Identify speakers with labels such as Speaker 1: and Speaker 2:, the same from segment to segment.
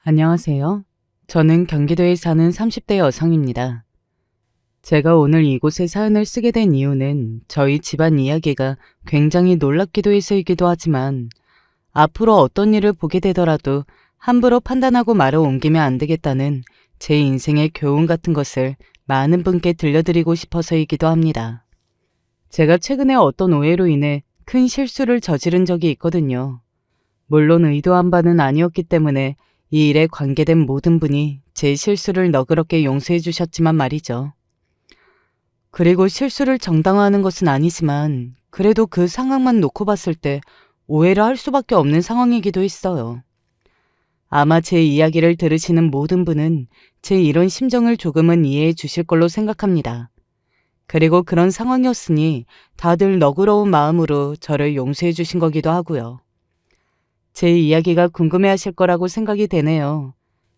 Speaker 1: 안녕하세요. 저는 경기도에 사는 30대 여성입니다. 제가 오늘 이곳에 사연을 쓰게 된 이유는 저희 집안 이야기가 굉장히 놀랍기도 해서이기도 하지만 앞으로 어떤 일을 보게 되더라도 함부로 판단하고 말을 옮기면 안 되겠다는 제 인생의 교훈 같은 것을 많은 분께 들려드리고 싶어서이기도 합니다. 제가 최근에 어떤 오해로 인해 큰 실수를 저지른 적이 있거든요. 물론 의도한 바는 아니었기 때문에 이 일에 관계된 모든 분이 제 실수를 너그럽게 용서해 주셨지만 말이죠. 그리고 실수를 정당화하는 것은 아니지만 그래도 그 상황만 놓고 봤을 때 오해를 할 수밖에 없는 상황이기도 했어요. 아마 제 이야기를 들으시는 모든 분은 제 이런 심정을 조금은 이해해 주실 걸로 생각합니다. 그리고 그런 상황이었으니 다들 너그러운 마음으로 저를 용서해 주신 거기도 하고요. 제 이야기가 궁금해하실 거라고 생각이 되네요.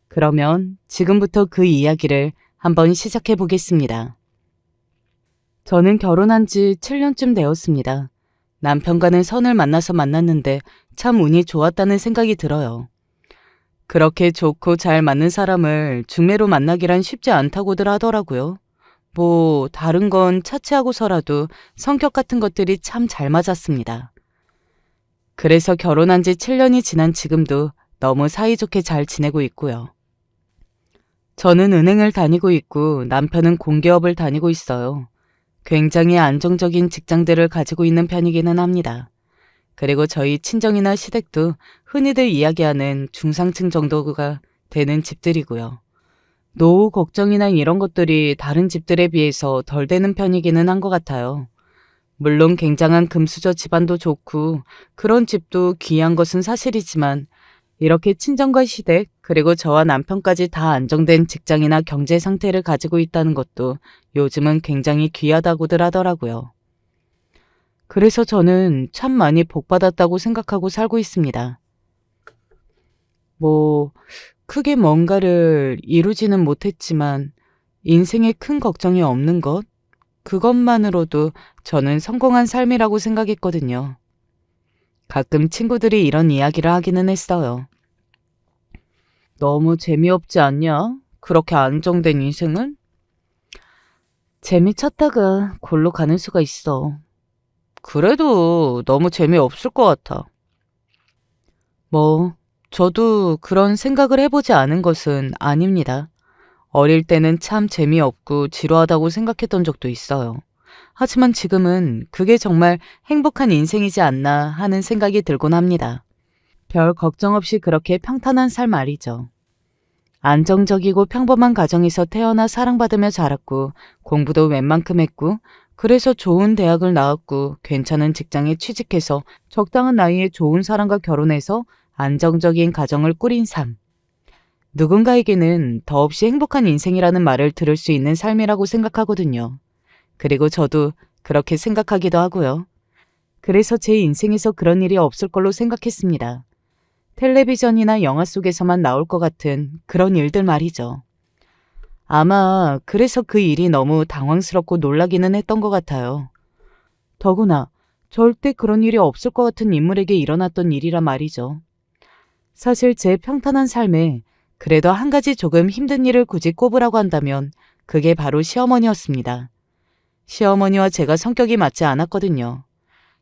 Speaker 1: 그러면 지금부터 그 이야기를 한번 시작해 보겠습니다. 저는 결혼한 지 7년쯤 되었습니다. 남편과는 선을 만나서 만났는데 참 운이 좋았다는 생각이 들어요. 그렇게 좋고 잘 맞는 사람을 중매로 만나기란 쉽지 않다고들 하더라고요. 뭐 다른 건 차치하고서라도 성격 같은 것들이 참 잘 맞았습니다. 그래서 결혼한 지 7년이 지난 지금도 너무 사이좋게 잘 지내고 있고요. 저는 은행을 다니고 있고 남편은 공기업을 다니고 있어요. 굉장히 안정적인 직장들을 가지고 있는 편이기는 합니다. 그리고 저희 친정이나 시댁도 흔히들 이야기하는 중상층 정도가 되는 집들이고요. 노후 걱정이나 이런 것들이 다른 집들에 비해서 덜 되는 편이기는 한 것 같아요. 물론 굉장한 금수저 집안도 좋고 그런 집도 귀한 것은 사실이지만 이렇게 친정과 시댁 그리고 저와 남편까지 다 안정된 직장이나 경제 상태를 가지고 있다는 것도 요즘은 굉장히 귀하다고들 하더라고요. 그래서 저는 참 많이 복받았다고 생각하고 살고 있습니다. 뭐 크게 뭔가를 이루지는 못했지만 인생에 큰 걱정이 없는 것? 그것만으로도 저는 성공한 삶이라고 생각했거든요. 가끔 친구들이 이런 이야기를 하기는 했어요. 너무 재미없지 않냐? 그렇게 안정된 인생은? 재미 찾다가 골로 가는 수가 있어. 그래도 너무 재미없을 것 같아. 뭐, 저도 그런 생각을 해보지 않은 것은 아닙니다. 어릴 때는 참 재미없고 지루하다고 생각했던 적도 있어요. 하지만 지금은 그게 정말 행복한 인생이지 않나 하는 생각이 들곤 합니다. 별 걱정 없이 그렇게 평탄한 삶 말이죠. 안정적이고 평범한 가정에서 태어나 사랑받으며 자랐고 공부도 웬만큼 했고 그래서 좋은 대학을 나왔고 괜찮은 직장에 취직해서 적당한 나이에 좋은 사람과 결혼해서 안정적인 가정을 꾸린 삶. 누군가에게는 더없이 행복한 인생이라는 말을 들을 수 있는 삶이라고 생각하거든요. 그리고 저도 그렇게 생각하기도 하고요. 그래서 제 인생에서 그런 일이 없을 걸로 생각했습니다. 텔레비전이나 영화 속에서만 나올 것 같은 그런 일들 말이죠. 아마 그래서 그 일이 너무 당황스럽고 놀라기는 했던 것 같아요. 더구나 절대 그런 일이 없을 것 같은 인물에게 일어났던 일이라 말이죠. 사실 제 평탄한 삶에 그래도 한 가지 조금 힘든 일을 굳이 꼽으라고 한다면 그게 바로 시어머니였습니다. 시어머니와 제가 성격이 맞지 않았거든요.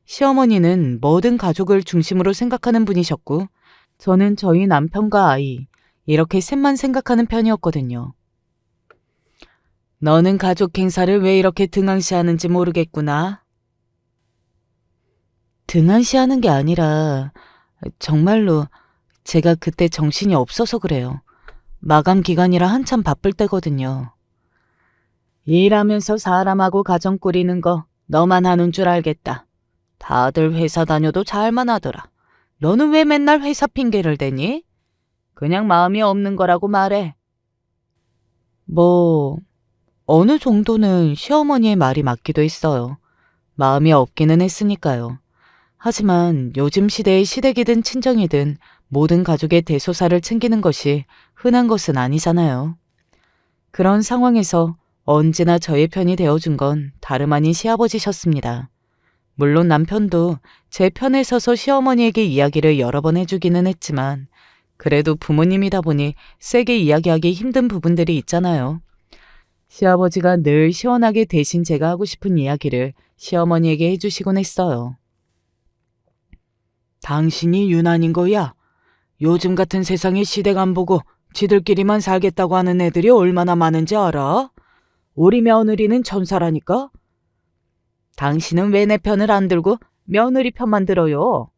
Speaker 1: 시어머니는 모든 가족을 중심으로 생각하는 분이셨고 저는 저희 남편과 아이 이렇게 셋만 생각하는 편이었거든요. 너는 가족 행사를 왜 이렇게 등한시하는지 모르겠구나. 등한시하는 게 아니라 정말로 제가 그때 정신이 없어서 그래요. 마감 기간이라 한참 바쁠 때거든요. 일하면서 사람하고 가정 꾸리는 거 너만 하는 줄 알겠다. 다들 회사 다녀도 잘만 하더라. 너는 왜 맨날 회사 핑계를 대니? 그냥 마음이 없는 거라고 말해. 뭐 어느 정도는 시어머니의 말이 맞기도 했어요. 마음이 없기는 했으니까요. 하지만 요즘 시대에 시댁이든 친정이든 모든 가족의 대소사를 챙기는 것이 흔한 것은 아니잖아요. 그런 상황에서 언제나 저의 편이 되어준 건 다름 아닌 시아버지셨습니다. 물론 남편도 제 편에 서서 시어머니에게 이야기를 여러 번 해주기는 했지만 그래도 부모님이다 보니 세게 이야기하기 힘든 부분들이 있잖아요. 시아버지가 늘 시원하게 대신 제가 하고 싶은 이야기를 시어머니에게 해주시곤 했어요. 당신이 유난인 거야. 요즘 같은 세상에 시댁 안 보고 지들끼리만 살겠다고 하는 애들이 얼마나 많은지 알아? 우리 며느리는 천사라니까? 당신은 왜 내 편을 안 들고 며느리 편만 들어요?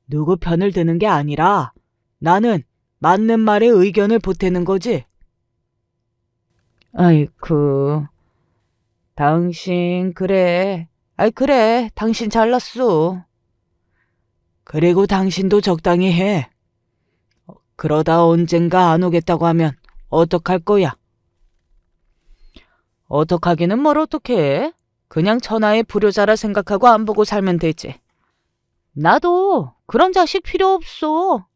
Speaker 1: 누구 편을 드는 게 아니라 나는 맞는 말에 의견을 보태는 거지. 아이쿠, 당신 그래. 그래, 당신 잘났어. 그리고 당신도 적당히 해. 그러다 언젠가 안 오겠다고 하면 어떡할 거야? 어떡하기는 뭘 어떡해. 그냥 천하의 불효자라 생각하고 안 보고 살면 되지. 나도 그런 자식 필요 없어.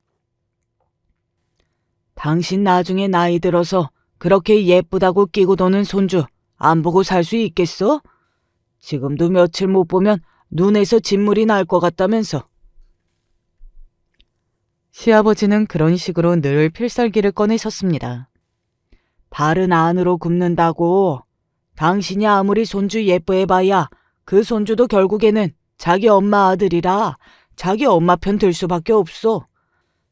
Speaker 1: 당신 나중에 나이 들어서 그렇게 예쁘다고 끼고 도는 손주 안 보고 살 수 있겠어? 지금도 며칠 못 보면 눈에서 진물이 날 것 같다면서. 시아버지는 그런 식으로 늘 필살기를 꺼내셨습니다. 발은 안으로 굽는다고. 당신이 아무리 손주 예뻐해봐야 그 손주도 결국에는 자기 엄마 아들이라 자기 엄마 편 들 수밖에 없어.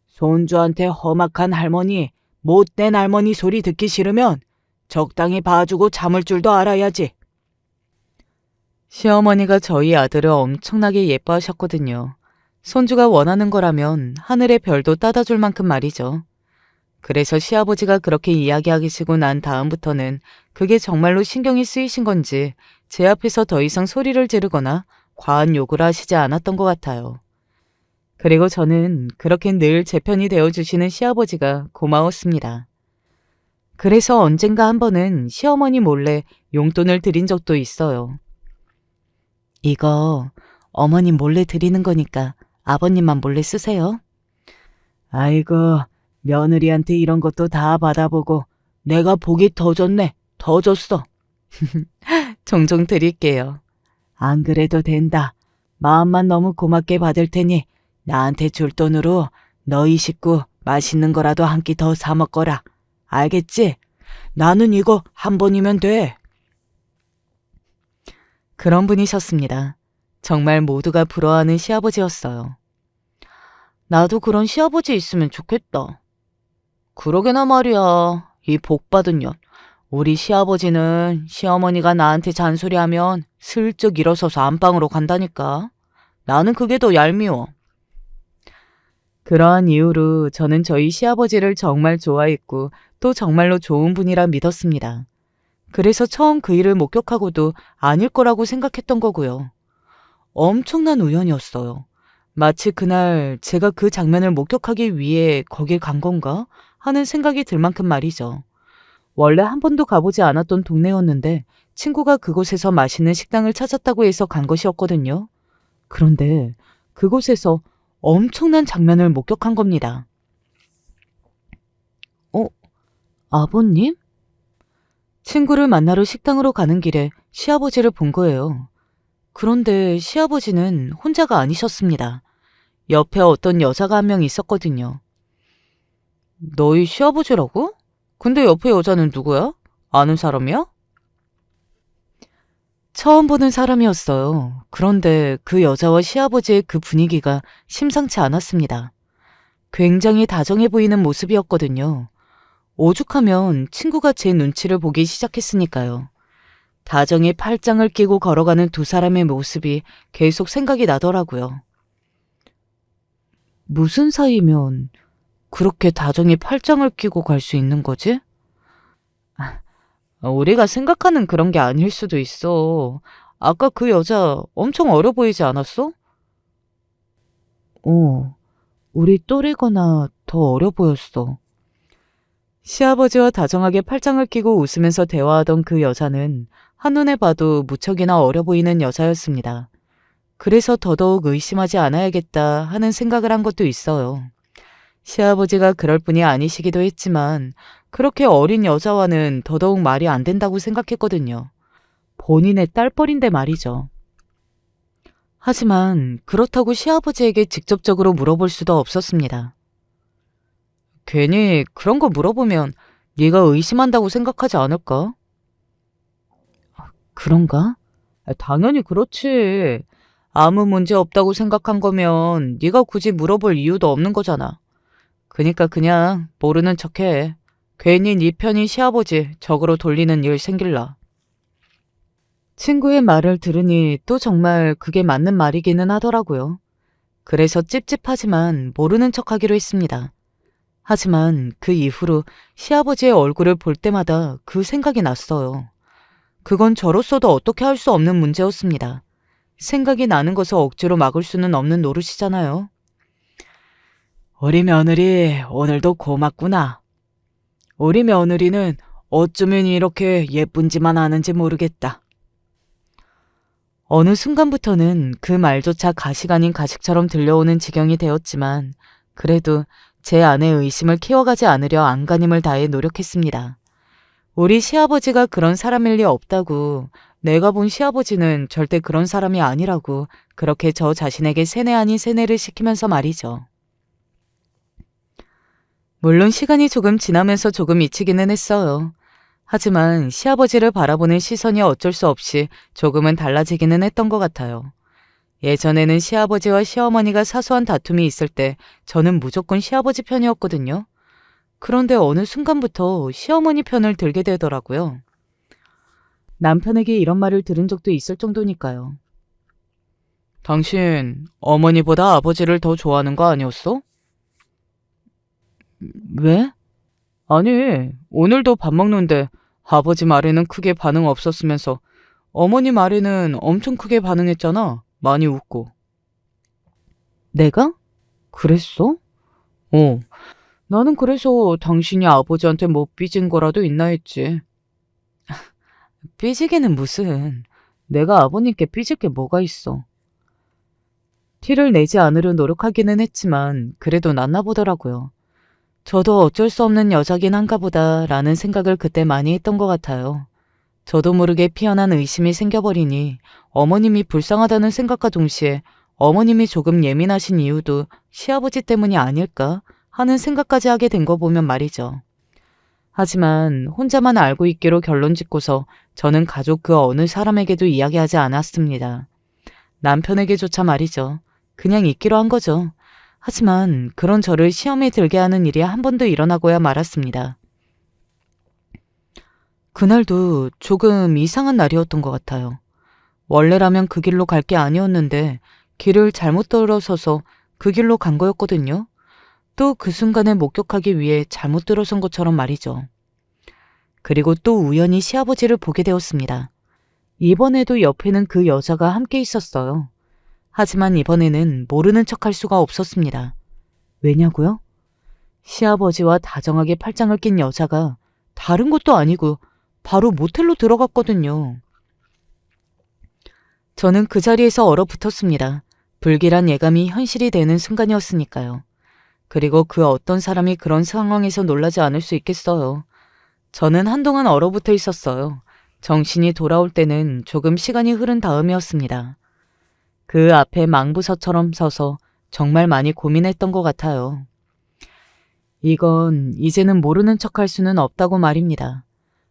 Speaker 1: 손주한테 험악한 할머니, 못된 할머니 소리 듣기 싫으면 적당히 봐주고 참을 줄도 알아야지. 시어머니가 저희 아들을 엄청나게 예뻐하셨거든요. 손주가 원하는 거라면 하늘의 별도 따다 줄 만큼 말이죠. 그래서 시아버지가 그렇게 이야기하시고 난 다음부터는 그게 정말로 신경이 쓰이신 건지 제 앞에서 더 이상 소리를 지르거나 과한 요구를 하시지 않았던 것 같아요. 그리고 저는 그렇게 늘 제 편이 되어주시는 시아버지가 고마웠습니다. 그래서 언젠가 한 번은 시어머니 몰래 용돈을 드린 적도 있어요. 이거 어머님 몰래 드리는 거니까 아버님만 몰래 쓰세요. 아이고, 며느리한테 이런 것도 다 받아보고 내가 복이 더 좋네. 더 줬어. 종종 드릴게요. 안 그래도 된다. 마음만 너무 고맙게 받을 테니 나한테 줄 돈으로 너희 식구 맛있는 거라도 한 끼 더 사 먹거라. 알겠지? 나는 이거 한 번이면 돼. 그런 분이셨습니다. 정말 모두가 부러워하는 시아버지였어요. 나도 그런 시아버지 있으면 좋겠다. 그러게나 말이야. 이 복받은 년. 우리 시아버지는 시어머니가 나한테 잔소리하면 슬쩍 일어서서 안방으로 간다니까. 나는 그게 더 얄미워. 그러한 이유로 저는 저희 시아버지를 정말 좋아했고 또 정말로 좋은 분이라 믿었습니다. 그래서 처음 그 일을 목격하고도 아닐 거라고 생각했던 거고요. 엄청난 우연이었어요. 마치 그날 제가 그 장면을 목격하기 위해 거길 간 건가 하는 생각이 들 만큼 말이죠. 원래 한 번도 가보지 않았던 동네였는데 친구가 그곳에서 맛있는 식당을 찾았다고 해서 간 것이었거든요. 그런데 그곳에서 엄청난 장면을 목격한 겁니다. 아버님? 친구를 만나러 식당으로 가는 길에 시아버지를 본 거예요. 그런데 시아버지는 혼자가 아니셨습니다. 옆에 어떤 여자가 한 명 있었거든요. 너희 시아버지라고? 근데 옆에 여자는 누구야? 아는 사람이야? 처음 보는 사람이었어요. 그런데 그 여자와 시아버지의 그 분위기가 심상치 않았습니다. 굉장히 다정해 보이는 모습이었거든요. 오죽하면 친구가 제 눈치를 보기 시작했으니까요. 다정히 팔짱을 끼고 걸어가는 두 사람의 모습이 계속 생각이 나더라고요. 무슨 사이면 그렇게 다정히 팔짱을 끼고 갈 수 있는 거지? 우리가 생각하는 그런 게 아닐 수도 있어. 아까 그 여자 엄청 어려 보이지 않았어? 우리 또래거나 더 어려 보였어. 시아버지와 다정하게 팔짱을 끼고 웃으면서 대화하던 그 여자는 한눈에 봐도 무척이나 어려 보이는 여자였습니다. 그래서 더더욱 의심하지 않아야겠다 하는 생각을 한 것도 있어요. 시아버지가 그럴 뿐이 아니시기도 했지만 그렇게 어린 여자와는 더더욱 말이 안 된다고 생각했거든요. 본인의 딸뻘인데 말이죠. 하지만 그렇다고 시아버지에게 직접적으로 물어볼 수도 없었습니다. 괜히 그런 거 물어보면 네가 의심한다고 생각하지 않을까? 그런가? 당연히 그렇지. 아무 문제 없다고 생각한 거면 네가 굳이 물어볼 이유도 없는 거잖아. 그니까 그냥 모르는 척해. 괜히 네 편이 시아버지 적으로 돌리는 일 생길라. 친구의 말을 들으니 또 정말 그게 맞는 말이기는 하더라고요. 그래서 찝찝하지만 모르는 척하기로 했습니다. 하지만 그 이후로 시아버지의 얼굴을 볼 때마다 그 생각이 났어요. 그건 저로서도 어떻게 할 수 없는 문제였습니다. 생각이 나는 것을 억지로 막을 수는 없는 노릇이잖아요. 우리 며느리 오늘도 고맙구나. 우리 며느리는 어쩌면 이렇게 예쁜지만 아는지 모르겠다. 어느 순간부터는 그 말조차 가식 아닌 가식처럼 들려오는 지경이 되었지만 그래도 제 안의 의심을 키워가지 않으려 안간힘을 다해 노력했습니다. 우리 시아버지가 그런 사람일 리 없다고, 내가 본 시아버지는 절대 그런 사람이 아니라고 그렇게 저 자신에게 세뇌 아닌 세뇌를 시키면서 말이죠. 물론 시간이 조금 지나면서 조금 잊히기는 했어요. 하지만 시아버지를 바라보는 시선이 어쩔 수 없이 조금은 달라지기는 했던 것 같아요. 예전에는 시아버지와 시어머니가 사소한 다툼이 있을 때 저는 무조건 시아버지 편이었거든요. 그런데 어느 순간부터 시어머니 편을 들게 되더라고요. 남편에게 이런 말을 들은 적도 있을 정도니까요. 당신 어머니보다 아버지를 더 좋아하는 거 아니었어? 왜? 아니, 오늘도 밥 먹는데 아버지 말에는 크게 반응 없었으면서 어머니 말에는 엄청 크게 반응했잖아. 많이 웃고. 내가? 그랬어? 어. 나는 그래서 당신이 아버지한테 뭐 삐진 거라도 있나 했지. 삐지기는 무슨. 내가 아버님께 삐질 게 뭐가 있어. 티를 내지 않으려 노력하기는 했지만 그래도 낫나 보더라고요. 저도 어쩔 수 없는 여자긴 한가 보다라는 생각을 그때 많이 했던 것 같아요. 저도 모르게 피어난 의심이 생겨버리니 어머님이 불쌍하다는 생각과 동시에 어머님이 조금 예민하신 이유도 시아버지 때문이 아닐까 하는 생각까지 하게 된 거 보면 말이죠. 하지만 혼자만 알고 있기로 결론 짓고서 저는 가족 그 어느 사람에게도 이야기하지 않았습니다. 남편에게조차 말이죠. 그냥 있기로 한 거죠. 하지만 그런 저를 시험에 들게 하는 일이 한 번도 일어나고야 말았습니다. 그날도 조금 이상한 날이었던 것 같아요. 원래라면 그 길로 갈 게 아니었는데 길을 잘못 들어서서 그 길로 간 거였거든요. 또 그 순간을 목격하기 위해 잘못 들어선 것처럼 말이죠. 그리고 또 우연히 시아버지를 보게 되었습니다. 이번에도 옆에는 그 여자가 함께 있었어요. 하지만 이번에는 모르는 척할 수가 없었습니다. 왜냐고요? 시아버지와 다정하게 팔짱을 낀 여자가 다른 것도 아니고 바로 모텔로 들어갔거든요. 저는 그 자리에서 얼어붙었습니다. 불길한 예감이 현실이 되는 순간이었으니까요. 그리고 그 어떤 사람이 그런 상황에서 놀라지 않을 수 있겠어요. 저는 한동안 얼어붙어 있었어요. 정신이 돌아올 때는 조금 시간이 흐른 다음이었습니다. 그 앞에 망부서처럼 서서 정말 많이 고민했던 것 같아요. 이건 이제는 모르는 척할 수는 없다고 말입니다.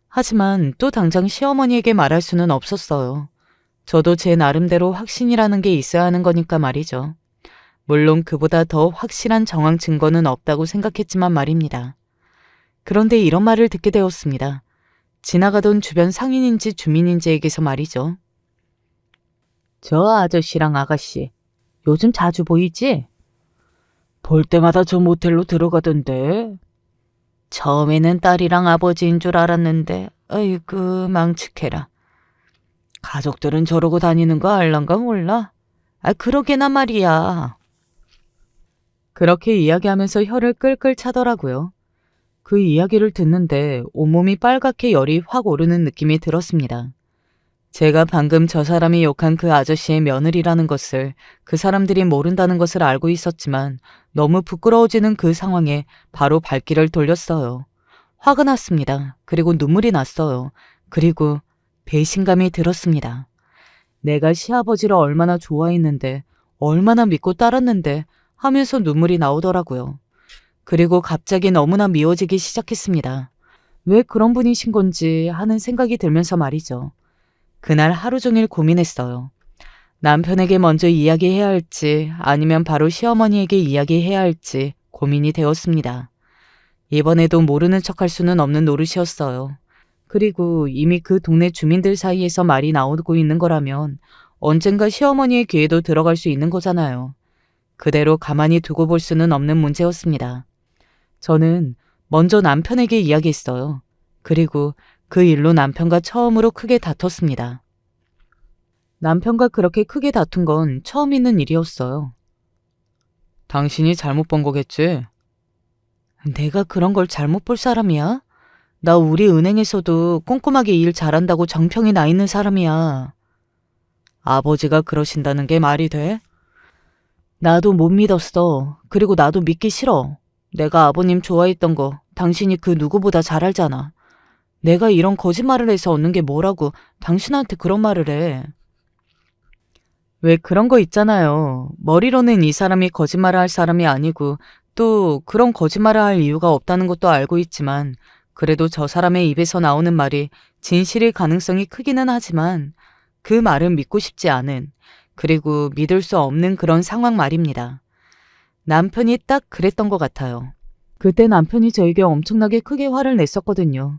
Speaker 1: 하지만 또 당장 시어머니에게 말할 수는 없었어요. 저도 제 나름대로 확신이라는 게 있어야 하는 거니까 말이죠. 물론 그보다 더 확실한 정황 증거는 없다고 생각했지만 말입니다. 그런데 이런 말을 듣게 되었습니다. 지나가던 주변 상인인지 주민인지에게서 말이죠. 저 아저씨랑 아가씨, 요즘 자주 보이지? 볼 때마다 저 모텔로 들어가던데. 처음에는 딸이랑 아버지인 줄 알았는데, 아이고 망측해라. 가족들은 저러고 다니는 거 알란가 몰라? 그러게나 말이야. 그렇게 이야기하면서 혀를 끌끌 차더라고요. 그 이야기를 듣는데 온몸이 빨갛게 열이 확 오르는 느낌이 들었습니다. 제가 방금 저 사람이 욕한 그 아저씨의 며느리라는 것을 그 사람들이 모른다는 것을 알고 있었지만 너무 부끄러워지는 그 상황에 바로 발길을 돌렸어요. 화가 났습니다. 그리고 눈물이 났어요. 그리고 배신감이 들었습니다. 내가 시아버지를 얼마나 좋아했는데, 얼마나 믿고 따랐는데 하면서 눈물이 나오더라고요. 그리고 갑자기 너무나 미워지기 시작했습니다. 왜 그런 분이신 건지 하는 생각이 들면서 말이죠. 그날 하루 종일 고민했어요. 남편에게 먼저 이야기해야 할지 아니면 바로 시어머니에게 이야기해야 할지 고민이 되었습니다. 이번에도 모르는 척할 수는 없는 노릇이었어요. 그리고 이미 그 동네 주민들 사이에서 말이 나오고 있는 거라면 언젠가 시어머니의 귀에도 들어갈 수 있는 거잖아요. 그대로 가만히 두고 볼 수는 없는 문제였습니다. 저는 먼저 남편에게 이야기했어요. 그리고 그 일로 남편과 처음으로 크게 다퉜습니다. 남편과 그렇게 크게 다툰 건 처음 있는 일이었어요. 당신이 잘못 본 거겠지? 내가 그런 걸 잘못 볼 사람이야? 나 우리 은행에서도 꼼꼼하게 일 잘한다고 정평이 나 있는 사람이야. 아버지가 그러신다는 게 말이 돼? 나도 못 믿었어. 그리고 나도 믿기 싫어. 내가 아버님 좋아했던 거 당신이 그 누구보다 잘 알잖아. 내가 이런 거짓말을 해서 얻는 게 뭐라고 당신한테 그런 말을 해. 왜 그런 거 있잖아요. 머리로는 이 사람이 거짓말을 할 사람이 아니고 또 그런 거짓말을 할 이유가 없다는 것도 알고 있지만 그래도 저 사람의 입에서 나오는 말이 진실일 가능성이 크기는 하지만 그 말은 믿고 싶지 않은 그리고 믿을 수 없는 그런 상황 말입니다. 남편이 딱 그랬던 것 같아요. 그때 남편이 저에게 엄청나게 크게 화를 냈었거든요.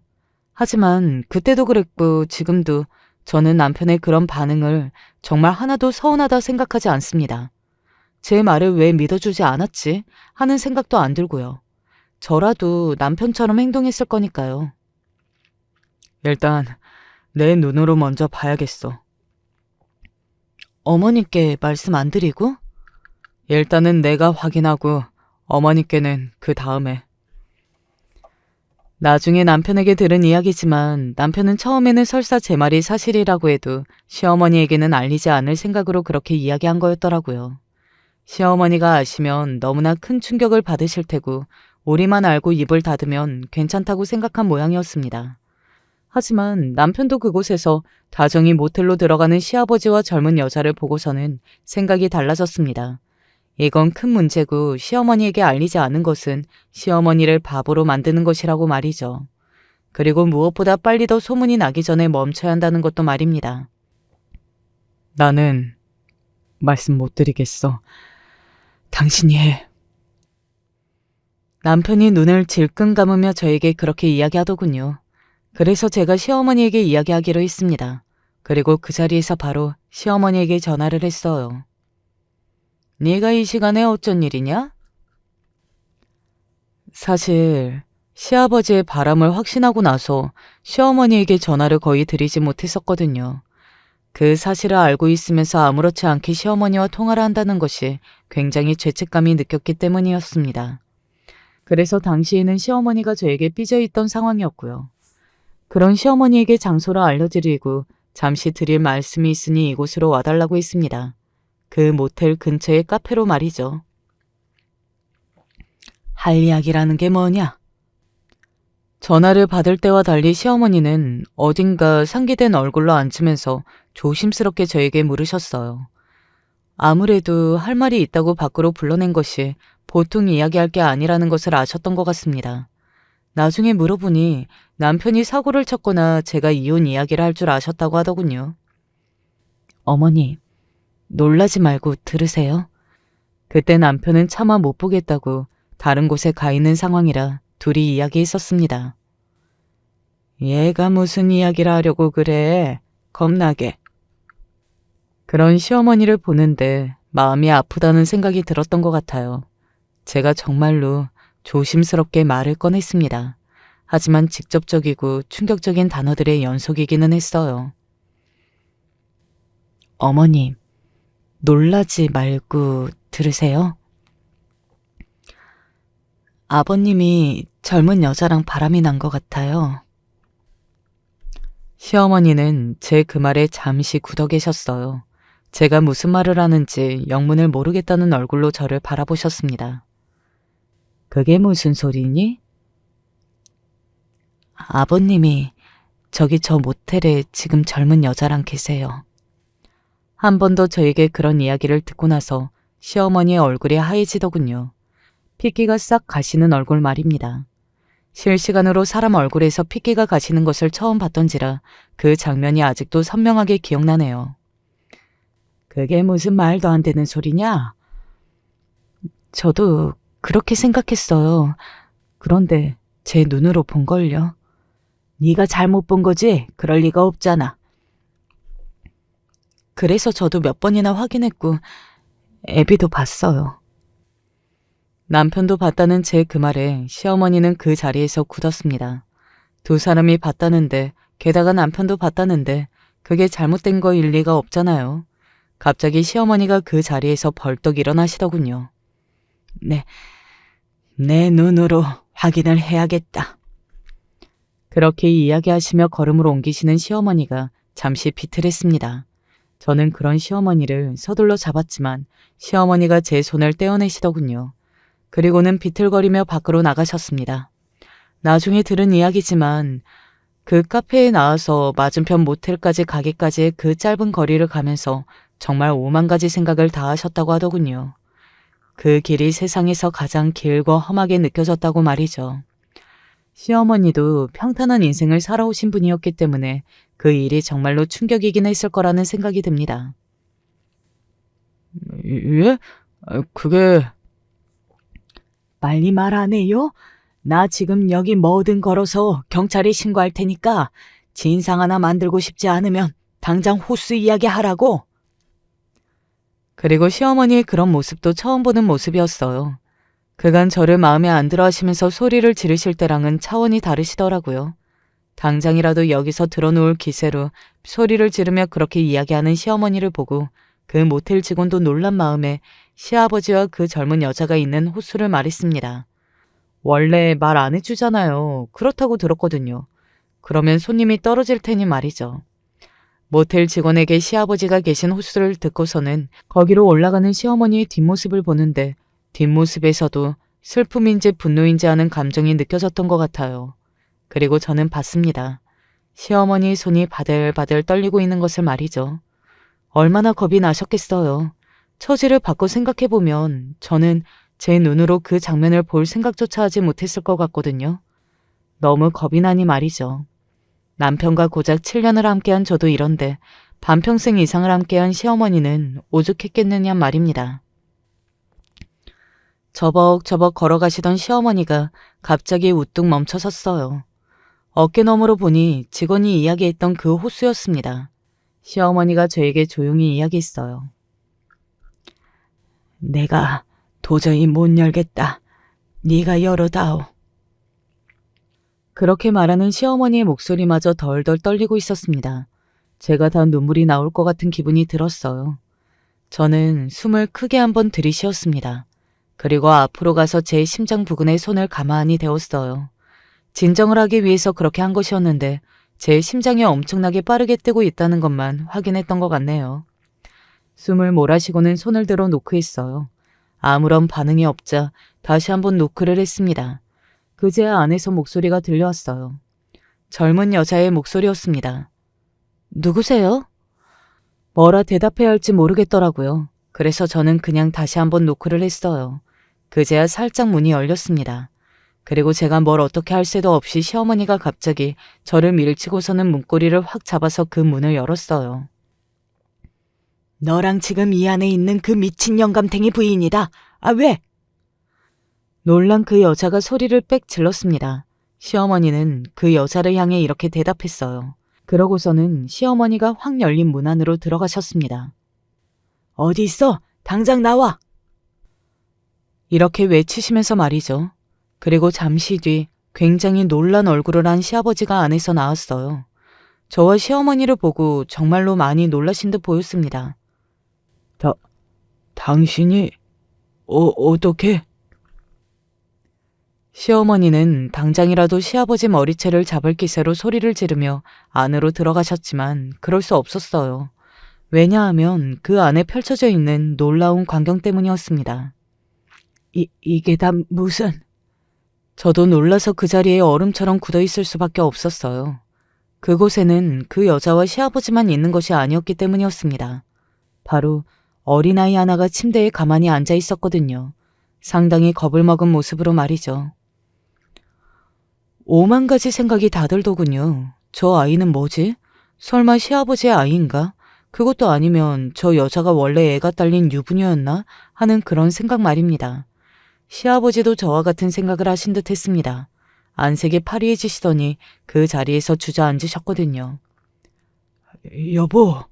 Speaker 1: 하지만 그때도 그랬고 지금도 저는 남편의 그런 반응을 정말 하나도 서운하다 생각하지 않습니다. 제 말을 왜 믿어주지 않았지 하는 생각도 안 들고요. 저라도 남편처럼 행동했을 거니까요. 일단 내 눈으로 먼저 봐야겠어. 어머님께 말씀 안 드리고? 일단은 내가 확인하고 어머니께는 그 다음에. 나중에 남편에게 들은 이야기지만 남편은 처음에는 설사 제 말이 사실이라고 해도 시어머니에게는 알리지 않을 생각으로 그렇게 이야기한 거였더라고요. 시어머니가 아시면 너무나 큰 충격을 받으실 테고 우리만 알고 입을 닫으면 괜찮다고 생각한 모양이었습니다. 하지만 남편도 그곳에서 다정히 모텔로 들어가는 시아버지와 젊은 여자를 보고서는 생각이 달라졌습니다. 이건 큰 문제고 시어머니에게 알리지 않은 것은 시어머니를 바보로 만드는 것이라고 말이죠. 그리고 무엇보다 빨리 더 소문이 나기 전에 멈춰야 한다는 것도 말입니다. 나는 말씀 못 드리겠어. 당신이 해. 남편이 눈을 질끈 감으며 저에게 그렇게 이야기하더군요. 그래서 제가 시어머니에게 이야기하기로 했습니다. 그리고 그 자리에서 바로 시어머니에게 전화를 했어요. 네가 이 시간에 어쩐 일이냐? 사실 시아버지의 바람을 확신하고 나서 시어머니에게 전화를 거의 드리지 못했었거든요. 그 사실을 알고 있으면서 아무렇지 않게 시어머니와 통화를 한다는 것이 굉장히 죄책감이 느꼈기 때문이었습니다. 그래서 당시에는 시어머니가 저에게 삐져있던 상황이었고요. 그런 시어머니에게 장소를 알려드리고 잠시 드릴 말씀이 있으니 이곳으로 와달라고 했습니다. 그 모텔 근처의 카페로 말이죠. 할 이야기라는 게 뭐냐? 전화를 받을 때와 달리 시어머니는 어딘가 상기된 얼굴로 앉으면서 조심스럽게 저에게 물으셨어요. 아무래도 할 말이 있다고 밖으로 불러낸 것이 보통 이야기할 게 아니라는 것을 아셨던 것 같습니다. 나중에 물어보니 남편이 사고를 쳤거나 제가 이혼 이야기를 할 줄 아셨다고 하더군요. 어머니, 놀라지 말고 들으세요. 그때 남편은 차마 못 보겠다고 다른 곳에 가 있는 상황이라 둘이 이야기했었습니다. 얘가 무슨 이야기를 하려고 그래? 겁나게. 그런 시어머니를 보는데 마음이 아프다는 생각이 들었던 것 같아요. 제가 정말로 조심스럽게 말을 꺼냈습니다. 하지만 직접적이고 충격적인 단어들의 연속이기는 했어요. 어머님, 놀라지 말고 들으세요. 아버님이 젊은 여자랑 바람이 난 것 같아요. 시어머니는 제 그 말에 잠시 굳어 계셨어요. 제가 무슨 말을 하는지 영문을 모르겠다는 얼굴로 저를 바라보셨습니다. 그게 무슨 소리니? 아버님이 저기 저 모텔에 지금 젊은 여자랑 계세요. 한 번 더 저에게 그런 이야기를 듣고 나서 시어머니의 얼굴이 하얘지더군요. 핏기가 싹 가시는 얼굴 말입니다. 실시간으로 사람 얼굴에서 핏기가 가시는 것을 처음 봤던지라 그 장면이 아직도 선명하게 기억나네요. 그게 무슨 말도 안 되는 소리냐? 저도 그렇게 생각했어요. 그런데 제 눈으로 본걸요. 네가 잘못 본 거지? 그럴 리가 없잖아. 그래서 저도 몇 번이나 확인했고 애비도 봤어요. 남편도 봤다는 제 그 말에 시어머니는 그 자리에서 굳었습니다. 두 사람이 봤다는데 게다가 남편도 봤다는데 그게 잘못된 거일 리가 없잖아요. 갑자기 시어머니가 그 자리에서 벌떡 일어나시더군요. 네, 내 눈으로 확인을 해야겠다. 그렇게 이야기하시며 걸음을 옮기시는 시어머니가 잠시 비틀했습니다. 저는 그런 시어머니를 서둘러 잡았지만 시어머니가 제 손을 떼어내시더군요. 그리고는 비틀거리며 밖으로 나가셨습니다. 나중에 들은 이야기지만 그 카페에 나와서 맞은편 모텔까지 가기까지의 그 짧은 거리를 가면서 정말 오만 가지 생각을 다 하셨다고 하더군요. 그 길이 세상에서 가장 길고 험하게 느껴졌다고 말이죠. 시어머니도 평탄한 인생을 살아오신 분이었기 때문에 그 일이 정말로 충격이긴 했을 거라는 생각이 듭니다. 예? 그게... 빨리 말 안 해요? 나 지금 여기 뭐든 걸어서 경찰에 신고할 테니까 진상 하나 만들고 싶지 않으면 당장 호수 이야기 하라고. 그리고 시어머니의 그런 모습도 처음 보는 모습이었어요. 그간 저를 마음에 안 들어 하시면서 소리를 지르실 때랑은 차원이 다르시더라고요. 당장이라도 여기서 들어놓을 기세로 소리를 지르며 그렇게 이야기하는 시어머니를 보고 그 모텔 직원도 놀란 마음에 시아버지와 그 젊은 여자가 있는 호수를 말했습니다. 원래 말 안 해주잖아요. 그렇다고 들었거든요. 그러면 손님이 떨어질 테니 말이죠. 모텔 직원에게 시아버지가 계신 호수를 듣고서는 거기로 올라가는 시어머니의 뒷모습을 보는데 뒷모습에서도 슬픔인지 분노인지 하는 감정이 느껴졌던 것 같아요. 그리고 저는 봤습니다. 시어머니의 손이 바들바들 떨리고 있는 것을 말이죠. 얼마나 겁이 나셨겠어요. 처지를 바꿔 생각해보면 저는 제 눈으로 그 장면을 볼 생각조차 하지 못했을 것 같거든요. 너무 겁이 나니 말이죠. 남편과 고작 7년을 함께한 저도 이런데 반평생 이상을 함께한 시어머니는 오죽했겠느냐 말입니다. 저벅저벅 걸어가시던 시어머니가 갑자기 우뚝 멈춰섰어요. 어깨너머로 보니 직원이 이야기했던 그 호수였습니다. 시어머니가 저에게 조용히 이야기했어요. 내가 도저히 못 열겠다. 네가 열어다오. 그렇게 말하는 시어머니의 목소리마저 덜덜 떨리고 있었습니다. 제가 다 눈물이 나올 것 같은 기분이 들었어요. 저는 숨을 크게 한번 들이쉬었습니다. 그리고 앞으로 가서 제 심장 부근에 손을 가만히 대었어요. 진정을 하기 위해서 그렇게 한 것이었는데 제 심장이 엄청나게 빠르게 뛰고 있다는 것만 확인했던 것 같네요. 숨을 몰아쉬고는 손을 들어 노크했어요. 아무런 반응이 없자 다시 한번 노크를 했습니다. 그제야 안에서 목소리가 들려왔어요. 젊은 여자의 목소리였습니다. 누구세요? 뭐라 대답해야 할지 모르겠더라고요. 그래서 저는 그냥 다시 한번 노크를 했어요. 그제야 살짝 문이 열렸습니다. 그리고 제가 뭘 어떻게 할 새도 없이 시어머니가 갑자기 저를 밀치고서는 문고리를 확 잡아서 그 문을 열었어요. 너랑 지금 이 안에 있는 그 미친 영감탱이 부인이다. 아, 왜? 놀란 그 여자가 소리를 빽 질렀습니다. 시어머니는 그 여자를 향해 이렇게 대답했어요. 그러고서는 시어머니가 확 열린 문 안으로 들어가셨습니다. 어디 있어? 당장 나와! 이렇게 외치시면서 말이죠. 그리고 잠시 뒤 굉장히 놀란 얼굴을 한 시아버지가 안에서 나왔어요. 저와 시어머니를 보고 정말로 많이 놀라신 듯 보였습니다. 당신이 어떻게? 시어머니는 당장이라도 시아버지 머리채를 잡을 기세로 소리를 지르며 안으로 들어가셨지만 그럴 수 없었어요. 왜냐하면 그 안에 펼쳐져 있는 놀라운 광경 때문이었습니다. 이게 다 무슨... 저도 놀라서 그 자리에 얼음처럼 굳어있을 수밖에 없었어요. 그곳에는 그 여자와 시아버지만 있는 것이 아니었기 때문이었습니다. 바로 어린아이 하나가 침대에 가만히 앉아 있었거든요. 상당히 겁을 먹은 모습으로 말이죠. 5만 가지 생각이 다 들더군요. 저 아이는 뭐지? 설마 시아버지의 아이인가? 그것도 아니면 저 여자가 원래 애가 딸린 유부녀였나? 하는 그런 생각 말입니다. 시아버지도 저와 같은 생각을 하신 듯 했습니다. 안색이 파리해지시더니 그 자리에서 주저앉으셨거든요. 여보.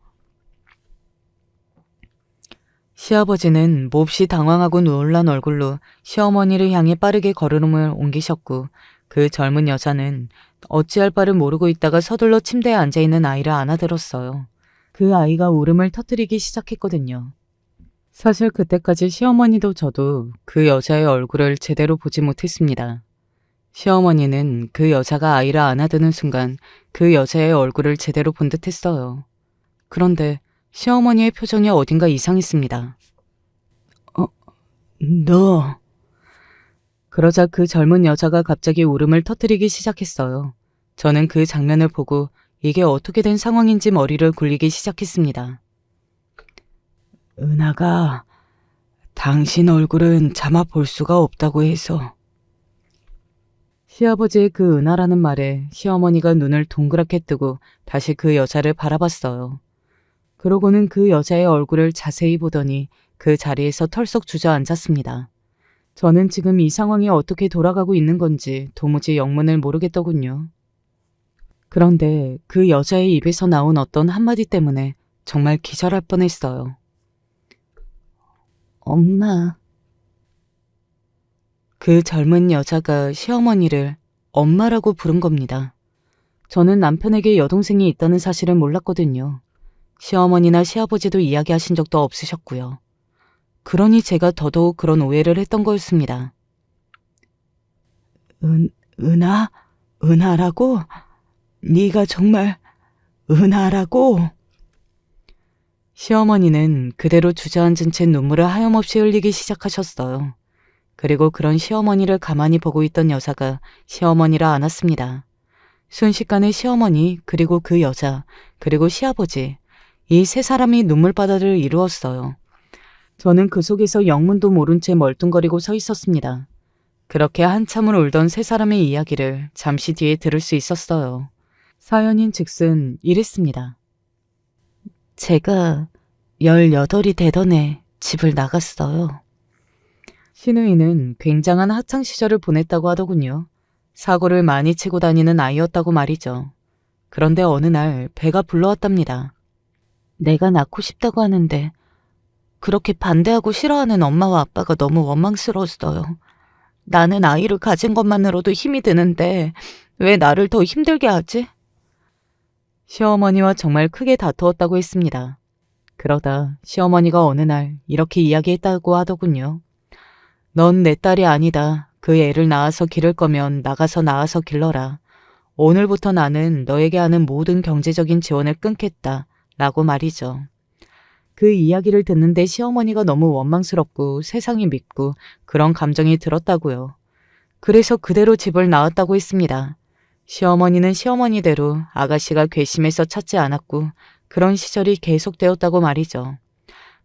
Speaker 1: 시아버지는 몹시 당황하고 놀란 얼굴로 시어머니를 향해 빠르게 걸음을 옮기셨고 그 젊은 여자는 어찌할 바를 모르고 있다가 서둘러 침대에 앉아있는 아이를 안아들었어요. 그 아이가 울음을 터뜨리기 시작했거든요. 사실 그때까지 시어머니도 저도 그 여자의 얼굴을 제대로 보지 못했습니다. 시어머니는 그 여자가 아이를 안아드는 순간 그 여자의 얼굴을 제대로 본 듯했어요. 그런데 시어머니의 표정이 어딘가 이상했습니다. 너... 그러자 그 젊은 여자가 갑자기 울음을 터뜨리기 시작했어요. 저는 그 장면을 보고 이게 어떻게 된 상황인지 머리를 굴리기 시작했습니다. 은하가 당신 얼굴은 차마 볼 수가 없다고 해서. 시아버지의 그 은하라는 말에 시어머니가 눈을 동그랗게 뜨고 다시 그 여자를 바라봤어요. 그러고는 그 여자의 얼굴을 자세히 보더니 그 자리에서 털썩 주저앉았습니다. 저는 지금 이 상황이 어떻게 돌아가고 있는 건지 도무지 영문을 모르겠더군요. 그런데 그 여자의 입에서 나온 어떤 한마디 때문에 정말 기절할 뻔했어요. 엄마. 그 젊은 여자가 시어머니를 엄마라고 부른 겁니다. 저는 남편에게 여동생이 있다는 사실을 몰랐거든요. 시어머니나 시아버지도 이야기하신 적도 없으셨고요. 그러니 제가 더더욱 그런 오해를 했던 거였습니다. 은하? 은하라고? 네가 정말 은하라고? 시어머니는 그대로 주저앉은 채 눈물을 하염없이 흘리기 시작하셨어요. 그리고 그런 시어머니를 가만히 보고 있던 여자가 시어머니를 안았습니다. 순식간에 시어머니, 그리고 그 여자, 그리고 시아버지, 이 세 사람이 눈물바다를 이루었어요. 저는 그 속에서 영문도 모른 채 멀뚱거리고 서 있었습니다. 그렇게 한참을 울던 세 사람의 이야기를 잠시 뒤에 들을 수 있었어요. 사연인 즉슨 이랬습니다. 제가 18이 되던 해 집을 나갔어요. 신우이는 굉장한 학창시절을 보냈다고 하더군요. 사고를 많이 치고 다니는 아이였다고 말이죠. 그런데 어느 날 배가 불러왔답니다. 내가 낳고 싶다고 하는데 그렇게 반대하고 싫어하는 엄마와 아빠가 너무 원망스러웠어요. 나는 아이를 가진 것만으로도 힘이 드는데 왜 나를 더 힘들게 하지? 시어머니와 정말 크게 다투었다고 했습니다. 그러다 시어머니가 어느 날 이렇게 이야기했다고 하더군요. 넌 내 딸이 아니다. 그 애를 낳아서 기를 거면 나가서 낳아서 길러라. 오늘부터 나는 너에게 하는 모든 경제적인 지원을 끊겠다. 라고 말이죠. 그 이야기를 듣는데 시어머니가 너무 원망스럽고 세상이 밉고 그런 감정이 들었다고요. 그래서 그대로 집을 나왔다고 했습니다. 시어머니는 시어머니대로 아가씨가 괘씸해서 찾지 않았고 그런 시절이 계속되었다고 말이죠.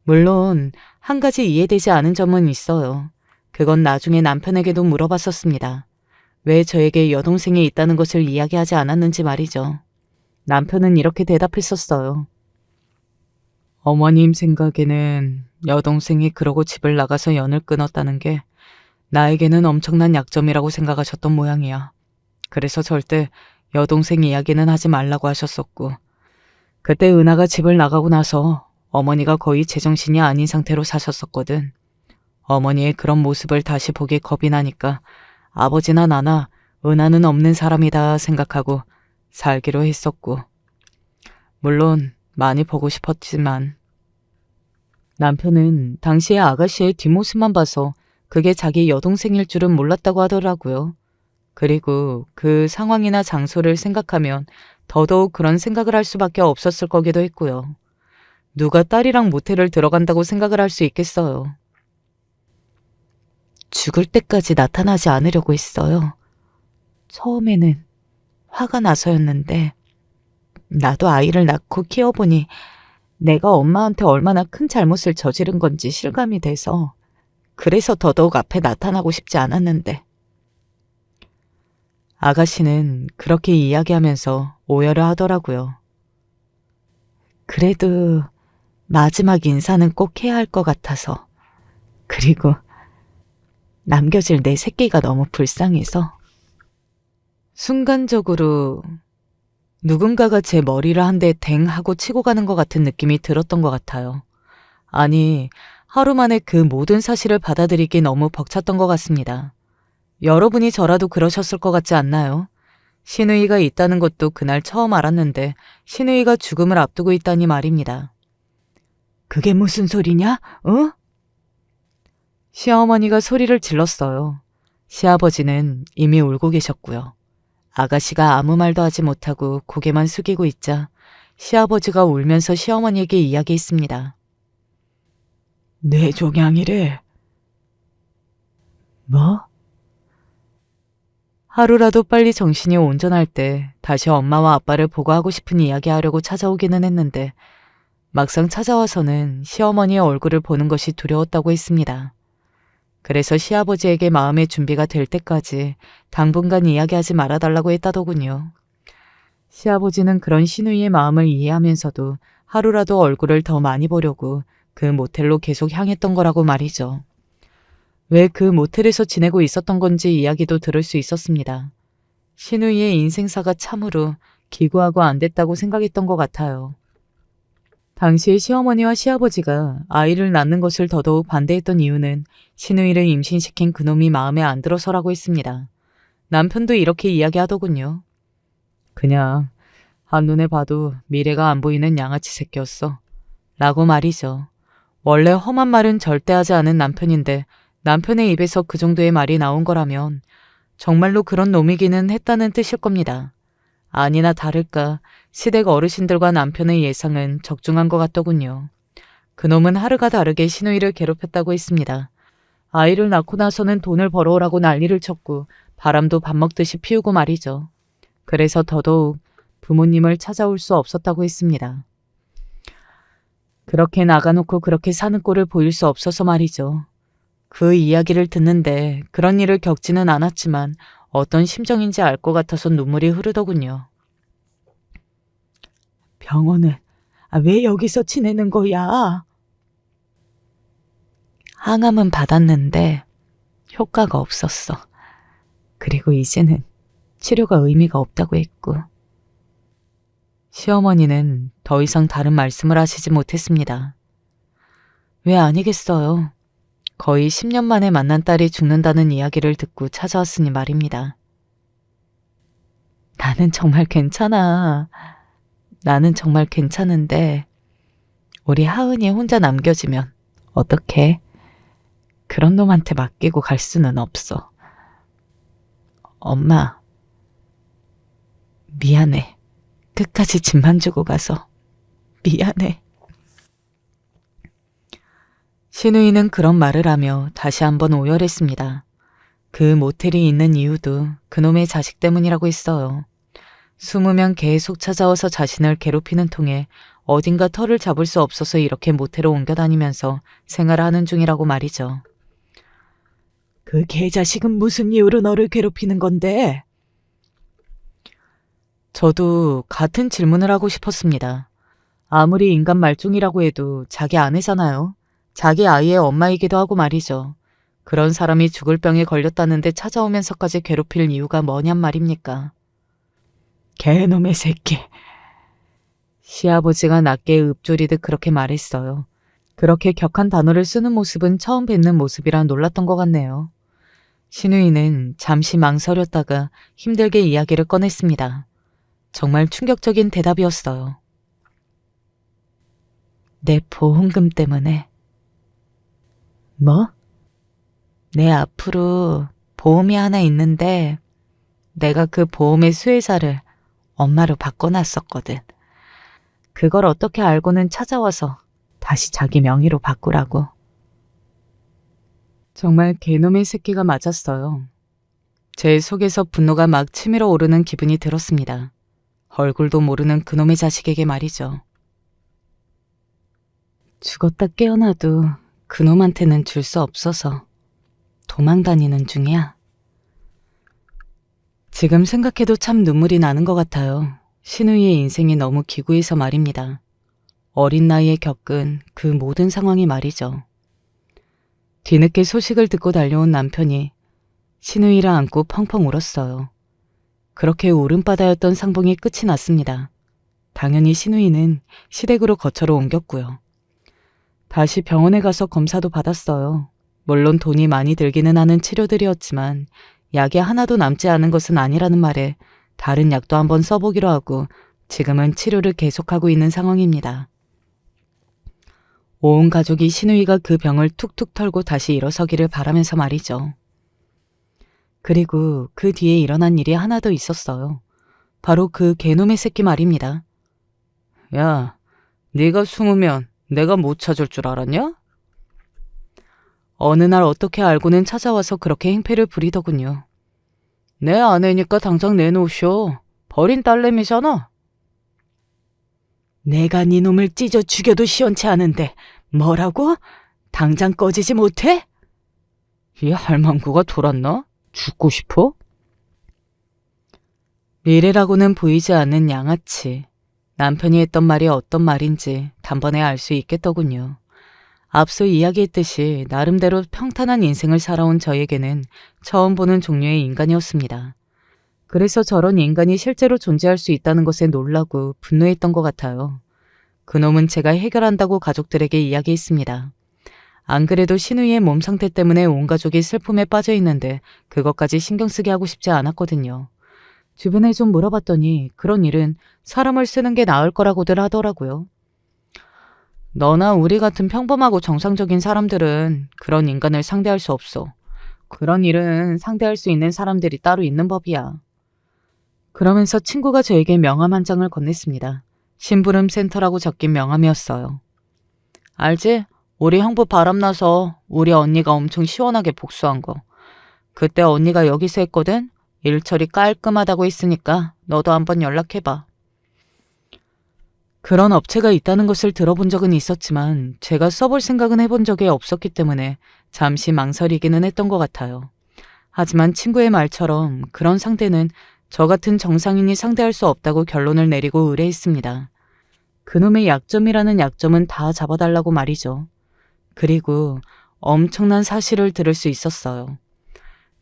Speaker 1: 물론 한 가지 이해되지 않은 점은 있어요. 그건 나중에 남편에게도 물어봤었습니다. 왜 저에게 여동생이 있다는 것을 이야기하지 않았는지 말이죠. 남편은 이렇게 대답했었어요. 어머님 생각에는 여동생이 그러고 집을 나가서 연을 끊었다는 게 나에게는 엄청난 약점이라고 생각하셨던 모양이야. 그래서 절대 여동생 이야기는 하지 말라고 하셨었고 그때 은하가 집을 나가고 나서 어머니가 거의 제정신이 아닌 상태로 사셨었거든. 어머니의 그런 모습을 다시 보기 겁이 나니까 아버지나 나나 은하는 없는 사람이다 생각하고 살기로 했었고 물론 많이 보고 싶었지만 남편은 당시에 아가씨의 뒷모습만 봐서 그게 자기 여동생일 줄은 몰랐다고 하더라고요. 그리고 그 상황이나 장소를 생각하면 더더욱 그런 생각을 할 수밖에 없었을 거기도 했고요. 누가 딸이랑 모텔을 들어간다고 생각을 할 수 있겠어요. 죽을 때까지 나타나지 않으려고 했어요. 처음에는 화가 나서였는데 나도 아이를 낳고 키워보니 내가 엄마한테 얼마나 큰 잘못을 저지른 건지 실감이 돼서 그래서 더더욱 앞에 나타나고 싶지 않았는데. 아가씨는 그렇게 이야기하면서 오열을 하더라고요. 그래도 마지막 인사는 꼭 해야 할 것 같아서. 그리고 남겨질 내 새끼가 너무 불쌍해서. 순간적으로 누군가가 제 머리를 한 대 댕 하고 치고 가는 것 같은 느낌이 들었던 것 같아요. 아니, 하루 만에 그 모든 사실을 받아들이기 너무 벅찼던 것 같습니다. 여러분이 저라도 그러셨을 것 같지 않나요? 신우이가 있다는 것도 그날 처음 알았는데 신우이가 죽음을 앞두고 있다니 말입니다. 그게 무슨 소리냐? 어? 시어머니가 소리를 질렀어요. 시아버지는 이미 울고 계셨고요. 아가씨가 아무 말도 하지 못하고 고개만 숙이고 있자 시아버지가 울면서 시어머니에게 이야기했습니다. 뇌종양이래. 뭐? 하루라도 빨리 정신이 온전할 때 다시 엄마와 아빠를 보고하고 싶은 이야기하려고 찾아오기는 했는데 막상 찾아와서는 시어머니의 얼굴을 보는 것이 두려웠다고 했습니다. 그래서 시아버지에게 마음의 준비가 될 때까지 당분간 이야기하지 말아달라고 했다더군요. 시아버지는 그런 신우이의 마음을 이해하면서도 하루라도 얼굴을 더 많이 보려고 그 모텔로 계속 향했던 거라고 말이죠. 왜 그 모텔에서 지내고 있었던 건지 이야기도 들을 수 있었습니다. 신우이의 인생사가 참으로 기구하고 안 됐다고 생각했던 것 같아요. 당시 시어머니와 시아버지가 아이를 낳는 것을 더더욱 반대했던 이유는 신우이를 임신시킨 그놈이 마음에 안 들어서라고 했습니다. 남편도 이렇게 이야기하더군요. 그냥 한눈에 봐도 미래가 안 보이는 양아치 새끼였어. 라고 말이죠. 원래 험한 말은 절대 하지 않은 남편인데 남편의 입에서 그 정도의 말이 나온 거라면 정말로 그런 놈이기는 했다는 뜻일 겁니다. 아니나 다를까 시댁 어르신들과 남편의 예상은 적중한 것 같더군요. 그놈은 하루가 다르게 신우이를 괴롭혔다고 했습니다. 아이를 낳고 나서는 돈을 벌어오라고 난리를 쳤고 바람도 밥 먹듯이 피우고 말이죠. 그래서 더더욱 부모님을 찾아올 수 없었다고 했습니다. 그렇게 나가놓고 그렇게 사는 꼴을 보일 수 없어서 말이죠. 그 이야기를 듣는데 그런 일을 겪지는 않았지만 어떤 심정인지 알 것 같아서 눈물이 흐르더군요. 병원은 왜 여기서 지내는 거야? 항암은 받았는데 효과가 없었어. 그리고 이제는 치료가 의미가 없다고 했고. 시어머니는 더 이상 다른 말씀을 하시지 못했습니다. 왜 아니겠어요. 거의 10년 만에 만난 딸이 죽는다는 이야기를 듣고 찾아왔으니 말입니다. 나는 정말 괜찮아. 나는 정말 괜찮은데 우리 하은이 혼자 남겨지면 어떡해? 그런 놈한테 맡기고 갈 수는 없어. 엄마, 미안해. 끝까지 집만 주고 가서 미안해. 신우이는 그런 말을 하며 다시 한번 오열했습니다. 그 모텔이 있는 이유도 그놈의 자식 때문이라고 했어요. 숨으면 계속 찾아와서 자신을 괴롭히는 통에 어딘가 털을 잡을 수 없어서 이렇게 모텔로 옮겨다니면서 생활을 하는 중이라고 말이죠. 그 개자식은 무슨 이유로 너를 괴롭히는 건데? 저도 같은 질문을 하고 싶었습니다. 아무리 인간 말종이라고 해도 자기 아내잖아요. 자기 아이의 엄마이기도 하고 말이죠. 그런 사람이 죽을 병에 걸렸다는데 찾아오면서까지 괴롭힐 이유가 뭐냔 말입니까? 개놈의 새끼. 시아버지가 낮게 읊조리듯 그렇게 말했어요. 그렇게 격한 단어를 쓰는 모습은 처음 뵙는 모습이라 놀랐던 것 같네요. 신우이는 잠시 망설였다가 힘들게 이야기를 꺼냈습니다. 정말 충격적인 대답이었어요. 내 보험금 때문에. 뭐? 내 앞으로 보험이 하나 있는데 내가 그 보험의 수혜자를 엄마로 바꿔놨었거든. 그걸 어떻게 알고는 찾아와서 다시 자기 명의로 바꾸라고. 정말 개놈의 새끼가 맞았어요. 제 속에서 분노가 막 치밀어 오르는 기분이 들었습니다. 얼굴도 모르는 그놈의 자식에게 말이죠. 죽었다 깨어나도 그놈한테는 줄 수 없어서 도망 다니는 중이야. 지금 생각해도 참 눈물이 나는 것 같아요. 신우이의 인생이 너무 기구해서 말입니다. 어린 나이에 겪은 그 모든 상황이 말이죠. 뒤늦게 소식을 듣고 달려온 남편이 신우이를 안고 펑펑 울었어요. 그렇게 울음바다였던 상봉이 끝이 났습니다. 당연히 신우이는 시댁으로 거처로 옮겼고요. 다시 병원에 가서 검사도 받았어요. 물론 돈이 많이 들기는 하는 치료들이었지만 약이 하나도 남지 않은 것은 아니라는 말에 다른 약도 한번 써보기로 하고 지금은 치료를 계속하고 있는 상황입니다. 온 가족이 신우이가 그 병을 툭툭 털고 다시 일어서기를 바라면서 말이죠. 그리고 그 뒤에 일어난 일이 하나 더 있었어요. 바로 그 개놈의 새끼 말입니다. 야, 네가 숨으면 내가 못 찾을 줄 알았냐? 어느 날 어떻게 알고는 찾아와서 그렇게 행패를 부리더군요. 내 아내니까 당장 내놓으쇼. 버린 딸내미잖아. 내가 네 놈을 찢어 죽여도 시원치 않은데 뭐라고? 당장 꺼지지 못해? 이 할망구가 돌았나? 죽고 싶어? 미래라고는 보이지 않는 양아치. 남편이 했던 말이 어떤 말인지 단번에 알 수 있겠더군요. 앞서 이야기했듯이 나름대로 평탄한 인생을 살아온 저에게는 처음 보는 종류의 인간이었습니다. 그래서 저런 인간이 실제로 존재할 수 있다는 것에 놀라고 분노했던 것 같아요. 그놈은 제가 해결한다고 가족들에게 이야기했습니다. 안 그래도 신우이의 몸 상태 때문에 온 가족이 슬픔에 빠져 있는데 그것까지 신경 쓰게 하고 싶지 않았거든요. 주변에 좀 물어봤더니 그런 일은 사람을 쓰는 게 나을 거라고들 하더라고요. 너나 우리 같은 평범하고 정상적인 사람들은 그런 인간을 상대할 수 없어. 그런 일은 상대할 수 있는 사람들이 따로 있는 법이야. 그러면서 친구가 저에게 명함 한 장을 건넸습니다. 심부름 센터라고 적힌 명함이었어요. 알지? 우리 형부 바람나서 우리 언니가 엄청 시원하게 복수한 거. 그때 언니가 여기서 했거든? 일처리 깔끔하다고 했으니까 너도 한번 연락해봐. 그런 업체가 있다는 것을 들어본 적은 있었지만 제가 써볼 생각은 해본 적이 없었기 때문에 잠시 망설이기는 했던 것 같아요. 하지만 친구의 말처럼 그런 상대는 저 같은 정상인이 상대할 수 없다고 결론을 내리고 의뢰했습니다. 그놈의 약점이라는 약점은 다 잡아달라고 말이죠. 그리고 엄청난 사실을 들을 수 있었어요.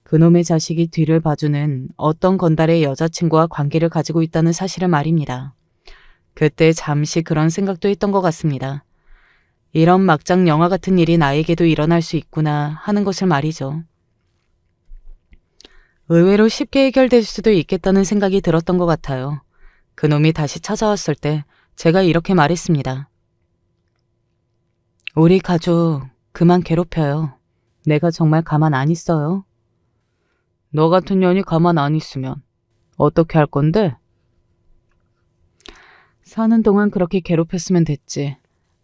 Speaker 1: 그놈의 자식이 뒤를 봐주는 어떤 건달의 여자친구와 관계를 가지고 있다는 사실을 말입니다. 그때 잠시 그런 생각도 했던 것 같습니다. 이런 막장 영화 같은 일이 나에게도 일어날 수 있구나 하는 것을 말이죠. 의외로 쉽게 해결될 수도 있겠다는 생각이 들었던 것 같아요. 그놈이 다시 찾아왔을 때 제가 이렇게 말했습니다. 우리 가족 그만 괴롭혀요. 내가 정말 가만 안 있어요. 너 같은 년이 가만 안 있으면 어떻게 할 건데? 사는 동안 그렇게 괴롭혔으면 됐지.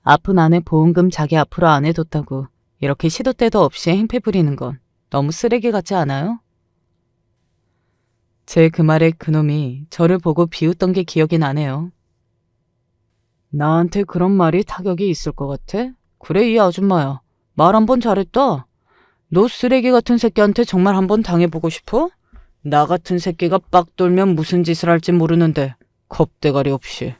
Speaker 1: 아픈 아내 보험금 자기 앞으로 안 해뒀다고 이렇게 시도 때도 없이 행패 부리는 건 너무 쓰레기 같지 않아요? 제 그 말에 그놈이 저를 보고 비웃던 게 기억이 나네요. 나한테 그런 말이 타격이 있을 것 같아? 그래 이 아줌마야. 말 한 번 잘했다. 너 쓰레기 같은 새끼한테 정말 한번 당해보고 싶어? 나 같은 새끼가 빡 돌면 무슨 짓을 할지 모르는데 겁대가리 없이.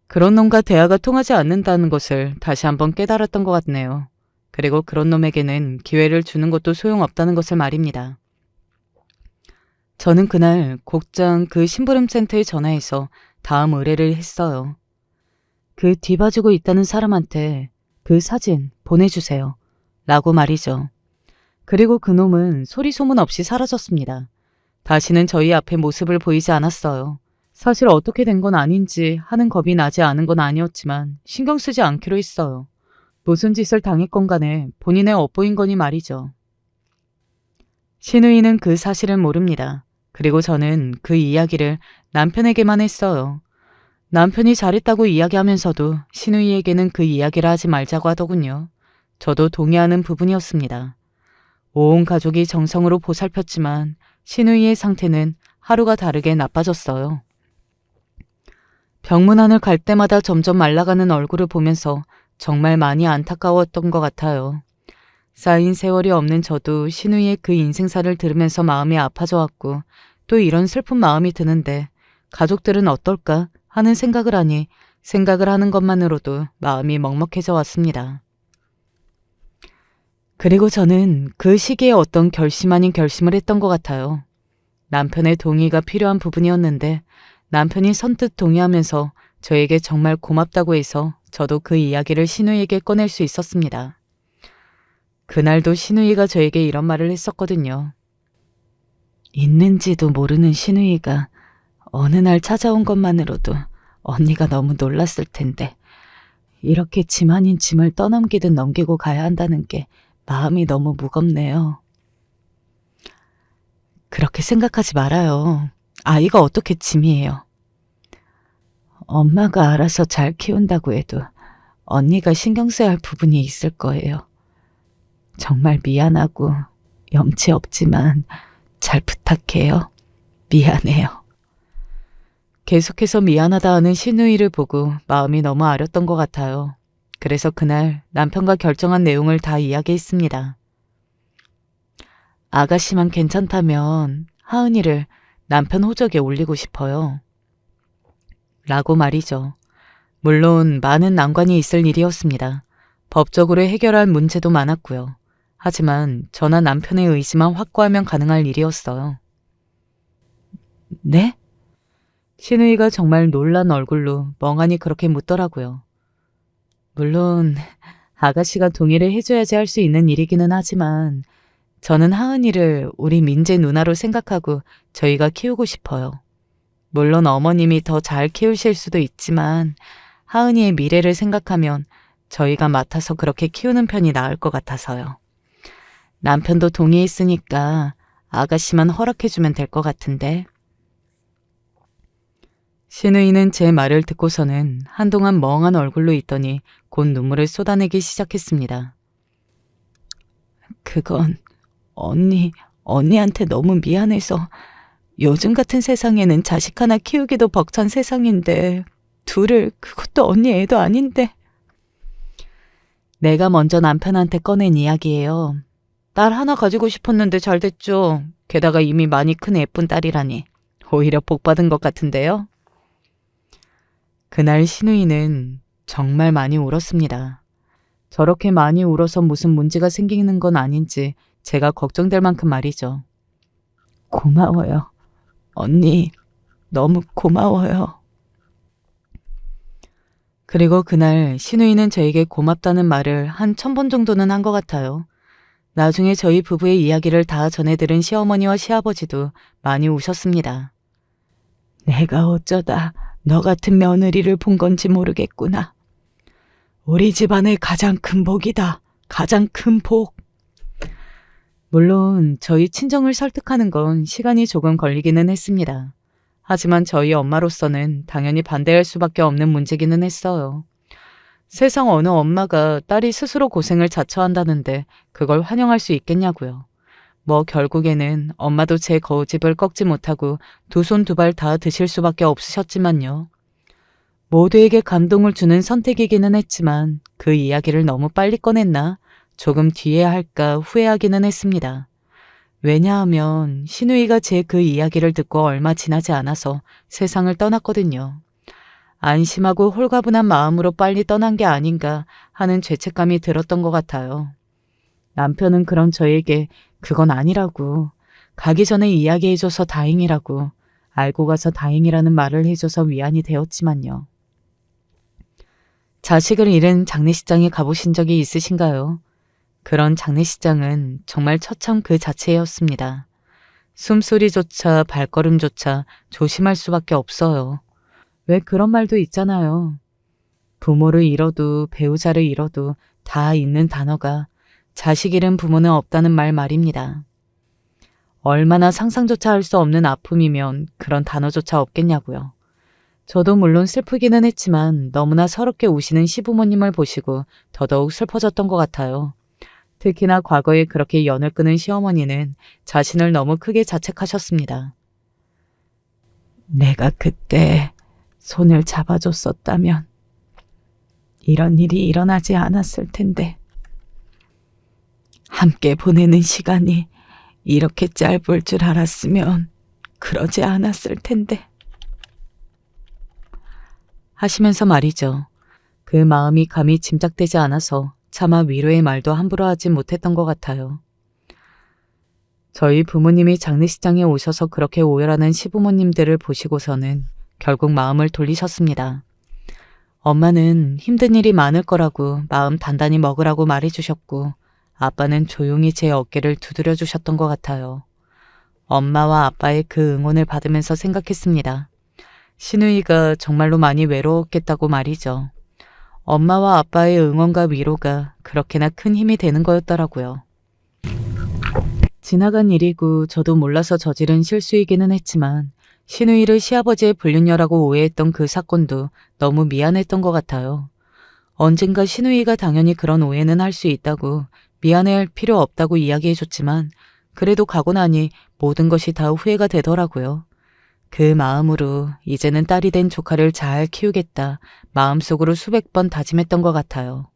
Speaker 1: 그런 놈과 대화가 통하지 않는다는 것을 다시 한번 깨달았던 것 같네요. 그리고 그런 놈에게는 기회를 주는 것도 소용없다는 것을 말입니다. 저는 그날 곧장 그 심부름센터에 전화해서 다음 의뢰를 했어요. 그 뒤봐주고 있다는 사람한테 그 사진 보내주세요. 라고 말이죠. 그리고 그놈은 소리 소문 없이 사라졌습니다. 다시는 저희 앞에 모습을 보이지 않았어요. 사실 어떻게 된 건 아닌지 하는 겁이 나지 않은 건 아니었지만 신경 쓰지 않기로 했어요. 무슨 짓을 당했건 간에 본인의 업보인 거니 말이죠. 신우이는 그 사실을 모릅니다. 그리고 저는 그 이야기를 남편에게만 했어요. 남편이 잘했다고 이야기하면서도 신우이에게는 그 이야기를 하지 말자고 하더군요. 저도 동의하는 부분이었습니다. 온 가족이 정성으로 보살폈지만 신우이의 상태는 하루가 다르게 나빠졌어요. 병문안을 갈 때마다 점점 말라가는 얼굴을 보면서 정말 많이 안타까웠던 것 같아요. 쌓인 세월이 없는 저도 신우이의 그 인생사를 들으면서 마음이 아파져 왔고 또 이런 슬픈 마음이 드는데 가족들은 어떨까 하는 생각을 하니 생각을 하는 것만으로도 마음이 먹먹해져 왔습니다. 그리고 저는 그 시기에 어떤 결심 아닌 결심을 했던 것 같아요. 남편의 동의가 필요한 부분이었는데 남편이 선뜻 동의하면서 저에게 정말 고맙다고 해서 저도 그 이야기를 신우이에게 꺼낼 수 있었습니다. 그날도 신우이가 저에게 이런 말을 했었거든요. 있는지도 모르는 신우이가 어느 날 찾아온 것만으로도 언니가 너무 놀랐을 텐데 이렇게 짐 아닌 짐을 떠넘기듯 넘기고 가야 한다는 게 마음이 너무 무겁네요. 그렇게 생각하지 말아요. 아이가 어떻게 짐이에요. 엄마가 알아서 잘 키운다고 해도 언니가 신경 써야 할 부분이 있을 거예요. 정말 미안하고 염치 없지만 잘 부탁해요. 미안해요. 계속해서 미안하다 하는 신우이를 보고 마음이 너무 아렸던 것 같아요. 그래서 그날 남편과 결정한 내용을 다 이야기했습니다. 아가씨만 괜찮다면 하은이를 남편 호적에 올리고 싶어요. 라고 말이죠. 물론 많은 난관이 있을 일이었습니다. 법적으로 해결할 문제도 많았고요. 하지만 저나 남편의 의지만 확고하면 가능할 일이었어요. 네? 신우이가 정말 놀란 얼굴로 멍하니 그렇게 묻더라고요. 물론 아가씨가 동의를 해줘야지 할 수 있는 일이기는 하지만 저는 하은이를 우리 민재 누나로 생각하고 저희가 키우고 싶어요. 물론 어머님이 더 잘 키우실 수도 있지만 하은이의 미래를 생각하면 저희가 맡아서 그렇게 키우는 편이 나을 것 같아서요. 남편도 동의했으니까 아가씨만 허락해주면 될 것 같은데. 신우이는 제 말을 듣고서는 한동안 멍한 얼굴로 있더니 곧 눈물을 쏟아내기 시작했습니다. 그건 언니한테 너무 미안해서 요즘 같은 세상에는 자식 하나 키우기도 벅찬 세상인데 둘을 그것도 언니 애도 아닌데. 내가 먼저 남편한테 꺼낸 이야기예요. 딸 하나 가지고 싶었는데 잘 됐죠. 게다가 이미 많이 큰 예쁜 딸이라니. 오히려 복 받은 것 같은데요. 그날 신우이는 정말 많이 울었습니다. 저렇게 많이 울어서 무슨 문제가 생기는 건 아닌지 제가 걱정될 만큼 말이죠. 고마워요. 언니, 너무 고마워요. 그리고 그날 신우이는 저에게 고맙다는 말을 한 1000번 정도는 한 것 같아요. 나중에 저희 부부의 이야기를 다 전해들은 시어머니와 시아버지도 많이 우셨습니다. 내가 어쩌다 너 같은 며느리를 본 건지 모르겠구나. 우리 집안의 가장 큰 복이다. 가장 큰 복. 물론 저희 친정을 설득하는 건 시간이 조금 걸리기는 했습니다. 하지만 저희 엄마로서는 당연히 반대할 수밖에 없는 문제기는 했어요. 세상 어느 엄마가 딸이 스스로 고생을 자처한다는데 그걸 환영할 수 있겠냐고요. 뭐 결국에는 엄마도 제 거집을 꺾지 못하고 두 손 두 발 다 드실 수밖에 없으셨지만요. 모두에게 감동을 주는 선택이기는 했지만 그 이야기를 너무 빨리 꺼냈나 조금 뒤에 할까 후회하기는 했습니다. 왜냐하면 신우이가 제 그 이야기를 듣고 얼마 지나지 않아서 세상을 떠났거든요. 안심하고 홀가분한 마음으로 빨리 떠난 게 아닌가 하는 죄책감이 들었던 것 같아요. 남편은 그런 저에게 그건 아니라고, 가기 전에 이야기해줘서 다행이라고, 알고 가서 다행이라는 말을 해줘서 위안이 되었지만요. 자식을 잃은 장례식장에 가보신 적이 있으신가요? 그런 장례식장은 정말 처참 그 자체였습니다. 숨소리조차 발걸음조차 조심할 수밖에 없어요. 왜 그런 말도 있잖아요. 부모를 잃어도 배우자를 잃어도 다 있는 단어가 자식 잃은 부모는 없다는 말입니다. 얼마나 상상조차 할 수 없는 아픔이면 그런 단어조차 없겠냐고요. 저도 물론 슬프기는 했지만 너무나 서럽게 우시는 시부모님을 보시고 더더욱 슬퍼졌던 것 같아요. 특히나 과거에 그렇게 연을 끊은 시어머니는 자신을 너무 크게 자책하셨습니다. 내가 그때 손을 잡아줬었다면
Speaker 2: 이런 일이 일어나지 않았을 텐데. 함께 보내는 시간이 이렇게 짧을 줄 알았으면 그러지 않았을 텐데.
Speaker 1: 하시면서 말이죠. 그 마음이 감히 짐작되지 않아서 차마 위로의 말도 함부로 하지 못했던 것 같아요. 저희 부모님이 장례식장에 오셔서 그렇게 오열하는 시부모님들을 보시고서는 결국 마음을 돌리셨습니다. 엄마는 힘든 일이 많을 거라고 마음 단단히 먹으라고 말해주셨고, 아빠는 조용히 제 어깨를 두드려 주셨던 것 같아요. 엄마와 아빠의 그 응원을 받으면서 생각했습니다. 신우이가 정말로 많이 외로웠겠다고 말이죠. 엄마와 아빠의 응원과 위로가 그렇게나 큰 힘이 되는 거였더라고요. 지나간 일이고 저도 몰라서 저지른 실수이기는 했지만 신우이를 시아버지의 불륜녀라고 오해했던 그 사건도 너무 미안했던 것 같아요. 언젠가 신우이가 당연히 그런 오해는 할 수 있다고 미안해할 필요 없다고 이야기해줬지만 그래도 가고 나니 모든 것이 다 후회가 되더라고요. 그 마음으로 이제는 딸이 된 조카를 잘 키우겠다 마음속으로 수백 번 다짐했던 것 같아요.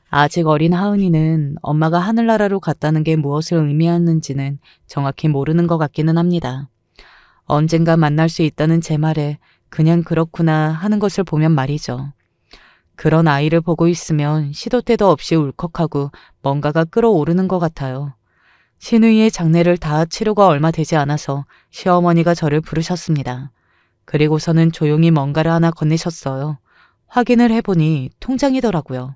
Speaker 1: 아직 어린 하은이는 엄마가 하늘나라로 갔다는 게 무엇을 의미하는지는 정확히 모르는 것 같기는 합니다. 언젠가 만날 수 있다는 제 말에 그냥 그렇구나 하는 것을 보면 말이죠. 그런 아이를 보고 있으면 시도 때도 없이 울컥하고 뭔가가 끓어오르는 것 같아요. 신우이의 장례를 다 치르고 얼마 되지 않아서 시어머니가 저를 부르셨습니다. 그리고서는 조용히 뭔가를 하나 건네셨어요. 확인을 해보니 통장이더라고요.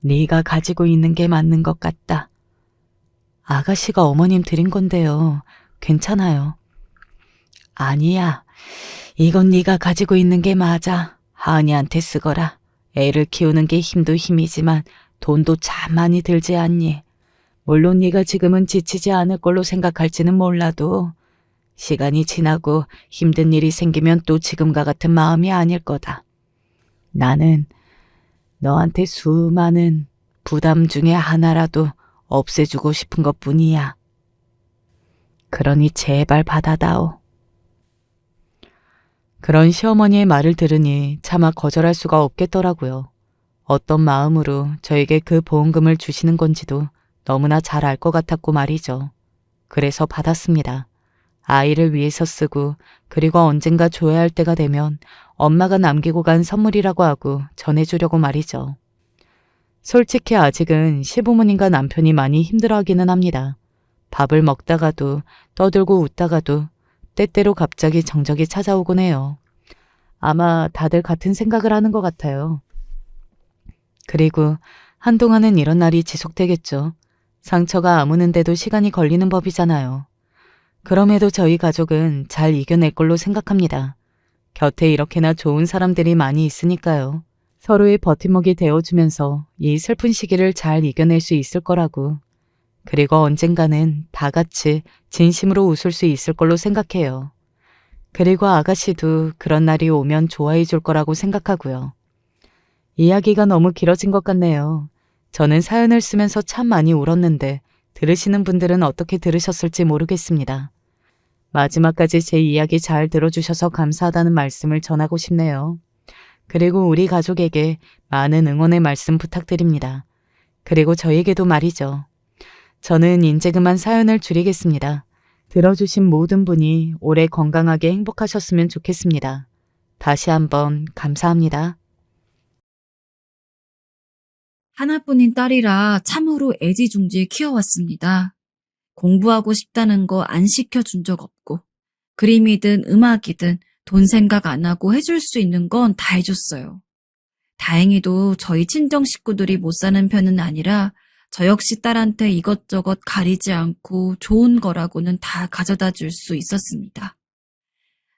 Speaker 2: 네가 가지고 있는 게 맞는 것 같다.
Speaker 1: 아가씨가 어머님 드린 건데요. 괜찮아요.
Speaker 2: 아니야. 이건 네가 가지고 있는 게 맞아. 하은이한테 쓰거라. 애를 키우는 게 힘도 힘이지만 돈도 참 많이 들지 않니? 물론 네가 지금은 지치지 않을 걸로 생각할지는 몰라도 시간이 지나고 힘든 일이 생기면 또 지금과 같은 마음이 아닐 거다. 나는 너한테 수많은 부담 중에 하나라도 없애주고 싶은 것뿐이야. 그러니 제발 받아다오.
Speaker 1: 그런 시어머니의 말을 들으니 차마 거절할 수가 없겠더라고요. 어떤 마음으로 저에게 그 보험금을 주시는 건지도 너무나 잘 알 것 같았고 말이죠. 그래서 받았습니다. 아이를 위해서 쓰고 그리고 언젠가 줘야 할 때가 되면 엄마가 남기고 간 선물이라고 하고 전해주려고 말이죠. 솔직히 아직은 시부모님과 남편이 많이 힘들어하기는 합니다. 밥을 먹다가도 떠들고 웃다가도 때때로 갑자기 정적이 찾아오곤 해요. 아마 다들 같은 생각을 하는 것 같아요. 그리고 한동안은 이런 날이 지속되겠죠. 상처가 아무는데도 시간이 걸리는 법이잖아요. 그럼에도 저희 가족은 잘 이겨낼 걸로 생각합니다. 곁에 이렇게나 좋은 사람들이 많이 있으니까요. 서로의 버팀목이 되어주면서 이 슬픈 시기를 잘 이겨낼 수 있을 거라고. 그리고 언젠가는 다 같이 진심으로 웃을 수 있을 걸로 생각해요. 그리고 아가씨도 그런 날이 오면 좋아해 줄 거라고 생각하고요. 이야기가 너무 길어진 것 같네요. 저는 사연을 쓰면서 참 많이 울었는데 들으시는 분들은 어떻게 들으셨을지 모르겠습니다. 마지막까지 제 이야기 잘 들어주셔서 감사하다는 말씀을 전하고 싶네요. 그리고 우리 가족에게 많은 응원의 말씀 부탁드립니다. 그리고 저에게도 말이죠. 저는 이제 그만 사연을 줄이겠습니다. 들어주신 모든 분이 오래 건강하게 행복하셨으면 좋겠습니다. 다시 한번 감사합니다.
Speaker 3: 하나뿐인 딸이라 참으로 애지중지 키워왔습니다. 공부하고 싶다는 거 안 시켜준 적 없고, 그림이든 음악이든 돈 생각 안 하고 해줄 수 있는 건 다 해줬어요. 다행히도 저희 친정 식구들이 못 사는 편은 아니라 저 역시 딸한테 이것저것 가리지 않고 좋은 거라고는 다 가져다 줄 수 있었습니다.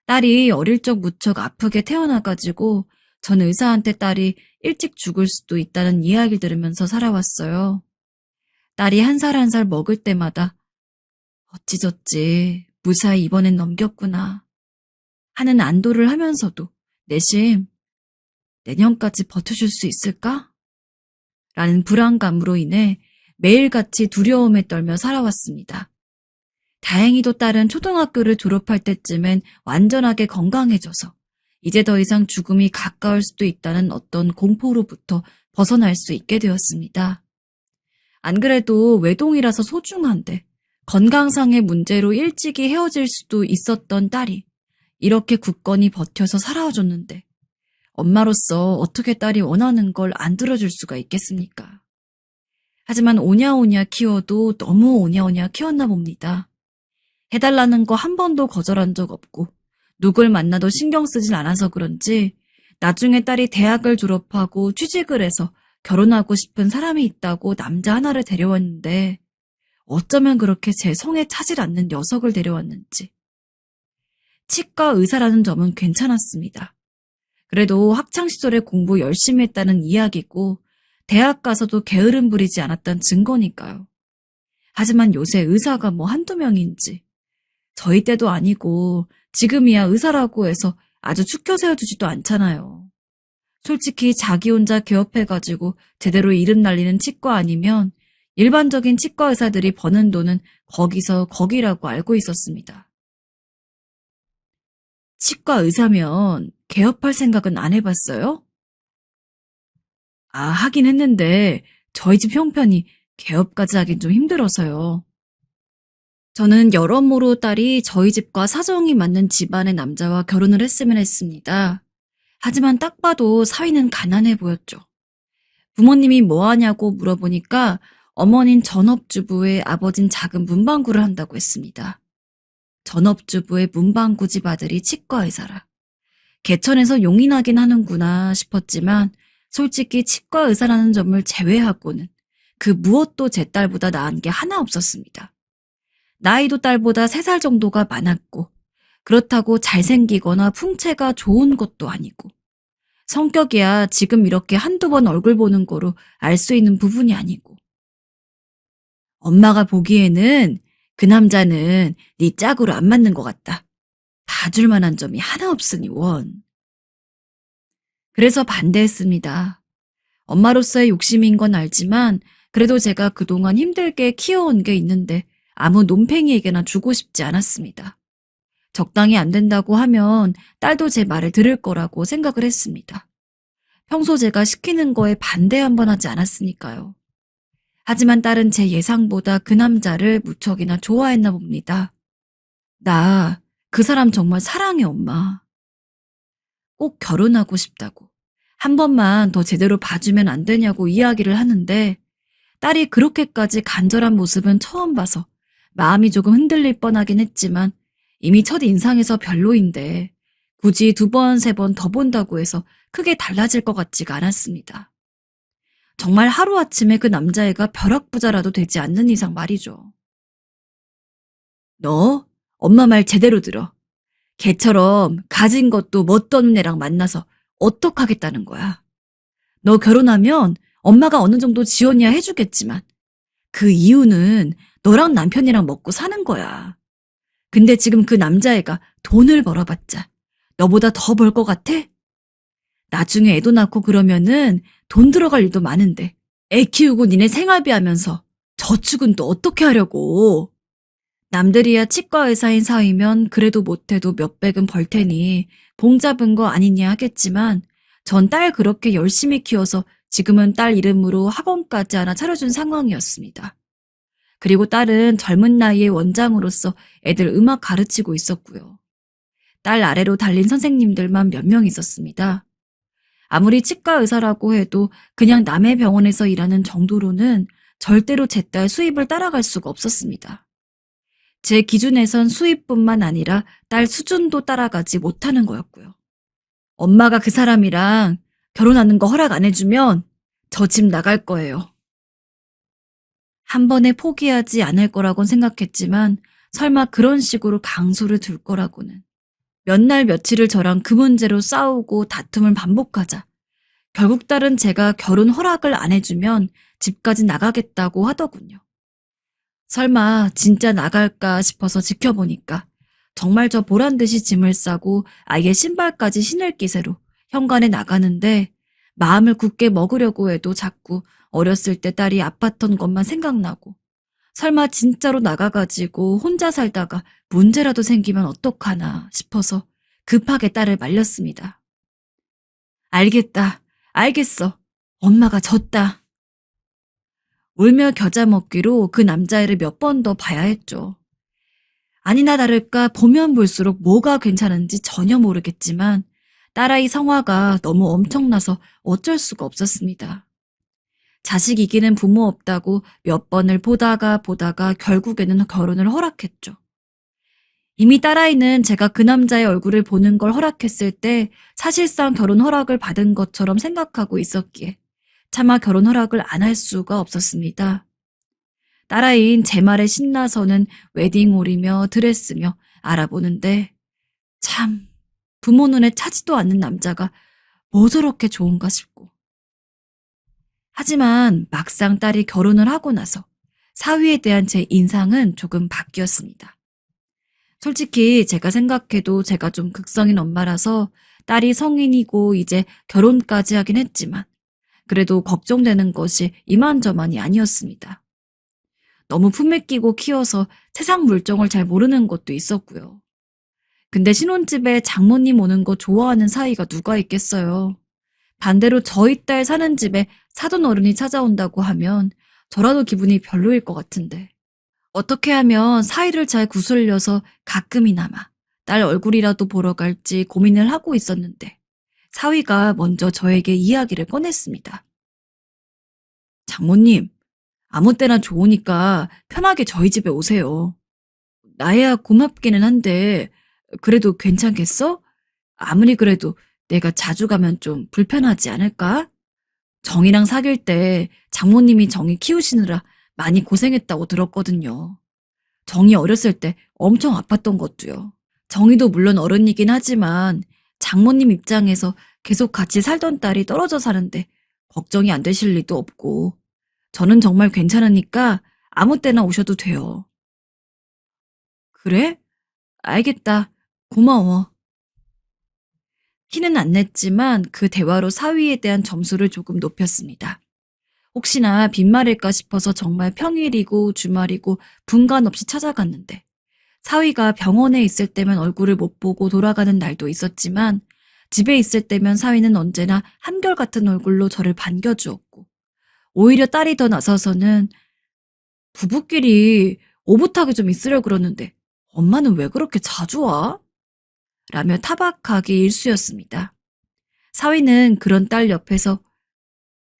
Speaker 3: 딸이 어릴 적 무척 아프게 태어나가지고 전 의사한테 딸이 일찍 죽을 수도 있다는 이야기를 들으면서 살아왔어요. 딸이 한 살 한 살 먹을 때마다 어찌저찌 무사히 이번엔 넘겼구나 하는 안도를 하면서도 내심 내년까지 버텨줄 수 있을까? 라는 불안감으로 인해 매일같이 두려움에 떨며 살아왔습니다. 다행히도 딸은 초등학교를 졸업할 때쯤엔 완전하게 건강해져서 이제 더 이상 죽음이 가까울 수도 있다는 어떤 공포로부터 벗어날 수 있게 되었습니다. 안 그래도 외동이라서 소중한데 건강상의 문제로 일찍이 헤어질 수도 있었던 딸이 이렇게 굳건히 버텨서 살아와줬는데 엄마로서 어떻게 딸이 원하는 걸 안 들어줄 수가 있겠습니까? 하지만 오냐오냐 키워도 너무 오냐오냐 키웠나 봅니다. 해달라는 거 한 번도 거절한 적 없고 누굴 만나도 신경 쓰질 않아서 그런지 나중에 딸이 대학을 졸업하고 취직을 해서 결혼하고 싶은 사람이 있다고 남자 하나를 데려왔는데 어쩌면 그렇게 제 성에 차질 않는 녀석을 데려왔는지. 치과 의사라는 점은 괜찮았습니다. 그래도 학창시절에 공부 열심히 했다는 이야기고 대학 가서도 게으름 부리지 않았단 증거니까요. 하지만 요새 의사가 뭐 한두 명인지 저희 때도 아니고 지금이야 의사라고 해서 아주 축켜 세워주지도 않잖아요. 솔직히 자기 혼자 개업해가지고 제대로 이름 날리는 치과 아니면 일반적인 치과 의사들이 버는 돈은 거기서 거기라고 알고 있었습니다. 치과 의사면 개업할 생각은 안 해봤어요? 하긴 했는데 저희 집 형편이 개업까지 하긴 좀 힘들어서요. 저는 여러모로 딸이 저희 집과 사정이 맞는 집안의 남자와 결혼을 했으면 했습니다. 하지만 딱 봐도 사위는 가난해 보였죠. 부모님이 뭐 하냐고 물어보니까 어머닌 전업주부의 아버진 작은 문방구를 한다고 했습니다. 전업주부의 문방구 집 아들이 치과 의사라. 개천에서 용인하긴 하는구나 싶었지만 솔직히 치과 의사라는 점을 제외하고는 그 무엇도 제 딸보다 나은 게 하나 없었습니다. 나이도 딸보다 3살 정도가 많았고 그렇다고 잘생기거나 풍채가 좋은 것도 아니고 성격이야 지금 이렇게 한두 번 얼굴 보는 거로 알 수 있는 부분이 아니고 엄마가 보기에는 그 남자는 네 짝으로 안 맞는 것 같다. 봐줄 만한 점이 하나 없으니 원. 그래서 반대했습니다. 엄마로서의 욕심인 건 알지만 그래도 제가 그동안 힘들게 키워온 게 있는데 아무 논팽이에게나 주고 싶지 않았습니다. 적당히 안 된다고 하면 딸도 제 말을 들을 거라고 생각을 했습니다. 평소 제가 시키는 거에 반대 한 번 하지 않았으니까요. 하지만 딸은 제 예상보다 그 남자를 무척이나 좋아했나 봅니다. 나 그 사람 정말 사랑해, 엄마. 꼭 결혼하고 싶다고. 한 번만 더 제대로 봐주면 안 되냐고 이야기를 하는데 딸이 그렇게까지 간절한 모습은 처음 봐서 마음이 조금 흔들릴 뻔하긴 했지만 이미 첫 인상에서 별로인데 굳이 2번, 3번 더 본다고 해서 크게 달라질 것 같지가 않았습니다. 정말 하루아침에 그 남자애가 벼락부자라도 되지 않는 이상 말이죠. 너 엄마 말 제대로 들어. 걔처럼 가진 것도 멋없는 애랑 만나서 어떡하겠다는 거야. 너 결혼하면 엄마가 어느 정도 지원이야 해주겠지만 그 이유는 너랑 남편이랑 먹고 사는 거야. 근데 지금 그 남자애가 돈을 벌어봤자 너보다 더 벌 것 같아? 나중에 애도 낳고 그러면은 돈 들어갈 일도 많은데 애 키우고 니네 생활비 하면서 저축은 또 어떻게 하려고. 남들이야 치과 의사인 사위면 그래도 못해도 몇백은 벌 테니 봉 잡은 거 아니냐 하겠지만 전 딸 그렇게 열심히 키워서 지금은 딸 이름으로 학원까지 하나 차려준 상황이었습니다. 그리고 딸은 젊은 나이에 원장으로서 애들 음악 가르치고 있었고요. 딸 아래로 달린 선생님들만 몇 명 있었습니다. 아무리 치과 의사라고 해도 그냥 남의 병원에서 일하는 정도로는 절대로 제 딸 수입을 따라갈 수가 없었습니다. 제 기준에선 수입뿐만 아니라 딸 수준도 따라가지 못하는 거였고요. 엄마가 그 사람이랑 결혼하는 거 허락 안 해주면 저 집 나갈 거예요. 한 번에 포기하지 않을 거라곤 생각했지만 설마 그런 식으로 강수를 둘 거라고는. 몇 날 며칠을 저랑 그 문제로 싸우고 다툼을 반복하자 결국 딸은 제가 결혼 허락을 안 해주면 집까지 나가겠다고 하더군요. 설마 진짜 나갈까 싶어서 지켜보니까 정말 저 보란듯이 짐을 싸고 아예 신발까지 신을 기세로 현관에 나가는데 마음을 굳게 먹으려고 해도 자꾸 어렸을 때 딸이 아팠던 것만 생각나고 설마 진짜로 나가가지고 혼자 살다가 문제라도 생기면 어떡하나 싶어서 급하게 딸을 말렸습니다. 알겠다. 알겠어. 엄마가 졌다. 울며 겨자 먹기로 그 남자애를 몇 번 더 봐야 했죠. 아니나 다를까 보면 볼수록 뭐가 괜찮은지 전혀 모르겠지만 딸아이 성화가 너무 엄청나서 어쩔 수가 없었습니다. 자식 이기는 부모 없다고 몇 번을 보다가 결국에는 결혼을 허락했죠. 이미 딸아이는 제가 그 남자의 얼굴을 보는 걸 허락했을 때 사실상 결혼 허락을 받은 것처럼 생각하고 있었기에 차마 결혼 허락을 안 할 수가 없었습니다. 딸아이인 제 말에 신나서는 웨딩홀이며 드레스며 알아보는데 참 부모 눈에 차지도 않는 남자가 뭐 저렇게 좋은가 싶고. 하지만 막상 딸이 결혼을 하고 나서 사위에 대한 제 인상은 조금 바뀌었습니다. 솔직히 제가 생각해도 제가 좀 극성인 엄마라서 딸이 성인이고 이제 결혼까지 하긴 했지만 그래도 걱정되는 것이 이만저만이 아니었습니다. 너무 품에 끼고 키워서 세상 물정을 잘 모르는 것도 있었고요. 근데 신혼집에 장모님 오는 거 좋아하는 사이가 누가 있겠어요. 반대로 저희 딸 사는 집에 사돈 어른이 찾아온다고 하면 저라도 기분이 별로일 것 같은데. 어떻게 하면 사이를 잘 구슬려서 가끔이나마 딸 얼굴이라도 보러 갈지 고민을 하고 있었는데 사위가 먼저 저에게 이야기를 꺼냈습니다. 장모님, 아무 때나 좋으니까 편하게 저희 집에 오세요. 나야 고맙기는 한데 그래도 괜찮겠어? 아무리 그래도 내가 자주 가면 좀 불편하지 않을까? 정이랑 사귈 때 장모님이 정이 키우시느라 많이 고생했다고 들었거든요. 정이 어렸을 때 엄청 아팠던 것도요. 정이도 물론 어른이긴 하지만 장모님 입장에서 계속 같이 살던 딸이 떨어져 사는데 걱정이 안 되실 리도 없고 저는 정말 괜찮으니까 아무 때나 오셔도 돼요. 그래? 알겠다. 고마워. 티는 안 냈지만 그 대화로 사위에 대한 점수를 조금 높였습니다. 혹시나 빈말일까 싶어서 정말 평일이고 주말이고 분간 없이 찾아갔는데 사위가 병원에 있을 때면 얼굴을 못 보고 돌아가는 날도 있었지만 집에 있을 때면 사위는 언제나 한결같은 얼굴로 저를 반겨주었고 오히려 딸이 더 나서서는 부부끼리 오붓하게 좀 있으려 그러는데 엄마는 왜 그렇게 자주 와? 라며 타박하기 일쑤였습니다. 사위는 그런 딸 옆에서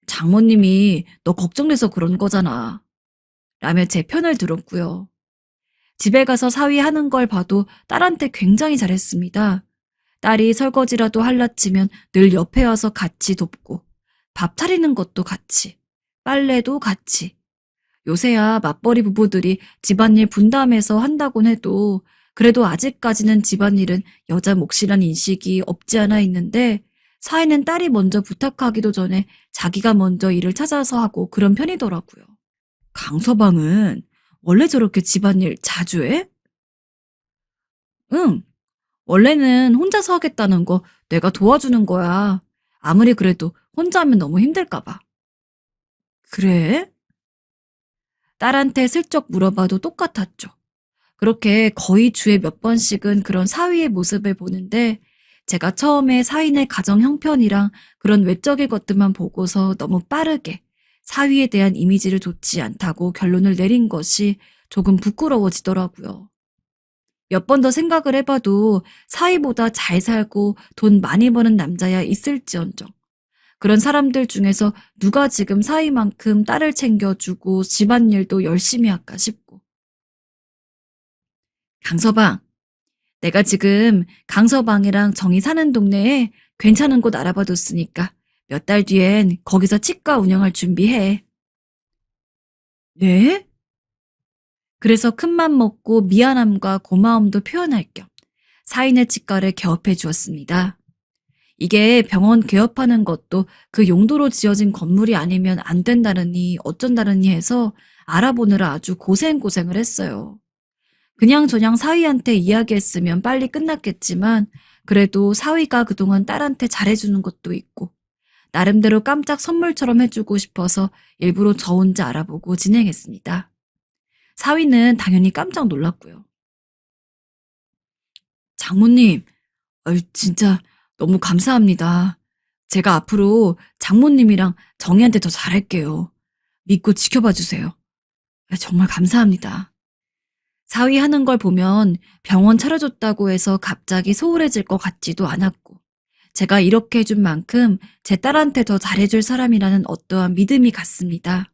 Speaker 3: 장모님이 너 걱정돼서 그런 거잖아. 라며 제 편을 들었고요. 집에 가서 사위 하는 걸 봐도 딸한테 굉장히 잘했습니다. 딸이 설거지라도 할라치면 늘 옆에 와서 같이 돕고 밥 차리는 것도 같이, 빨래도 같이. 요새야 맞벌이 부부들이 집안일 분담해서 한다곤 해도 그래도 아직까지는 집안일은 여자 몫이란 인식이 없지 않아 있는데 사위는 딸이 먼저 부탁하기도 전에 자기가 먼저 일을 찾아서 하고 그런 편이더라고요. 강서방은 원래 저렇게 집안일 자주 해? 응. 원래는 혼자서 하겠다는 거 내가 도와주는 거야. 아무리 그래도 혼자 하면 너무 힘들까 봐. 그래? 딸한테 슬쩍 물어봐도 똑같았죠. 그렇게 거의 주에 몇 번씩은 그런 사위의 모습을 보는데 제가 처음에 사위네 가정 형편이랑 그런 외적인 것들만 보고서 너무 빠르게 사위에 대한 이미지를 좋지 않다고 결론을 내린 것이 조금 부끄러워지더라고요. 몇 번 더 생각을 해봐도 사위보다 잘 살고 돈 많이 버는 남자야 있을지언정 그런 사람들 중에서 누가 지금 사위만큼 딸을 챙겨주고 집안일도 열심히 할까 싶고. 강서방, 내가 지금 강서방이랑 정이 사는 동네에 괜찮은 곳 알아봐뒀으니까 몇 달 뒤엔 거기서 치과 운영할 준비해. 네? 그래서 큰맘 먹고 미안함과 고마움도 표현할 겸 사인의 치과를 개업해 주었습니다. 이게 병원 개업하는 것도 그 용도로 지어진 건물이 아니면 안 된다느니 어쩐다느니 해서 알아보느라 아주 고생을 했어요. 그냥저냥 사위한테 이야기했으면 빨리 끝났겠지만 그래도 사위가 그동안 딸한테 잘해주는 것도 있고 나름대로 깜짝 선물처럼 해주고 싶어서 일부러 저 혼자 알아보고 진행했습니다. 사위는 당연히 깜짝 놀랐고요. 장모님, 진짜 너무 감사합니다. 제가 앞으로 장모님이랑 정희한테 더 잘할게요. 믿고 지켜봐 주세요. 정말 감사합니다. 사위 하는 걸 보면 병원 차려줬다고 해서 갑자기 소홀해질 것 같지도 않았고, 제가 이렇게 해준 만큼 제 딸한테 더 잘해줄 사람이라는 어떠한 믿음이 갔습니다.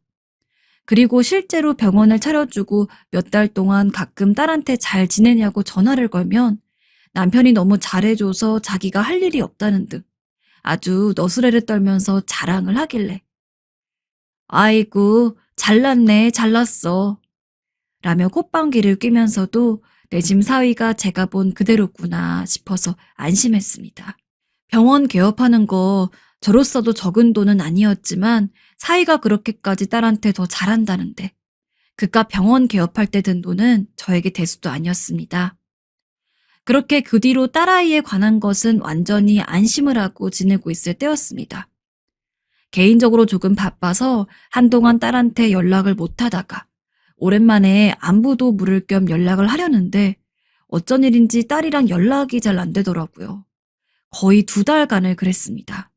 Speaker 3: 그리고 실제로 병원을 차려주고 몇 달 동안 가끔 딸한테 잘 지내냐고 전화를 걸면 남편이 너무 잘해줘서 자기가 할 일이 없다는 등 아주 너스레를 떨면서 자랑을 하길래 아이고 잘났네 잘났어 라며 콧방귀를 뀌면서도 내심 사위가 제가 본 그대로구나 싶어서 안심했습니다. 병원 개업하는 거 저로서도 적은 돈은 아니었지만 사위가 그렇게까지 딸한테 더 잘한다는데 그깟 병원 개업할 때 든 돈은 저에게 대수도 아니었습니다. 그렇게 그 뒤로 딸아이에 관한 것은 완전히 안심을 하고 지내고 있을 때였습니다. 개인적으로 조금 바빠서 한동안 딸한테 연락을 못 하다가 오랜만에 안부도 물을 겸 연락을 하려는데 어쩐 일인지 딸이랑 연락이 잘 안 되더라고요. 거의 2달간을 그랬습니다.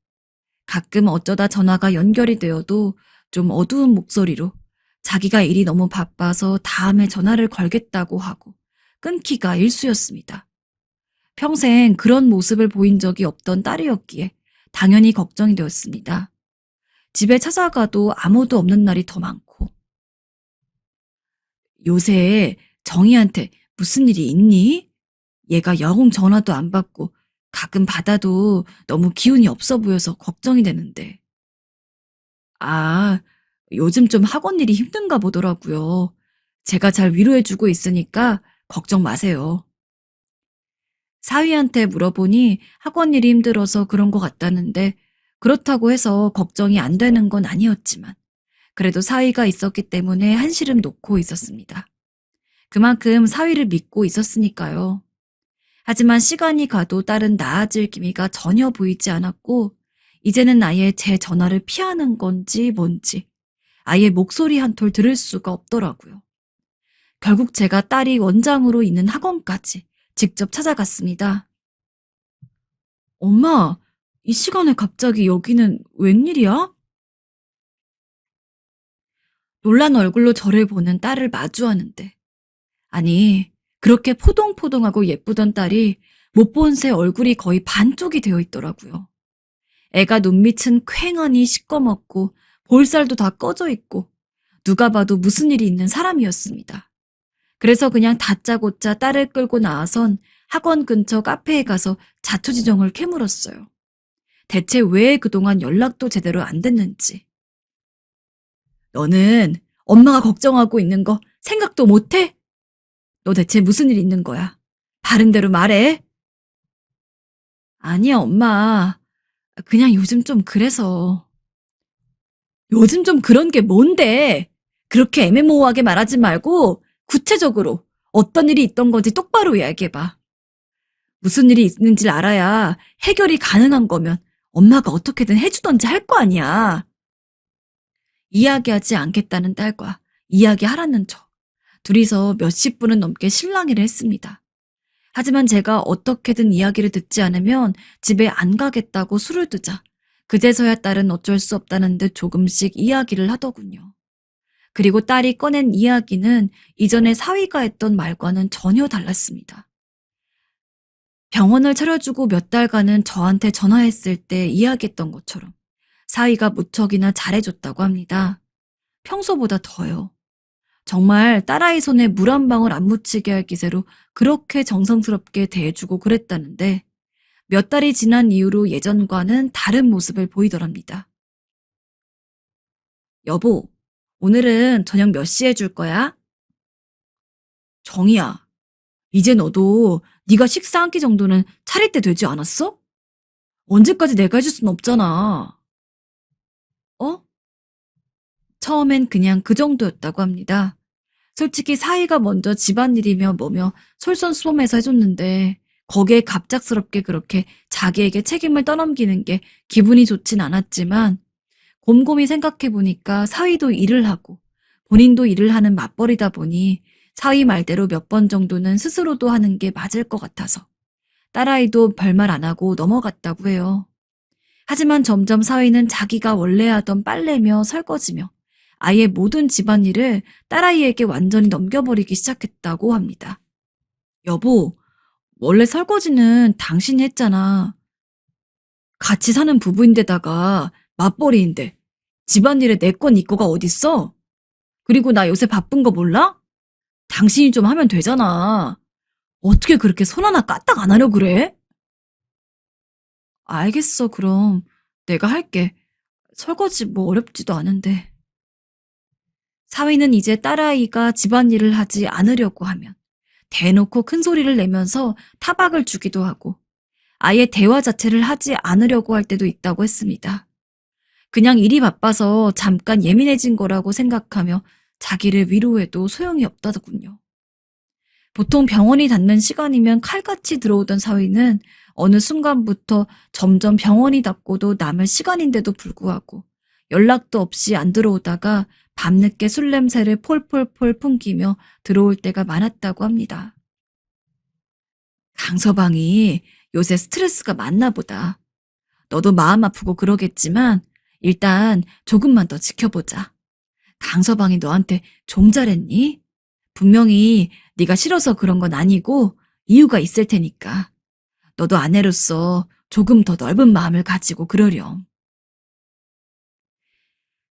Speaker 3: 가끔 어쩌다 전화가 연결이 되어도 좀 어두운 목소리로 자기가 일이 너무 바빠서 다음에 전화를 걸겠다고 하고 끊기가 일쑤였습니다. 평생 그런 모습을 보인 적이 없던 딸이었기에 당연히 걱정이 되었습니다. 집에 찾아가도 아무도 없는 날이 더 많고. 요새 정희한테 무슨 일이 있니? 얘가 영 전화도 안 받고 가끔 받아도 너무 기운이 없어 보여서 걱정이 되는데. 아, 요즘 좀 학원 일이 힘든가 보더라고요. 제가 잘 위로해주고 있으니까 걱정 마세요. 사위한테 물어보니 학원 일이 힘들어서 그런 것 같다는데 그렇다고 해서 걱정이 안 되는 건 아니었지만 그래도 사위가 있었기 때문에 한시름 놓고 있었습니다. 그만큼 사위를 믿고 있었으니까요. 하지만 시간이 가도 딸은 나아질 기미가 전혀 보이지 않았고 이제는 아예 제 전화를 피하는 건지 뭔지 아예 목소리 한 톨 들을 수가 없더라고요. 결국 제가 딸이 원장으로 있는 학원까지 직접 찾아갔습니다. 엄마, 이 시간에 갑자기 여기는 웬일이야? 놀란 얼굴로 저를 보는 딸을 마주하는데 아니 그렇게 포동포동하고 예쁘던 딸이 못 본 새 얼굴이 거의 반쪽이 되어 있더라고요. 애가 눈밑은 퀭하니 시꺼멓고 볼살도 다 꺼져 있고 누가 봐도 무슨 일이 있는 사람이었습니다. 그래서 그냥 다짜고짜 딸을 끌고 나와선 학원 근처 카페에 가서 자초지종을 캐물었어요. 대체 왜 그동안 연락도 제대로 안 됐는지. 너는 엄마가 걱정하고 있는 거 생각도 못해? 너 대체 무슨 일 있는 거야? 바른 대로 말해. 아니야, 엄마. 그냥 요즘 좀 그래서. 요즘 좀 그런 게 뭔데? 그렇게 애매모호하게 말하지 말고 구체적으로 어떤 일이 있던 건지 똑바로 이야기해봐. 무슨 일이 있는지 알아야 해결이 가능한 거면 엄마가 어떻게든 해주던지 할 거 아니야. 이야기하지 않겠다는 딸과 이야기하라는 저. 둘이서 몇십 분은 넘게 실랑이를 했습니다. 하지만 제가 어떻게든 이야기를 듣지 않으면 집에 안 가겠다고 술을 두자 그제서야 딸은 어쩔 수 없다는 듯 조금씩 이야기를 하더군요. 그리고 딸이 꺼낸 이야기는 이전에 사위가 했던 말과는 전혀 달랐습니다. 병원을 차려주고 몇 달간은 저한테 전화했을 때 이야기했던 것처럼 사위가 무척이나 잘해줬다고 합니다. 평소보다 더요. 정말 딸아이 손에 물 한 방울 안 묻히게 할 기세로 그렇게 정성스럽게 대해주고 그랬다는데 몇 달이 지난 이후로 예전과는 다른 모습을 보이더랍니다. 여보, 오늘은 저녁 몇 시에 줄 거야? 정희야, 이제 너도 네가 식사 한 끼 정도는 차릴 때 되지 않았어? 언제까지 내가 해줄 순 없잖아. 어? 처음엔 그냥 그 정도였다고 합니다. 솔직히 사위가 먼저 집안일이며 뭐며 솔선수범해서 해줬는데 거기에 갑작스럽게 그렇게 자기에게 책임을 떠넘기는 게 기분이 좋진 않았지만 곰곰이 생각해보니까 사위도 일을 하고 본인도 일을 하는 맞벌이다 보니 사위 말대로 몇 번 정도는 스스로도 하는 게 맞을 것 같아서 딸아이도 별말 안 하고 넘어갔다고 해요. 하지만 점점 사위는 자기가 원래 하던 빨래며 설거지며 아예 모든 집안일을 딸아이에게 완전히 넘겨버리기 시작했다고 합니다. 여보, 원래 설거지는 당신이 했잖아. 같이 사는 부부인데다가 맞벌이인데 집안일에 내 건 네 거가 어딨어? 그리고 나 요새 바쁜 거 몰라? 당신이 좀 하면 되잖아. 어떻게 그렇게 손 하나 까딱 안 하려고 그래? 알겠어, 그럼. 내가 할게. 설거지 뭐 어렵지도 않은데. 사위는 이제 딸아이가 집안일을 하지 않으려고 하면 대놓고 큰 소리를 내면서 타박을 주기도 하고 아예 대화 자체를 하지 않으려고 할 때도 있다고 했습니다. 그냥 일이 바빠서 잠깐 예민해진 거라고 생각하며 자기를 위로해도 소용이 없다더군요. 보통 병원이 닫는 시간이면 칼같이 들어오던 사위는 어느 순간부터 점점 병원이 닫고도 남을 시간인데도 불구하고 연락도 없이 안 들어오다가 밤늦게 술 냄새를 폴폴폴 풍기며 들어올 때가 많았다고 합니다. 강서방이 요새 스트레스가 많나 보다. 너도 마음 아프고 그러겠지만 일단 조금만 더 지켜보자. 강서방이 너한테 좀 잘했니? 분명히 네가 싫어서 그런 건 아니고 이유가 있을 테니까. 너도 아내로서 조금 더 넓은 마음을 가지고 그러렴.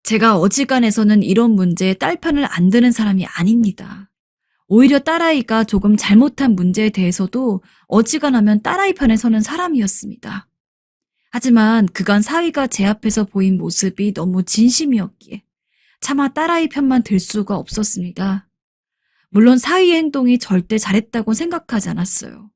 Speaker 3: 제가 어지간해서는 이런 문제에 딸 편을 안 드는 사람이 아닙니다. 오히려 딸아이가 조금 잘못한 문제에 대해서도 어지간하면 딸아이 편에 서는 사람이었습니다. 하지만 그간 사위가 제 앞에서 보인 모습이 너무 진심이었기에 차마 딸아이 편만 들 수가 없었습니다. 물론 사위의 행동이 절대 잘했다고 생각하지 않았어요.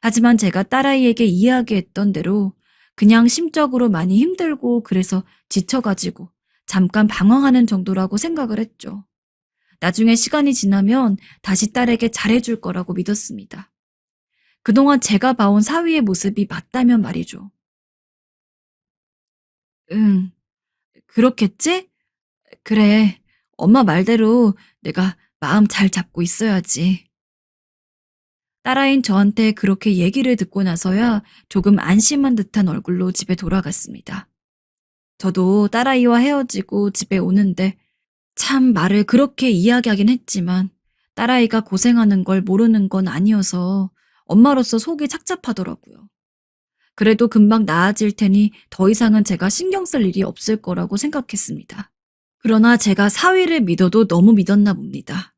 Speaker 3: 하지만 제가 딸아이에게 이야기했던 대로 그냥 심적으로 많이 힘들고 그래서 지쳐가지고 잠깐 방황하는 정도라고 생각을 했죠. 나중에 시간이 지나면 다시 딸에게 잘해줄 거라고 믿었습니다. 그동안 제가 봐온 사위의 모습이 맞다면 말이죠. 응, 그렇겠지? 그래, 엄마 말대로 내가 마음 잘 잡고 있어야지. 딸아인 저한테 그렇게 얘기를 듣고 나서야 조금 안심한 듯한 얼굴로 집에 돌아갔습니다. 저도 딸아이와 헤어지고 집에 오는데 참 말을 그렇게 이야기하긴 했지만 딸아이가 고생하는 걸 모르는 건 아니어서 엄마로서 속이 착잡하더라고요. 그래도 금방 나아질 테니 더 이상은 제가 신경 쓸 일이 없을 거라고 생각했습니다. 그러나 제가 사위를 믿어도 너무 믿었나 봅니다.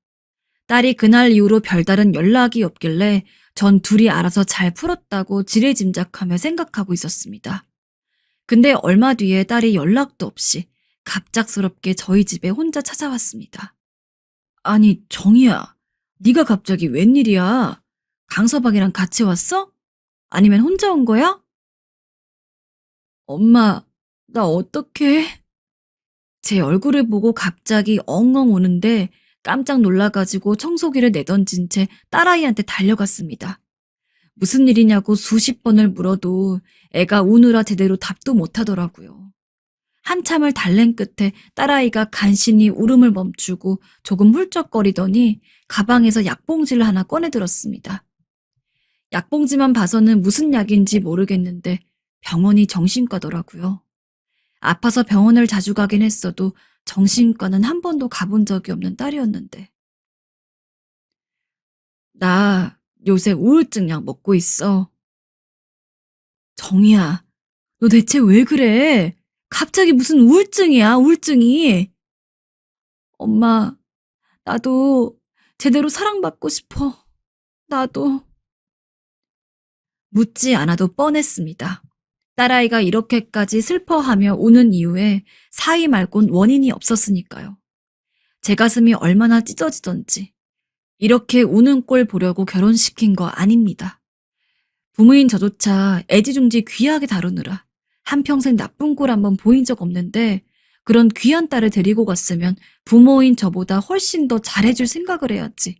Speaker 3: 딸이 그날 이후로 별다른 연락이 없길래 전 둘이 알아서 잘 풀었다고 지레짐작하며 생각하고 있었습니다. 근데 얼마 뒤에 딸이 연락도 없이 갑작스럽게 저희 집에 혼자 찾아왔습니다. 아니, 정희야, 네가 갑자기 웬일이야? 강서방이랑 같이 왔어? 아니면 혼자 온 거야? 엄마, 나 어떡해? 제 얼굴을 보고 갑자기 엉엉 우는데 깜짝 놀라가지고 청소기를 내던진 채 딸아이한테 달려갔습니다. 무슨 일이냐고 수십 번을 물어도 애가 우느라 제대로 답도 못하더라고요. 한참을 달랜 끝에 딸아이가 간신히 울음을 멈추고 조금 훌쩍거리더니 가방에서 약봉지를 하나 꺼내들었습니다. 약봉지만 봐서는 무슨 약인지 모르겠는데 병원이 정신과더라고요. 아파서 병원을 자주 가긴 했어도 정신과는 한 번도 가본 적이 없는 딸이었는데. 나 요새 우울증 약 먹고 있어. 정희야, 너 대체 왜 그래? 갑자기 무슨 우울증이야, 우울증이. 엄마, 나도 제대로 사랑받고 싶어. 나도. 묻지 않아도 뻔했습니다. 딸아이가 이렇게까지 슬퍼하며 우는 이유에 사위 말곤 원인이 없었으니까요. 제 가슴이 얼마나 찢어지던지 이렇게 우는 꼴 보려고 결혼시킨 거 아닙니다. 부모인 저조차 애지중지 귀하게 다루느라 한평생 나쁜 꼴 한번 보인 적 없는데 그런 귀한 딸을 데리고 갔으면 부모인 저보다 훨씬 더 잘해줄 생각을 해야지.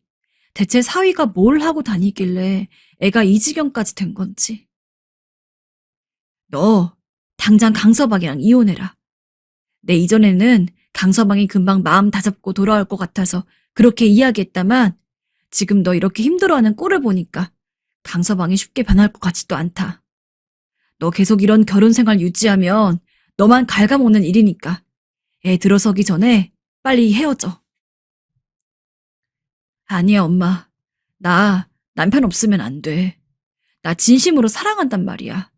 Speaker 3: 대체 사위가 뭘 하고 다니길래 애가 이 지경까지 된 건지. 너 당장 강서방이랑 이혼해라. 내 이전에는 강서방이 금방 마음 다잡고 돌아올 것 같아서 그렇게 이야기했다만 지금 너 이렇게 힘들어하는 꼴을 보니까 강서방이 쉽게 변할 것 같지도 않다. 너 계속 이런 결혼 생활 유지하면 너만 갉아먹는 일이니까 애 들어서기 전에 빨리 헤어져. 아니야, 엄마. 나 남편 없으면 안 돼. 나 진심으로 사랑한단 말이야.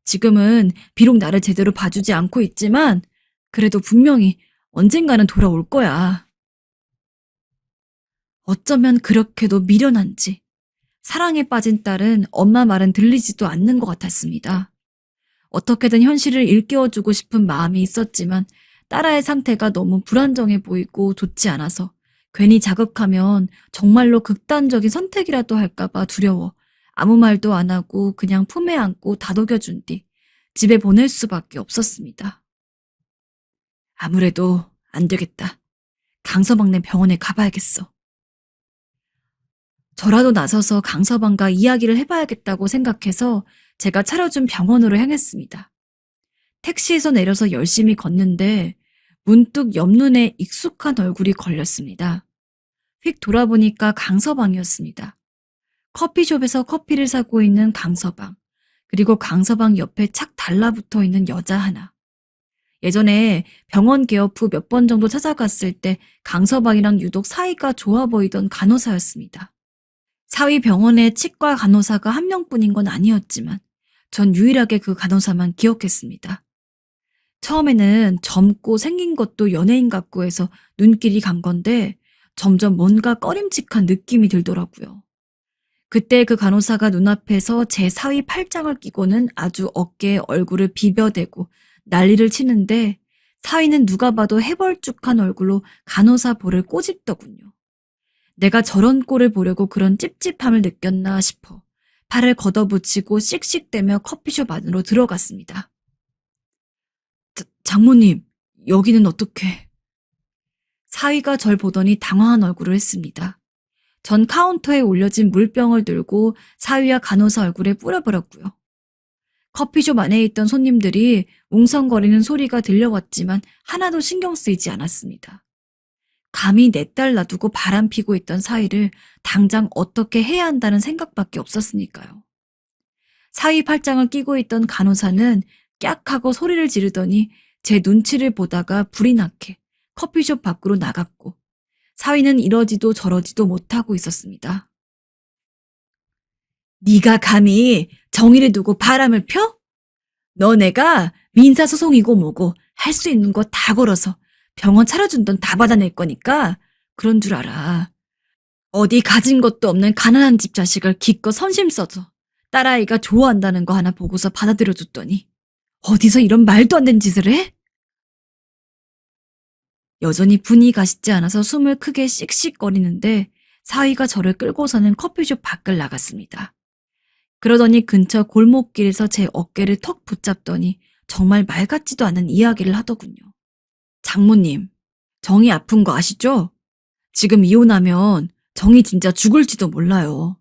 Speaker 3: 지금은 비록 나를 제대로 봐주지 않고 있지만 그래도 분명히 언젠가는 돌아올 거야. 어쩌면 그렇게도 미련한지 사랑에 빠진 딸은 엄마 말은 들리지도 않는 것 같았습니다. 어떻게든 현실을 일깨워주고 싶은 마음이 있었지만 딸아의 상태가 너무 불안정해 보이고 좋지 않아서 괜히 자극하면 정말로 극단적인 선택이라도 할까봐 두려워 아무 말도 안 하고 그냥 품에 안고 다독여준 뒤 집에 보낼 수밖에 없었습니다. 아무래도 안 되겠다. 강서방네 병원에 가봐야겠어. 저라도 나서서 강서방과 이야기를 해봐야겠다고 생각해서 제가 차려준 병원으로 향했습니다. 택시에서 내려서 열심히 걷는데 문득 옆눈에 익숙한 얼굴이 걸렸습니다. 휙 돌아보니까 강서방이었습니다. 커피숍에서 커피를 사고 있는 강서방, 그리고 강서방 옆에 착 달라붙어 있는 여자 하나. 예전에 병원 개업 후 몇 번 정도 찾아갔을 때 강서방이랑 유독 사이가 좋아 보이던 간호사였습니다. 사위 병원에 치과 간호사가 한 명뿐인 건 아니었지만 전 유일하게 그 간호사만 기억했습니다. 처음에는 젊고 생긴 것도 연예인 같고 해서 눈길이 간 건데 점점 뭔가 꺼림칙한 느낌이 들더라고요. 그때 그 간호사가 눈앞에서 제 사위 팔짱을 끼고는 아주 어깨에 얼굴을 비벼대고 난리를 치는데 사위는 누가 봐도 해벌쭉한 얼굴로 간호사 볼을 꼬집더군요. 내가 저런 꼴을 보려고 그런 찝찝함을 느꼈나 싶어 팔을 걷어붙이고 씩씩대며 커피숍 안으로 들어갔습니다. 장모님, 여기는 어떻게? 사위가 절 보더니 당황한 얼굴을 했습니다. 전 카운터에 올려진 물병을 들고 사위와 간호사 얼굴에 뿌려버렸고요. 커피숍 안에 있던 손님들이 웅성거리는 소리가 들려왔지만 하나도 신경 쓰이지 않았습니다. 감히 내 딸 놔두고 바람피고 있던 사위를 당장 어떻게 해야 한다는 생각밖에 없었으니까요. 사위 팔짱을 끼고 있던 간호사는 깍 하고 소리를 지르더니 제 눈치를 보다가 불이 나게 커피숍 밖으로 나갔고 사위는 이러지도 저러지도 못하고 있었습니다. 네가 감히 정의를 두고 바람을 펴? 너 내가 민사소송이고 뭐고 할 수 있는 거 다 걸어서 병원 차려준 돈 다 받아낼 거니까 그런 줄 알아. 어디 가진 것도 없는 가난한 집 자식을 기껏 선심 써서 딸아이가 좋아한다는 거 하나 보고서 받아들여줬더니 어디서 이런 말도 안 되는 짓을 해? 여전히 분이 가시지 않아서 숨을 크게 씩씩거리는데 사위가 저를 끌고서는 커피숍 밖을 나갔습니다. 그러더니 근처 골목길에서 제 어깨를 턱 붙잡더니 정말 말 같지도 않은 이야기를 하더군요. 장모님, 정이 아픈 거 아시죠? 지금 이혼하면 정이 진짜 죽을지도 몰라요.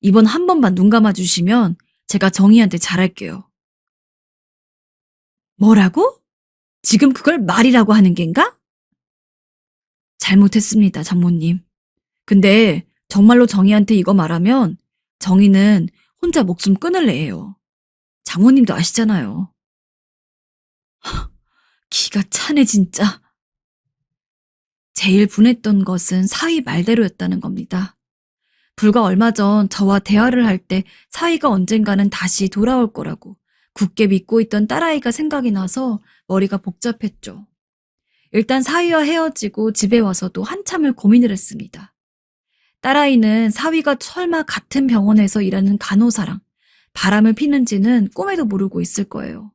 Speaker 3: 이번 한 번만 눈 감아주시면 제가 정이한테 잘할게요. 뭐라고? 지금 그걸 말이라고 하는 겐가? 잘못했습니다, 장모님. 근데 정말로 정희한테 이거 말하면 정희는 혼자 목숨 끊을래 해요. 장모님도 아시잖아요. 기가 차네 진짜. 제일 분했던 것은 사위 말대로였다는 겁니다. 불과 얼마 전 저와 대화를 할 때 사위가 언젠가는 다시 돌아올 거라고 굳게 믿고 있던 딸아이가 생각이 나서 머리가 복잡했죠. 일단 사위와 헤어지고 집에 와서도 한참을 고민을 했습니다. 딸아이는 사위가 설마 같은 병원에서 일하는 간호사랑 바람을 피는지는 꿈에도 모르고 있을 거예요.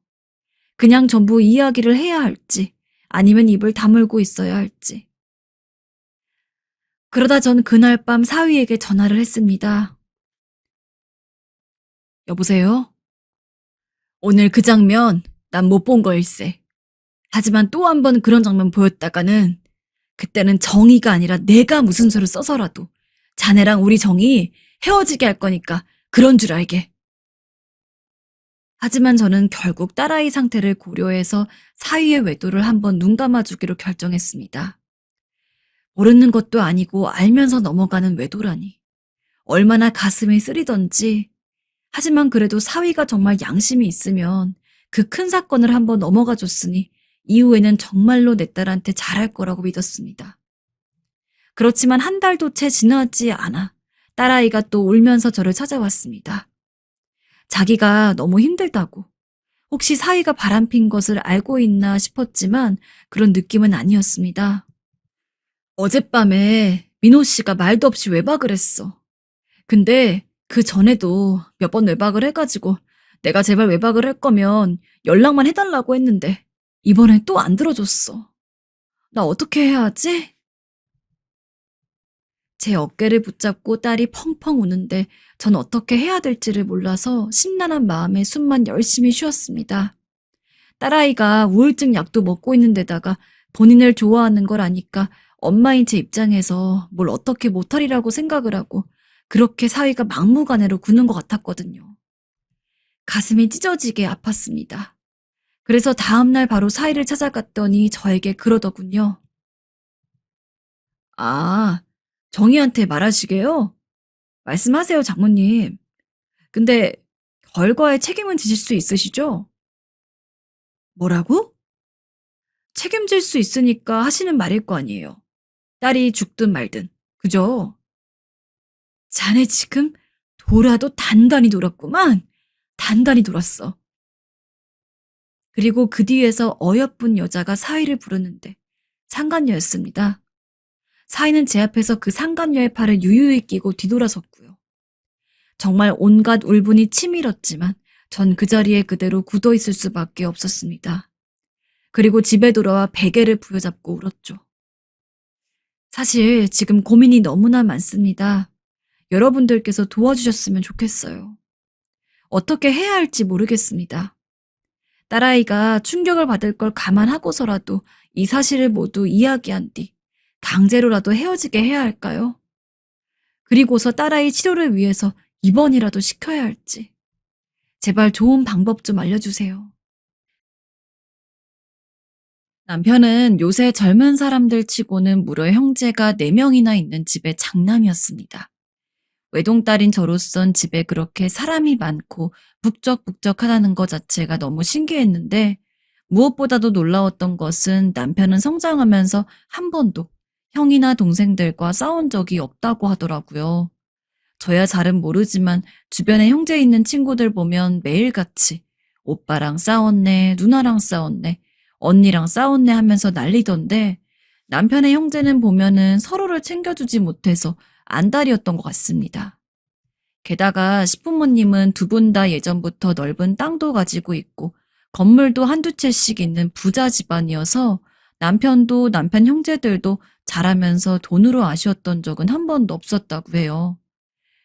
Speaker 3: 그냥 전부 이야기를 해야 할지 아니면 입을 다물고 있어야 할지. 그러다 전 그날 밤 사위에게 전화를 했습니다. 여보세요? 오늘 그 장면 난 못 본 거일세. 하지만 또 한 번 그런 장면 보였다가는 그때는 정의가 아니라 내가 무슨 수를 써서라도 자네랑 우리 정이 헤어지게 할 거니까 그런 줄 알게. 하지만 저는 결국 딸아이 상태를 고려해서 사위의 외도를 한번 눈 감아주기로 결정했습니다. 모르는 것도 아니고 알면서 넘어가는 외도라니. 얼마나 가슴이 쓰리던지. 하지만 그래도 사위가 정말 양심이 있으면 그 큰 사건을 한번 넘어가 줬으니 이후에는 정말로 내 딸한테 잘할 거라고 믿었습니다. 그렇지만 한 달도 채 지나지 않아 딸아이가 또 울면서 저를 찾아왔습니다. 자기가 너무 힘들다고. 혹시 사위가 바람핀 것을 알고 있나 싶었지만 그런 느낌은 아니었습니다. 어젯밤에 민호 씨가 말도 없이 외박을 했어. 근데 그 전에도 몇 번 외박을 해가지고 내가 제발 외박을 할 거면 연락만 해달라고 했는데 이번엔 또 안 들어줬어. 나 어떻게 해야 하지? 제 어깨를 붙잡고 딸이 펑펑 우는데 전 어떻게 해야 될지를 몰라서 심란한 마음에 숨만 열심히 쉬었습니다. 딸아이가 우울증 약도 먹고 있는 데다가 본인을 좋아하는 걸 아니까 엄마인 제 입장에서 뭘 어떻게 못하리라고 생각을 하고 그렇게 사위가 막무가내로 구는 것 같았거든요. 가슴이 찢어지게 아팠습니다. 그래서 다음날 바로 사위를 찾아갔더니 저에게 그러더군요. 아, 정희한테 말하시게요? 말씀하세요, 장모님. 근데 결과에 책임은 지실 수 있으시죠? 뭐라고? 책임질 수 있으니까 하시는 말일 거 아니에요. 딸이 죽든 말든. 그죠? 자네 지금 돌아도 단단히 돌았구만. 단단히 돌았어. 그리고 그 뒤에서 어여쁜 여자가 사위를 부르는데 상간녀였습니다. 사위는 제 앞에서 그 상간녀의 팔을 유유히 끼고 뒤돌아섰고요. 정말 온갖 울분이 치밀었지만 전 그 자리에 그대로 굳어 있을 수밖에 없었습니다. 그리고 집에 돌아와 베개를 부여잡고 울었죠. 사실 지금 고민이 너무나 많습니다. 여러분들께서 도와주셨으면 좋겠어요. 어떻게 해야 할지 모르겠습니다. 딸아이가 충격을 받을 걸 감안하고서라도 이 사실을 모두 이야기한 뒤 강제로라도 헤어지게 해야 할까요? 그리고서 딸아이 치료를 위해서 입원이라도 시켜야 할지. 제발 좋은 방법 좀 알려주세요. 남편은 요새 젊은 사람들 치고는 무려 형제가 4명이나 있는 집의 장남이었습니다. 외동딸인 저로선 집에 그렇게 사람이 많고 북적북적하다는 것 자체가 너무 신기했는데 무엇보다도 놀라웠던 것은 남편은 성장하면서 한 번도 형이나 동생들과 싸운 적이 없다고 하더라고요. 저야 잘은 모르지만 주변에 형제 있는 친구들 보면 매일같이 오빠랑 싸웠네, 누나랑 싸웠네, 언니랑 싸웠네 하면서 난리던데 남편의 형제는 보면은 서로를 챙겨주지 못해서 안달이었던 것 같습니다. 게다가 시부모님은 두 분 다 예전부터 넓은 땅도 가지고 있고 건물도 한두 채씩 있는 부자 집안이어서 남편도 남편 형제들도 자라면서 돈으로 아쉬웠던 적은 한 번도 없었다고 해요.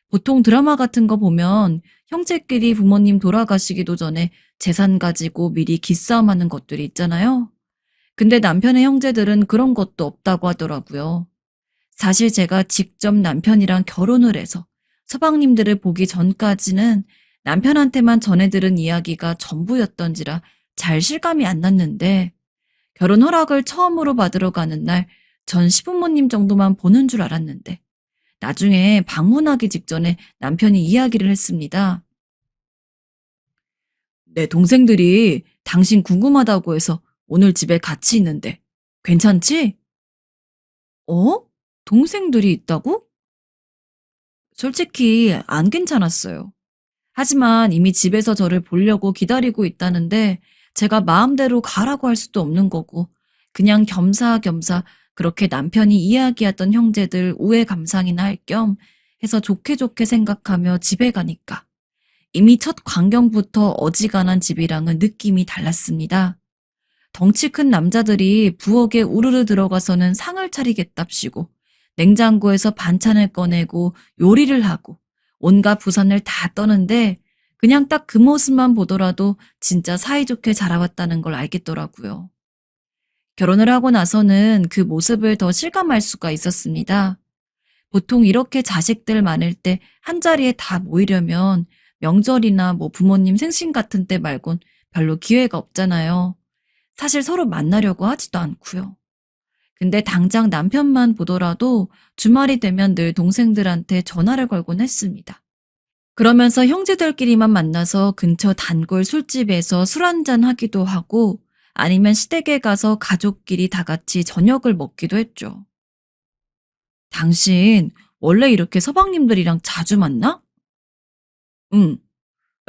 Speaker 3: 보통 드라마 같은 거 보면 형제끼리 부모님 돌아가시기도 전에 재산 가지고 미리 기싸움하는 것들이 있잖아요. 근데 남편의 형제들은 그런 것도 없다고 하더라고요. 사실 제가 직접 남편이랑 결혼을 해서 서방님들을 보기 전까지는 남편한테만 전해들은 이야기가 전부였던지라 잘 실감이 안 났는데 결혼 허락을 처음으로 받으러 가는 날 전 시부모님 정도만 보는 줄 알았는데 나중에 방문하기 직전에 남편이 이야기를 했습니다. 내 동생들이 당신 궁금하다고 해서 오늘 집에 같이 있는데 괜찮지? 어? 동생들이 있다고? 솔직히 안 괜찮았어요. 하지만 이미 집에서 저를 보려고 기다리고 있다는데 제가 마음대로 가라고 할 수도 없는 거고 그냥 겸사겸사 그렇게 남편이 이야기하던 형제들 우애 감상이나 할 겸 해서 좋게 좋게 생각하며 집에 가니까 이미 첫 광경부터 어지간한 집이랑은 느낌이 달랐습니다. 덩치 큰 남자들이 부엌에 우르르 들어가서는 상을 차리겠답시고 냉장고에서 반찬을 꺼내고 요리를 하고 온갖 부산을 다 떠는데 그냥 딱 그 모습만 보더라도 진짜 사이좋게 자라왔다는 걸 알겠더라고요. 결혼을 하고 나서는 그 모습을 더 실감할 수가 있었습니다. 보통 이렇게 자식들 많을 때 한자리에 다 모이려면 명절이나 뭐 부모님 생신 같은 때 말곤 별로 기회가 없잖아요. 사실 서로 만나려고 하지도 않고요. 근데 당장 남편만 보더라도 주말이 되면 늘 동생들한테 전화를 걸곤 했습니다. 그러면서 형제들끼리만 만나서 근처 단골 술집에서 술 한잔 하기도 하고 아니면 시댁에 가서 가족끼리 다 같이 저녁을 먹기도 했죠. 당신 원래 이렇게 서방님들이랑 자주 만나? 응.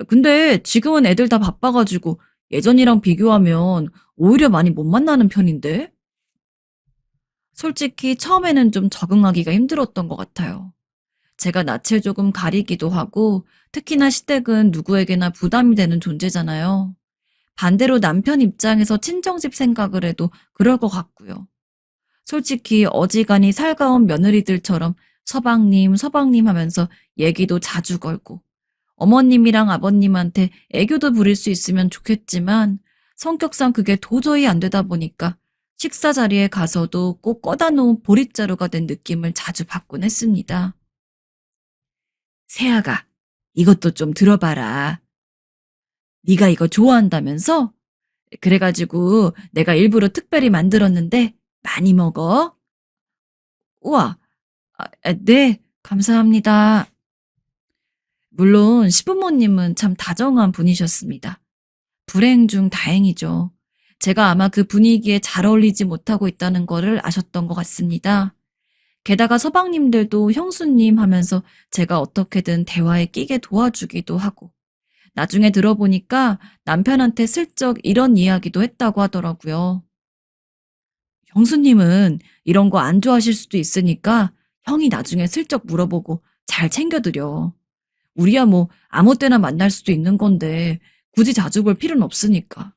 Speaker 3: 근데 지금은 애들 다 바빠가지고 예전이랑 비교하면 오히려 많이 못 만나는 편인데? 솔직히 처음에는 좀 적응하기가 힘들었던 것 같아요. 제가 낯을 조금 가리기도 하고 특히나 시댁은 누구에게나 부담이 되는 존재잖아요. 반대로 남편 입장에서 친정집 생각을 해도 그럴 것 같고요. 솔직히 어지간히 살가운 며느리들처럼 서방님, 서방님 하면서 얘기도 자주 걸고 어머님이랑 아버님한테 애교도 부릴 수 있으면 좋겠지만 성격상 그게 도저히 안 되다 보니까 식사 자리에 가서도 꼭 꺼다 놓은 보릿자루가 된 느낌을 자주 받곤 했습니다. 세아가 이것도 좀 들어봐라. 네가 이거 좋아한다면서? 그래가지고 내가 일부러 특별히 만들었는데 많이 먹어. 우와, 네, 감사합니다. 물론 시부모님은 참 다정한 분이셨습니다. 불행 중 다행이죠. 제가 아마 그 분위기에 잘 어울리지 못하고 있다는 거를 아셨던 것 같습니다. 게다가 서방님들도 형수님 하면서 제가 어떻게든 대화에 끼게 도와주기도 하고 나중에 들어보니까 남편한테 슬쩍 이런 이야기도 했다고 하더라고요. 형수님은 이런 거 안 좋아하실 수도 있으니까 형이 나중에 슬쩍 물어보고 잘 챙겨드려. 우리야 뭐 아무 때나 만날 수도 있는 건데 굳이 자주 볼 필요는 없으니까.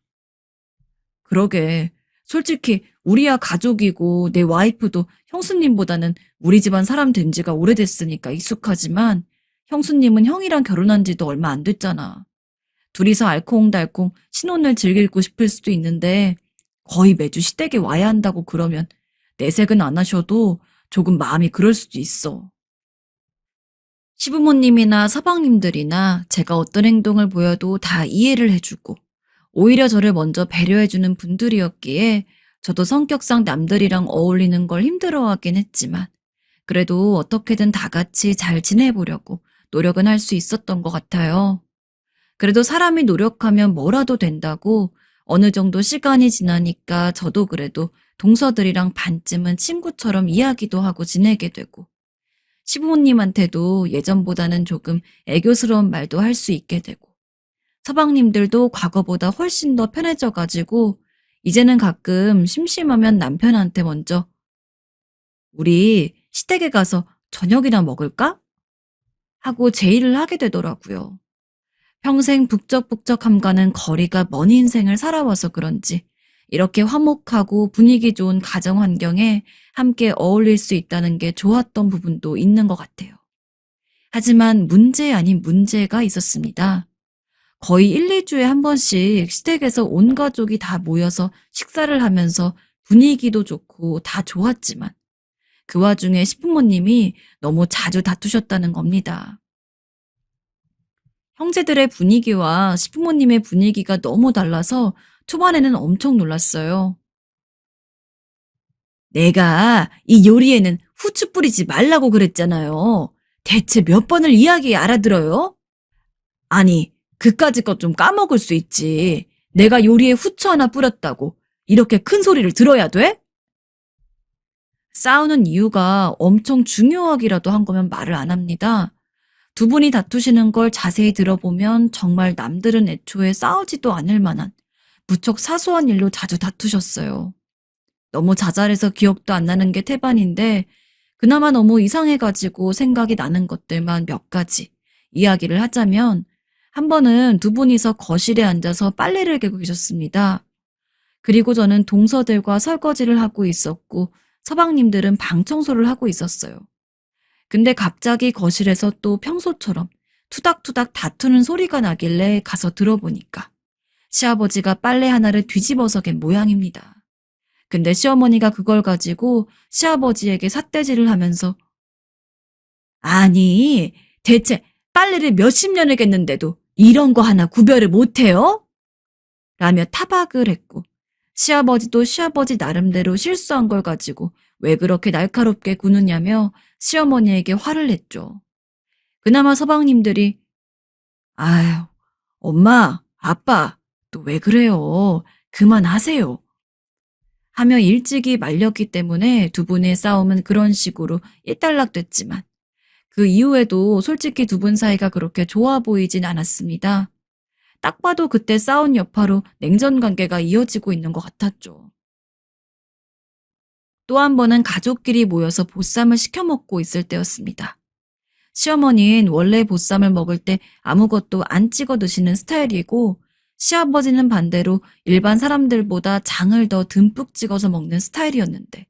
Speaker 3: 그러게. 솔직히 우리야 가족이고 내 와이프도 형수님보다는 우리 집안 사람 된 지가 오래됐으니까 익숙하지만 형수님은 형이랑 결혼한 지도 얼마 안 됐잖아. 둘이서 알콩달콩 신혼을 즐기고 싶을 수도 있는데 거의 매주 시댁에 와야 한다고 그러면 내색은 안 하셔도 조금 마음이 그럴 수도 있어. 시부모님이나 서방님들이나 제가 어떤 행동을 보여도 다 이해를 해주고 오히려 저를 먼저 배려해주는 분들이었기에 저도 성격상 남들이랑 어울리는 걸 힘들어하긴 했지만 그래도 어떻게든 다 같이 잘 지내보려고 노력은 할 수 있었던 것 같아요. 그래도 사람이 노력하면 뭐라도 된다고 어느 정도 시간이 지나니까 저도 그래도 동서들이랑 반쯤은 친구처럼 이야기도 하고 지내게 되고 시부모님한테도 예전보다는 조금 애교스러운 말도 할 수 있게 되고 서방님들도 과거보다 훨씬 더 편해져가지고 이제는 가끔 심심하면 남편한테 먼저 우리 시댁에 가서 저녁이나 먹을까? 하고 제의를 하게 되더라고요. 평생 북적북적함과는 거리가 먼 인생을 살아와서 그런지 이렇게 화목하고 분위기 좋은 가정 환경에 함께 어울릴 수 있다는 게 좋았던 부분도 있는 것 같아요. 하지만 문제 아닌 문제가 있었습니다. 거의 1, 2주에 한 번씩 시댁에서 온 가족이 다 모여서 식사를 하면서 분위기도 좋고 다 좋았지만 그 와중에 시부모님이 너무 자주 다투셨다는 겁니다. 형제들의 분위기와 시부모님의 분위기가 너무 달라서 초반에는 엄청 놀랐어요. 내가 이 요리에는 후추 뿌리지 말라고 그랬잖아요. 대체 몇 번을 이야기 알아들어요? 아니, 그까짓 것 좀 까먹을 수 있지. 내가 요리에 후추 하나 뿌렸다고 이렇게 큰 소리를 들어야 돼? 싸우는 이유가 엄청 중요하기라도 한 거면 말을 안 합니다. 두 분이 다투시는 걸 자세히 들어보면 정말 남들은 애초에 싸우지도 않을 만한 무척 사소한 일로 자주 다투셨어요. 너무 자잘해서 기억도 안 나는 게 태반인데 그나마 너무 이상해가지고 생각이 나는 것들만 몇 가지 이야기를 하자면 한 번은 두 분이서 거실에 앉아서 빨래를 개고 계셨습니다. 그리고 저는 동서들과 설거지를 하고 있었고 서방님들은 방 청소를 하고 있었어요. 근데 갑자기 거실에서 또 평소처럼 투닥투닥 다투는 소리가 나길래 가서 들어보니까 시아버지가 빨래 하나를 뒤집어서 갠 모양입니다. 근데 시어머니가 그걸 가지고 시아버지에게 삿대질을 하면서 아니 대체 빨래를 몇십 년을 겠는데도 이런 거 하나 구별을 못해요? 라며 타박을 했고 시아버지도 시아버지 나름대로 실수한 걸 가지고 왜 그렇게 날카롭게 구느냐며 시어머니에게 화를 냈죠. 그나마 서방님들이 아유, 엄마, 아빠, 또 왜 그래요? 그만하세요. 하며 일찍이 말렸기 때문에 두 분의 싸움은 그런 식으로 일단락됐지만 그 이후에도 솔직히 두 분 사이가 그렇게 좋아 보이진 않았습니다. 딱 봐도 그때 싸운 여파로 냉전 관계가 이어지고 있는 것 같았죠. 또 한 번은 가족끼리 모여서 보쌈을 시켜 먹고 있을 때였습니다. 시어머니는 원래 보쌈을 먹을 때 아무것도 안 찍어 드시는 스타일이고 시아버지는 반대로 일반 사람들보다 장을 더 듬뿍 찍어서 먹는 스타일이었는데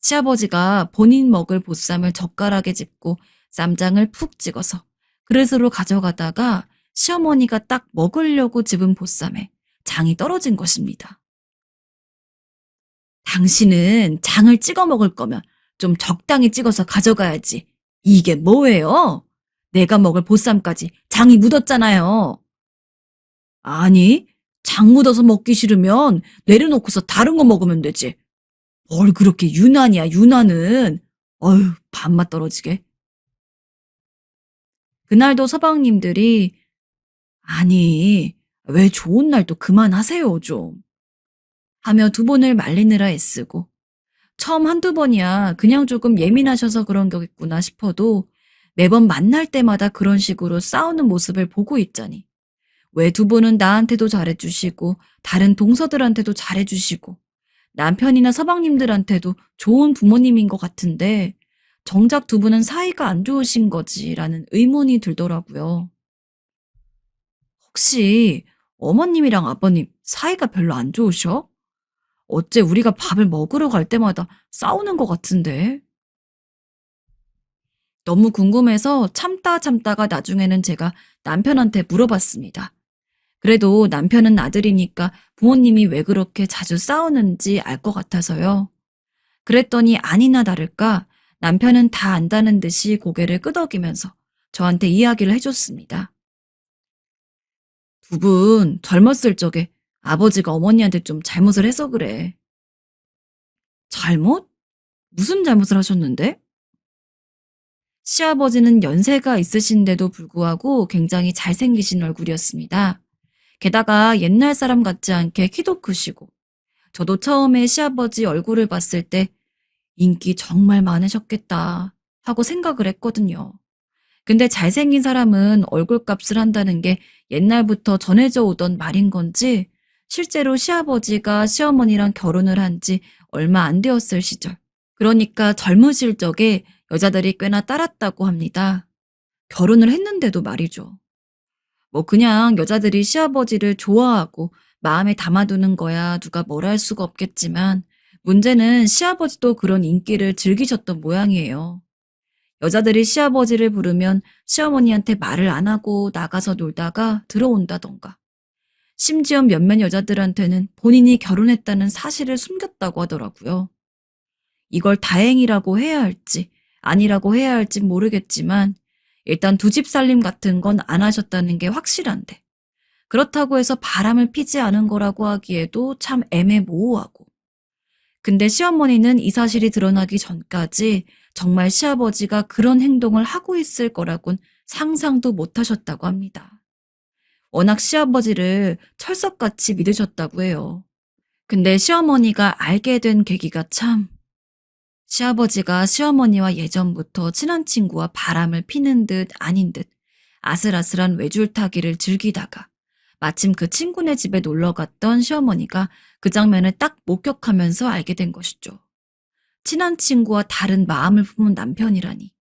Speaker 3: 시아버지가 본인 먹을 보쌈을 젓가락에 짚고 쌈장을 푹 찍어서 그릇으로 가져가다가 시어머니가 딱 먹으려고 집은 보쌈에 장이 떨어진 것입니다. 당신은 장을 찍어 먹을 거면 좀 적당히 찍어서 가져가야지. 이게 뭐예요? 내가 먹을 보쌈까지 장이 묻었잖아요. 아니, 장 묻어서 먹기 싫으면 내려놓고서 다른 거 먹으면 되지. 뭘 그렇게 유난이야, 유난은. 어휴, 밥맛 떨어지게. 그날도 서방님들이 아니, 왜 좋은 날 또 그만하세요, 좀. 하며 두 분을 말리느라 애쓰고 처음 한두 번이야 그냥 조금 예민하셔서 그런 거겠구나 싶어도 매번 만날 때마다 그런 식으로 싸우는 모습을 보고 있자니 왜 두 분은 나한테도 잘해주시고 다른 동서들한테도 잘해주시고 남편이나 서방님들한테도 좋은 부모님인 것 같은데 정작 두 분은 사이가 안 좋으신 거지라는 의문이 들더라고요. 혹시 어머님이랑 아버님 사이가 별로 안 좋으셔? 어째 우리가 밥을 먹으러 갈 때마다 싸우는 것 같은데. 너무 궁금해서 참다가 나중에는 제가 남편한테 물어봤습니다. 그래도 남편은 아들이니까 부모님이 왜 그렇게 자주 싸우는지 알 것 같아서요. 그랬더니 아니나 다를까 남편은 다 안다는 듯이 고개를 끄덕이면서 저한테 이야기를 해줬습니다. 두 분 젊었을 적에 아버지가 어머니한테 좀 잘못을 해서 그래. 잘못? 무슨 잘못을 하셨는데? 시아버지는 연세가 있으신데도 불구하고 굉장히 잘생기신 얼굴이었습니다. 게다가 옛날 사람 같지 않게 키도 크시고 저도 처음에 시아버지 얼굴을 봤을 때 인기 정말 많으셨겠다 하고 생각을 했거든요. 근데 잘생긴 사람은 얼굴값을 한다는 게 옛날부터 전해져 오던 말인 건지 실제로 시아버지가 시어머니랑 결혼을 한 지 얼마 안 되었을 시절. 그러니까 젊으실 적에 여자들이 꽤나 따랐다고 합니다. 결혼을 했는데도 말이죠. 뭐 그냥 여자들이 시아버지를 좋아하고 마음에 담아두는 거야 누가 뭐라 할 수가 없겠지만 문제는 시아버지도 그런 인기를 즐기셨던 모양이에요. 여자들이 시아버지를 부르면 시어머니한테 말을 안 하고 나가서 놀다가 들어온다던가. 심지어 몇몇 여자들한테는 본인이 결혼했다는 사실을 숨겼다고 하더라고요. 이걸 다행이라고 해야 할지 아니라고 해야 할지 모르겠지만 일단 두 집 살림 같은 건 안 하셨다는 게 확실한데 그렇다고 해서 바람을 피지 않은 거라고 하기에도 참 애매모호하고 근데 시어머니는 이 사실이 드러나기 전까지 정말 시아버지가 그런 행동을 하고 있을 거라곤 상상도 못 하셨다고 합니다. 워낙 시아버지를 철석같이 믿으셨다고 해요. 근데 시어머니가 알게 된 계기가 참 시아버지가 시어머니와 예전부터 친한 친구와 바람을 피는 듯 아닌 듯 아슬아슬한 외줄타기를 즐기다가 마침 그 친구네 집에 놀러 갔던 시어머니가 그 장면을 딱 목격하면서 알게 된 것이죠. 친한 친구와 다른 마음을 품은 남편이라니.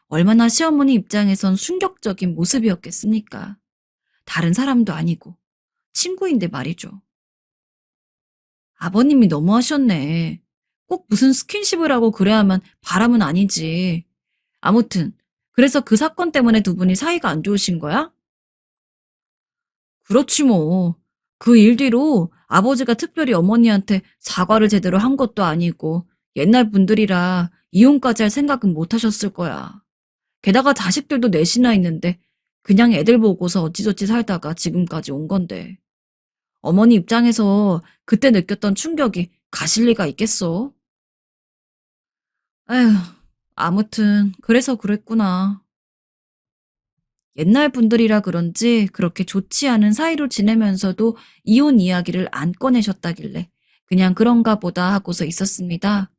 Speaker 3: 얼마나 시어머니 입장에선 충격적인 모습이었겠습니까? 다른 사람도 아니고 친구인데 말이죠. 아버님이 너무하셨네. 꼭 무슨 스킨십을 하고 그래야만 바람은 아니지. 아무튼 그래서 그 사건 때문에 두 분이 사이가 안 좋으신 거야? 그렇지 뭐. 그 일 뒤로 아버지가 특별히 어머니한테 사과를 제대로 한 것도 아니고 옛날 분들이라 이혼까지 할 생각은 못 하셨을 거야. 게다가 자식들도 넷이나 있는데 그냥 애들 보고서 어찌저찌 살다가 지금까지 온 건데. 어머니 입장에서 그때 느꼈던 충격이 가실 리가 있겠어? 에휴, 아무튼 그래서 그랬구나. 옛날 분들이라 그런지 그렇게 좋지 않은 사이로 지내면서도 이혼 이야기를 안 꺼내셨다길래 그냥 그런가 보다 하고서 있었습니다.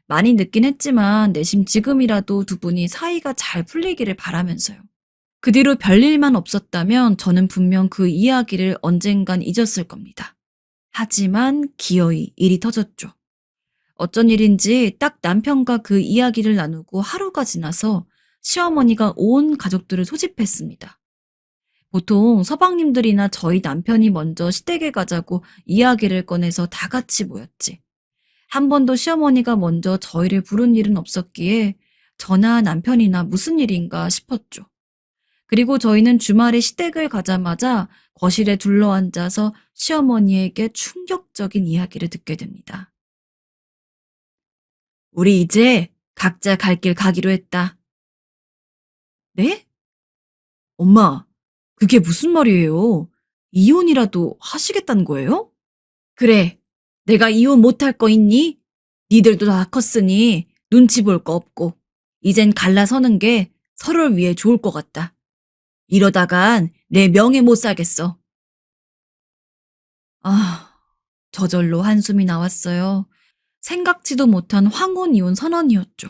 Speaker 3: 많이 늦긴 했지만 내심 지금이라도 두 분이 사이가 잘 풀리기를 바라면서요. 그 뒤로 별일만 없었다면 저는 분명 그 이야기를 언젠간 잊었을 겁니다. 하지만 기어이 일이 터졌죠. 어쩐 일인지 딱 남편과 그 이야기를 나누고 하루가 지나서 시어머니가 온 가족들을 소집했습니다. 보통 서방님들이나 저희 남편이 먼저 시댁에 가자고 이야기를 꺼내서 다 같이 모였지. 한 번도 시어머니가 먼저 저희를 부른 일은 없었기에 저나 남편이나 무슨 일인가 싶었죠. 그리고 저희는 주말에 시댁을 가자마자 거실에 둘러앉아서 시어머니에게 충격적인 이야기를 듣게 됩니다. 우리 이제 각자 갈 길 가기로 했다. 네? 엄마, 그게 무슨 말이에요? 이혼이라도 하시겠다는 거예요? 그래, 내가 이혼 못할 거 있니? 니들도 다 컸으니 눈치 볼 거 없고, 이젠 갈라서는 게 서로를 위해 좋을 것 같다. 이러다간 내 명예 못 살겠어. 아, 저절로 한숨이 나왔어요. 생각지도 못한 황혼 이혼 선언이었죠.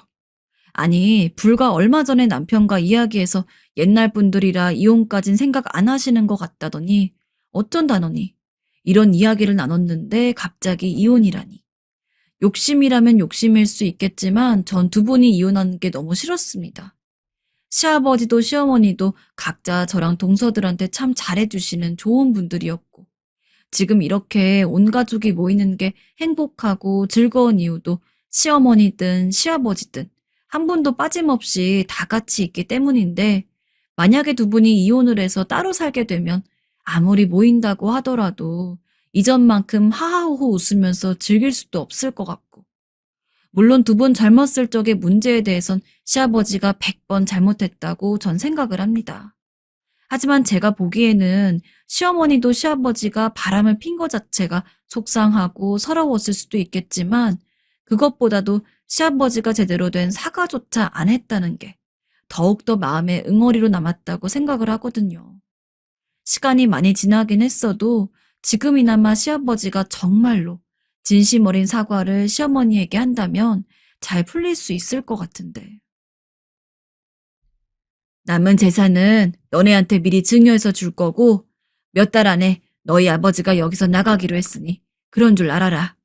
Speaker 3: 아니, 불과 얼마 전에 남편과 이야기해서 옛날 분들이라 이혼까진 생각 안 하시는 것 같다더니 어쩐다더니 이런 이야기를 나눴는데 갑자기 이혼이라니. 욕심이라면 욕심일 수 있겠지만 전 두 분이 이혼하는 게 너무 싫었습니다. 시아버지도 시어머니도 각자 저랑 동서들한테 참 잘해주시는 좋은 분들이었고 지금 이렇게 온 가족이 모이는 게 행복하고 즐거운 이유도 시어머니든 시아버지든 한 분도 빠짐없이 다 같이 있기 때문인데 만약에 두 분이 이혼을 해서 따로 살게 되면 아무리 모인다고 하더라도 이전만큼 하하호호 웃으면서 즐길 수도 없을 것 같고 물론 두 분 젊었을 적의 문제에 대해선 시아버지가 100번 잘못했다고 전 생각을 합니다. 하지만 제가 보기에는 시어머니도 시아버지가 바람을 핀 것 자체가 속상하고 서러웠을 수도 있겠지만 그것보다도 시아버지가 제대로 된 사과조차 안 했다는 게 더욱더 마음에 응어리로 남았다고 생각을 하거든요. 시간이 많이 지나긴 했어도 지금이나마 시아버지가 정말로 진심 어린 사과를 시어머니에게 한다면 잘 풀릴 수 있을 것 같은데. 남은 재산은 너네한테 미리 증여해서 줄 거고 몇 달 안에 너희 아버지가 여기서 나가기로 했으니 그런 줄 알아라.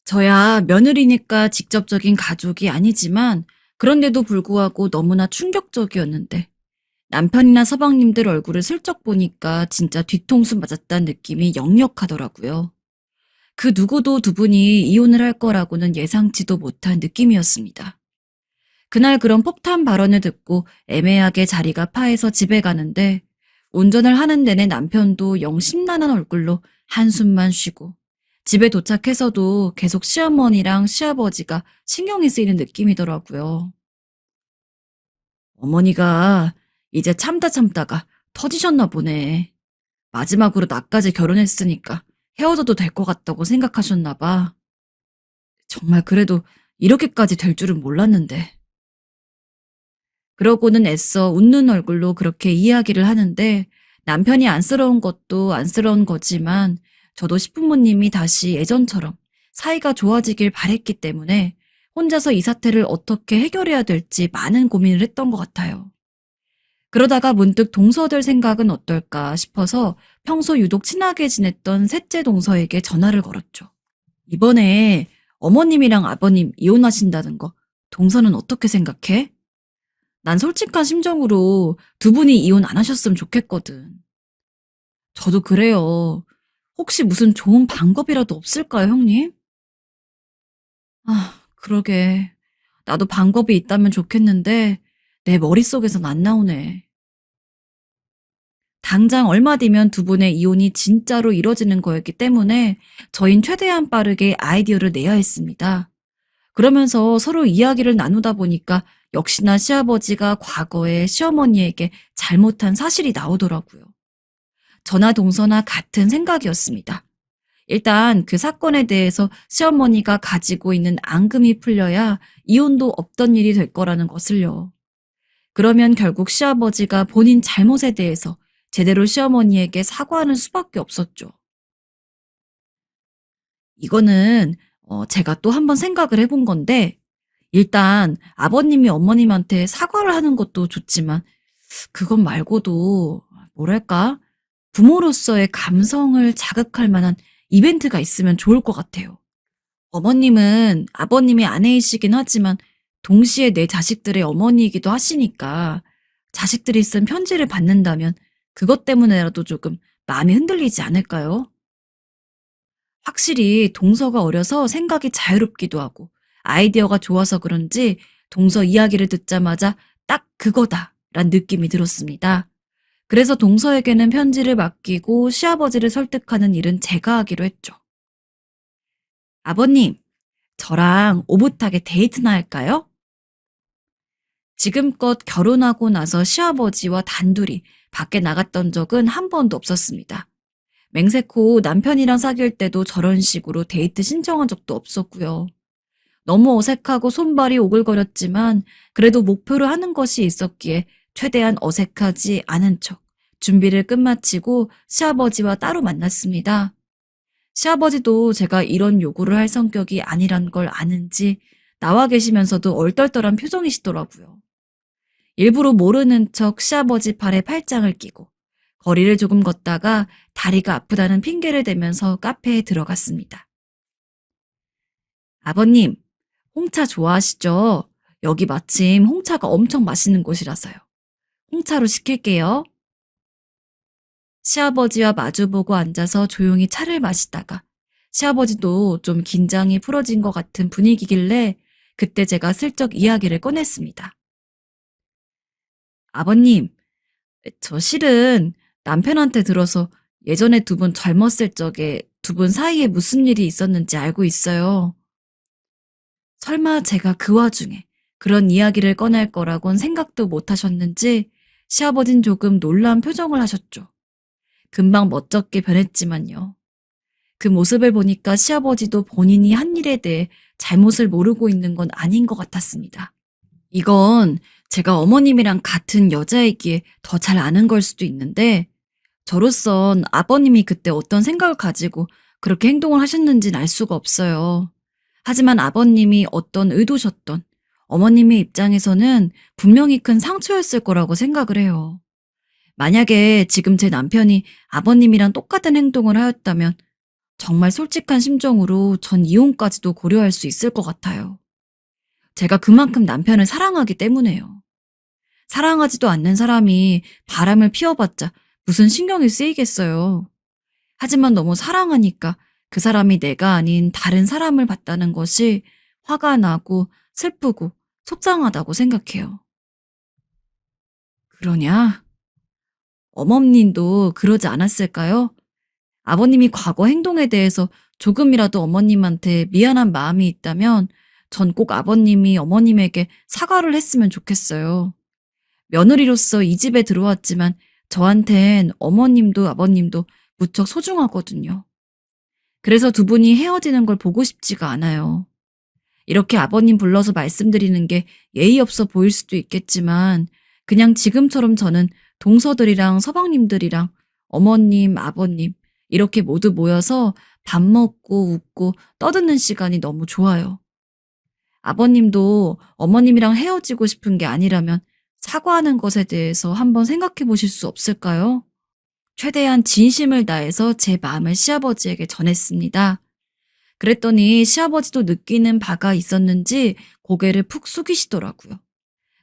Speaker 3: 저야 며느리니까 직접적인 가족이 아니지만 그런데도 불구하고 너무나 충격적이었는데 남편이나 서방님들 얼굴을 슬쩍 보니까 진짜 뒤통수 맞았다는 느낌이 역력하더라고요. 그 누구도 두 분이 이혼을 할 거라고는 예상치도 못한 느낌이었습니다. 그날 그런 폭탄 발언을 듣고 애매하게 자리가 파해서 집에 가는데 운전을 하는 내내 남편도 영 심란한 얼굴로 한숨만 쉬고 집에 도착해서도 계속 시어머니랑 시아버지가 신경이 쓰이는 느낌이더라고요. 어머니가 이제 참다가 터지셨나 보네. 마지막으로 나까지 결혼했으니까 헤어져도 될 것 같다고 생각하셨나 봐. 정말 그래도 이렇게까지 될 줄은 몰랐는데. 그러고는 애써 웃는 얼굴로 그렇게 이야기를 하는데 남편이 안쓰러운 것도 안쓰러운 거지만 저도 시부모님이 다시 예전처럼 사이가 좋아지길 바랬기 때문에 혼자서 이 사태를 어떻게 해결해야 될지 많은 고민을 했던 것 같아요. 그러다가 문득 동서들 생각은 어떨까 싶어서 평소 유독 친하게 지냈던 셋째 동서에게 전화를 걸었죠. 이번에 어머님이랑 아버님 이혼하신다는 거 동서는 어떻게 생각해? 난 솔직한 심정으로 두 분이 이혼 안 하셨으면 좋겠거든. 저도 그래요. 혹시 무슨 좋은 방법이라도 없을까요, 형님? 아, 그러게. 나도 방법이 있다면 좋겠는데 내 머릿속에선 안 나오네. 당장 얼마 뒤면 두 분의 이혼이 진짜로 이뤄지는 거였기 때문에 저흰 최대한 빠르게 아이디어를 내야 했습니다. 그러면서 서로 이야기를 나누다 보니까 역시나 시아버지가 과거에 시어머니에게 잘못한 사실이 나오더라고요. 저나 동서나 같은 생각이었습니다. 일단 그 사건에 대해서 시어머니가 가지고 있는 앙금이 풀려야 이혼도 없던 일이 될 거라는 것을요. 그러면 결국 시아버지가 본인 잘못에 대해서 제대로 시어머니에게 사과하는 수밖에 없었죠. 이거는 제가 또 한번 생각을 해본 건데, 일단 아버님이 어머님한테 사과를 하는 것도 좋지만 그것 말고도 뭐랄까, 부모로서의 감성을 자극할 만한 이벤트가 있으면 좋을 것 같아요. 어머님은 아버님의 아내이시긴 하지만 동시에 내 자식들의 어머니이기도 하시니까 자식들이 쓴 편지를 받는다면 그것 때문에라도 조금 마음이 흔들리지 않을까요? 확실히 동서가 어려서 생각이 자유롭기도 하고 아이디어가 좋아서 그런지 동서 이야기를 듣자마자 딱 그거다란 느낌이 들었습니다. 그래서 동서에게는 편지를 맡기고 시아버지를 설득하는 일은 제가 하기로 했죠. 아버님, 저랑 오붓하게 데이트나 할까요? 지금껏 결혼하고 나서 시아버지와 단둘이 밖에 나갔던 적은 한 번도 없었습니다. 맹세코 남편이랑 사귈 때도 저런 식으로 데이트 신청한 적도 없었고요. 너무 어색하고 손발이 오글거렸지만 그래도 목표로 하는 것이 있었기에 최대한 어색하지 않은 척 준비를 끝마치고 시아버지와 따로 만났습니다. 시아버지도 제가 이런 요구를 할 성격이 아니란 걸 아는지 나와 계시면서도 얼떨떨한 표정이시더라고요. 일부러 모르는 척 시아버지 팔에 팔짱을 끼고 거리를 조금 걷다가 다리가 아프다는 핑계를 대면서 카페에 들어갔습니다. 아버님, 홍차 좋아하시죠? 여기 마침 홍차가 엄청 맛있는 곳이라서요. 홍차로 시킬게요. 시아버지와 마주보고 앉아서 조용히 차를 마시다가 시아버지도 좀 긴장이 풀어진 것 같은 분위기길래 그때 제가 슬쩍 이야기를 꺼냈습니다. 아버님, 저 실은 남편한테 들어서 예전에 두 분 젊었을 적에 두 분 사이에 무슨 일이 있었는지 알고 있어요. 설마 제가 그 와중에 그런 이야기를 꺼낼 거라곤 생각도 못 하셨는지 시아버진 조금 놀란 표정을 하셨죠. 금방 멋쩍게 변했지만요. 그 모습을 보니까 시아버지도 본인이 한 일에 대해 잘못을 모르고 있는 건 아닌 것 같았습니다. 이건 제가 어머님이랑 같은 여자이기에 더 잘 아는 걸 수도 있는데 저로선 아버님이 그때 어떤 생각을 가지고 그렇게 행동을 하셨는지는 알 수가 없어요. 하지만 아버님이 어떤 의도셨던 어머님의 입장에서는 분명히 큰 상처였을 거라고 생각을 해요. 만약에 지금 제 남편이 아버님이랑 똑같은 행동을 하였다면 정말 솔직한 심정으로 전 이혼까지도 고려할 수 있을 것 같아요. 제가 그만큼 남편을 사랑하기 때문에요. 사랑하지도 않는 사람이 바람을 피워봤자 무슨 신경이 쓰이겠어요. 하지만 너무 사랑하니까 그 사람이 내가 아닌 다른 사람을 봤다는 것이 화가 나고 슬프고 속상하다고 생각해요. 그러냐? 어머님도 그러지 않았을까요? 아버님이 과거 행동에 대해서 조금이라도 어머님한테 미안한 마음이 있다면 전 꼭 아버님이 어머님에게 사과를 했으면 좋겠어요. 며느리로서 이 집에 들어왔지만 저한텐 어머님도 아버님도 무척 소중하거든요. 그래서 두 분이 헤어지는 걸 보고 싶지가 않아요. 이렇게 아버님 불러서 말씀드리는 게 예의 없어 보일 수도 있겠지만 그냥 지금처럼 저는 동서들이랑 서방님들이랑 어머님, 아버님 이렇게 모두 모여서 밥 먹고 웃고 떠드는 시간이 너무 좋아요. 아버님도 어머님이랑 헤어지고 싶은 게 아니라면 사과하는 것에 대해서 한번 생각해 보실 수 없을까요? 최대한 진심을 다해서 제 마음을 시아버지에게 전했습니다. 그랬더니 시아버지도 느끼는 바가 있었는지 고개를 푹 숙이시더라고요.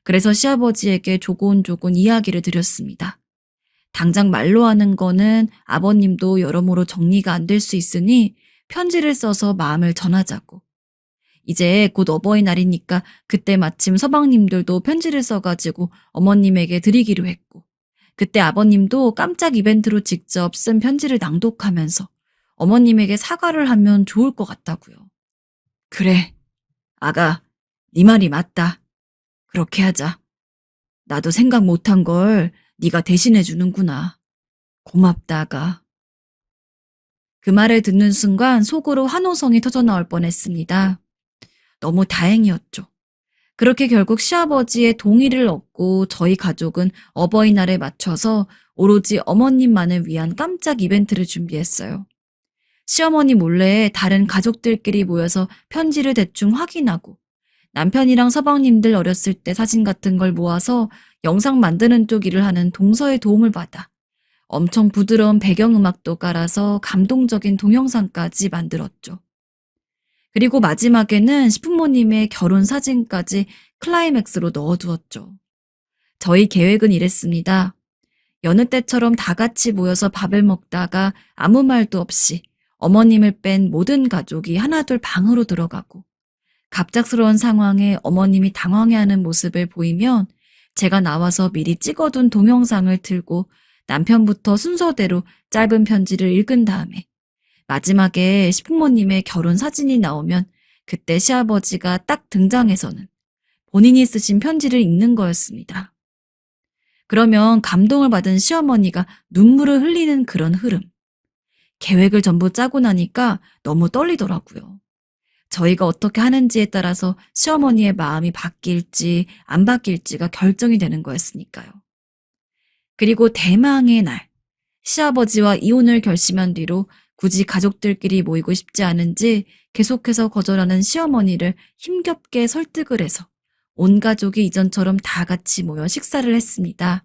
Speaker 3: 그래서 시아버지에게 조곤조곤 이야기를 드렸습니다. 당장 말로 하는 거는 아버님도 여러모로 정리가 안 될 수 있으니 편지를 써서 마음을 전하자고. 이제 곧 어버이날이니까 그때 마침 서방님들도 편지를 써가지고 어머님에게 드리기로 했고 그때 아버님도 깜짝 이벤트로 직접 쓴 편지를 낭독하면서 어머님에게 사과를 하면 좋을 것 같다고요. 그래, 아가, 네 말이 맞다. 그렇게 하자. 나도 생각 못한 걸 네가 대신해 주는구나. 고맙다, 아가. 그 말을 듣는 순간 속으로 환호성이 터져나올 뻔했습니다. 너무 다행이었죠. 그렇게 결국 시아버지의 동의를 얻고 저희 가족은 어버이날에 맞춰서 오로지 어머님만을 위한 깜짝 이벤트를 준비했어요. 시어머니 몰래 다른 가족들끼리 모여서 편지를 대충 확인하고 남편이랑 서방님들 어렸을 때 사진 같은 걸 모아서 영상 만드는 쪽 일을 하는 동서의 도움을 받아 엄청 부드러운 배경음악도 깔아서 감동적인 동영상까지 만들었죠. 그리고 마지막에는 시부모님의 결혼 사진까지 클라이맥스로 넣어두었죠. 저희 계획은 이랬습니다. 여느 때처럼 다 같이 모여서 밥을 먹다가 아무 말도 없이 어머님을 뺀 모든 가족이 하나둘 방으로 들어가고 갑작스러운 상황에 어머님이 당황해하는 모습을 보이면 제가 나와서 미리 찍어둔 동영상을 틀고 남편부터 순서대로 짧은 편지를 읽은 다음에 마지막에 시부모님의 결혼 사진이 나오면 그때 시아버지가 딱 등장해서는 본인이 쓰신 편지를 읽는 거였습니다. 그러면 감동을 받은 시어머니가 눈물을 흘리는 그런 흐름. 계획을 전부 짜고 나니까 너무 떨리더라고요. 저희가 어떻게 하는지에 따라서 시어머니의 마음이 바뀔지 안 바뀔지가 결정이 되는 거였으니까요. 그리고 대망의 날, 시아버지와 이혼을 결심한 뒤로 굳이 가족들끼리 모이고 싶지 않은지 계속해서 거절하는 시어머니를 힘겹게 설득을 해서 온 가족이 이전처럼 다 같이 모여 식사를 했습니다.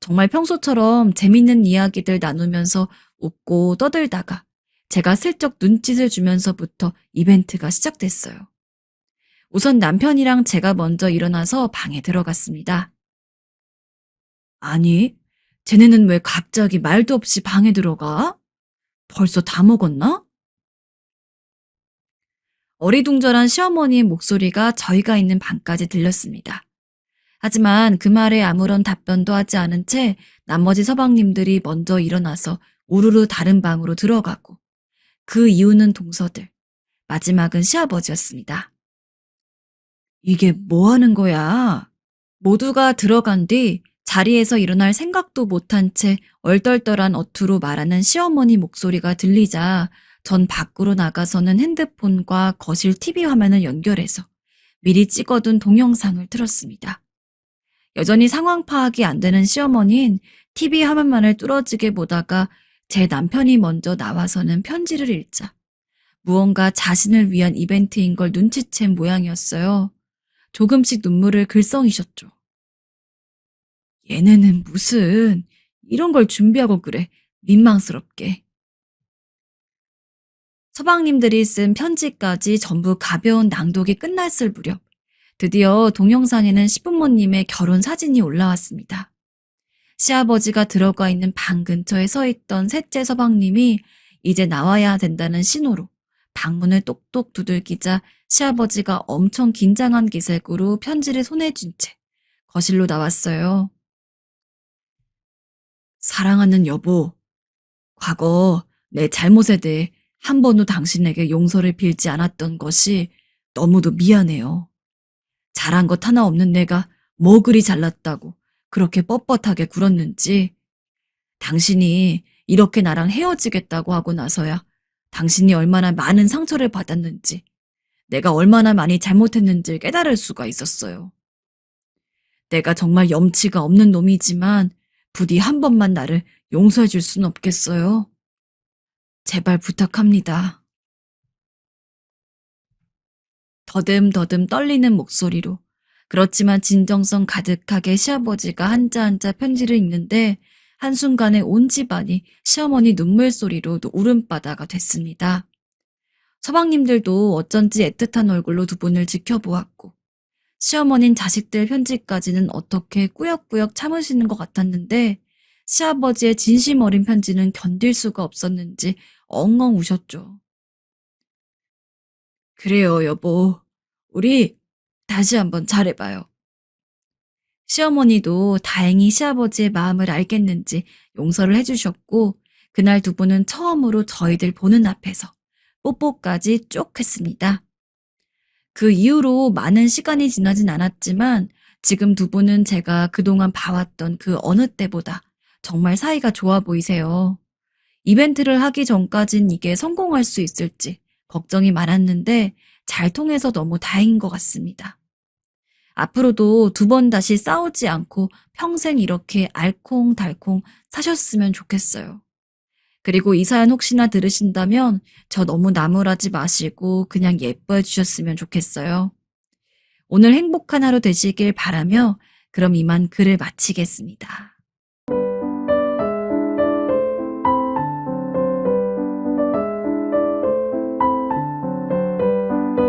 Speaker 3: 정말 평소처럼 재밌는 이야기들 나누면서 웃고 떠들다가 제가 슬쩍 눈짓을 주면서부터 이벤트가 시작됐어요. 우선 남편이랑 제가 먼저 일어나서 방에 들어갔습니다. 아니, 쟤네는 왜 갑자기 말도 없이 방에 들어가? 벌써 다 먹었나? 어리둥절한 시어머니의 목소리가 저희가 있는 방까지 들렸습니다. 하지만 그 말에 아무런 답변도 하지 않은 채 나머지 서방님들이 먼저 일어나서 우르르 다른 방으로 들어가고 그 이유는 동서들, 마지막은 시아버지였습니다. 이게 뭐 하는 거야? 모두가 들어간 뒤 자리에서 일어날 생각도 못한 채 얼떨떨한 어투로 말하는 시어머니 목소리가 들리자 전 밖으로 나가서는 핸드폰과 거실 TV 화면을 연결해서 미리 찍어둔 동영상을 틀었습니다. 여전히 상황 파악이 안 되는 시어머니는 TV 화면만을 뚫어지게 보다가 제 남편이 먼저 나와서는 편지를 읽자 무언가 자신을 위한 이벤트인 걸 눈치챈 모양이었어요. 조금씩 눈물을 글썽이셨죠. 얘네는 무슨 이런 걸 준비하고 그래. 민망스럽게. 서방님들이 쓴 편지까지 전부 가벼운 낭독이 끝났을 무렵 드디어 동영상에는 시부모님의 결혼 사진이 올라왔습니다. 시아버지가 들어가 있는 방 근처에 서 있던 셋째 서방님이 이제 나와야 된다는 신호로 방문을 똑똑 두들기자 시아버지가 엄청 긴장한 기색으로 편지를 손에 쥔 채 거실로 나왔어요. 사랑하는 여보, 과거 내 잘못에 대해 한 번도 당신에게 용서를 빌지 않았던 것이 너무도 미안해요. 잘한 것 하나 없는 내가 뭐 그리 잘났다고 그렇게 뻣뻣하게 굴었는지, 당신이 이렇게 나랑 헤어지겠다고 하고 나서야 당신이 얼마나 많은 상처를 받았는지, 내가 얼마나 많이 잘못했는지 깨달을 수가 있었어요. 내가 정말 염치가 없는 놈이지만 부디 한 번만 나를 용서해 줄 순 없겠어요? 제발 부탁합니다. 더듬더듬 떨리는 목소리로 그렇지만 진정성 가득하게 시아버지가 한자 한자 편지를 읽는데 한순간에 온 집안이 시어머니 눈물 소리로 울음바다가 됐습니다. 서방님들도 어쩐지 애틋한 얼굴로 두 분을 지켜보았고 시어머니는 자식들 편지까지는 어떻게 꾸역꾸역 참으시는 것 같았는데 시아버지의 진심 어린 편지는 견딜 수가 없었는지 엉엉 우셨죠. 그래요, 여보. 우리 다시 한번 잘해봐요. 시어머니도 다행히 시아버지의 마음을 알겠는지 용서를 해주셨고 그날 두 분은 처음으로 저희들 보는 앞에서 뽀뽀까지 쭉 했습니다. 그 이후로 많은 시간이 지나진 않았지만 지금 두 분은 제가 그동안 봐왔던 그 어느 때보다 정말 사이가 좋아 보이세요. 이벤트를 하기 전까진 이게 성공할 수 있을지 걱정이 많았는데 잘 통해서 너무 다행인 것 같습니다. 앞으로도 두 번 다시 싸우지 않고 평생 이렇게 알콩달콩 사셨으면 좋겠어요. 그리고 이 사연 혹시나 들으신다면 저 너무 나무라지 마시고 그냥 예뻐해 주셨으면 좋겠어요. 오늘 행복한 하루 되시길 바라며 그럼 이만 글을 마치겠습니다.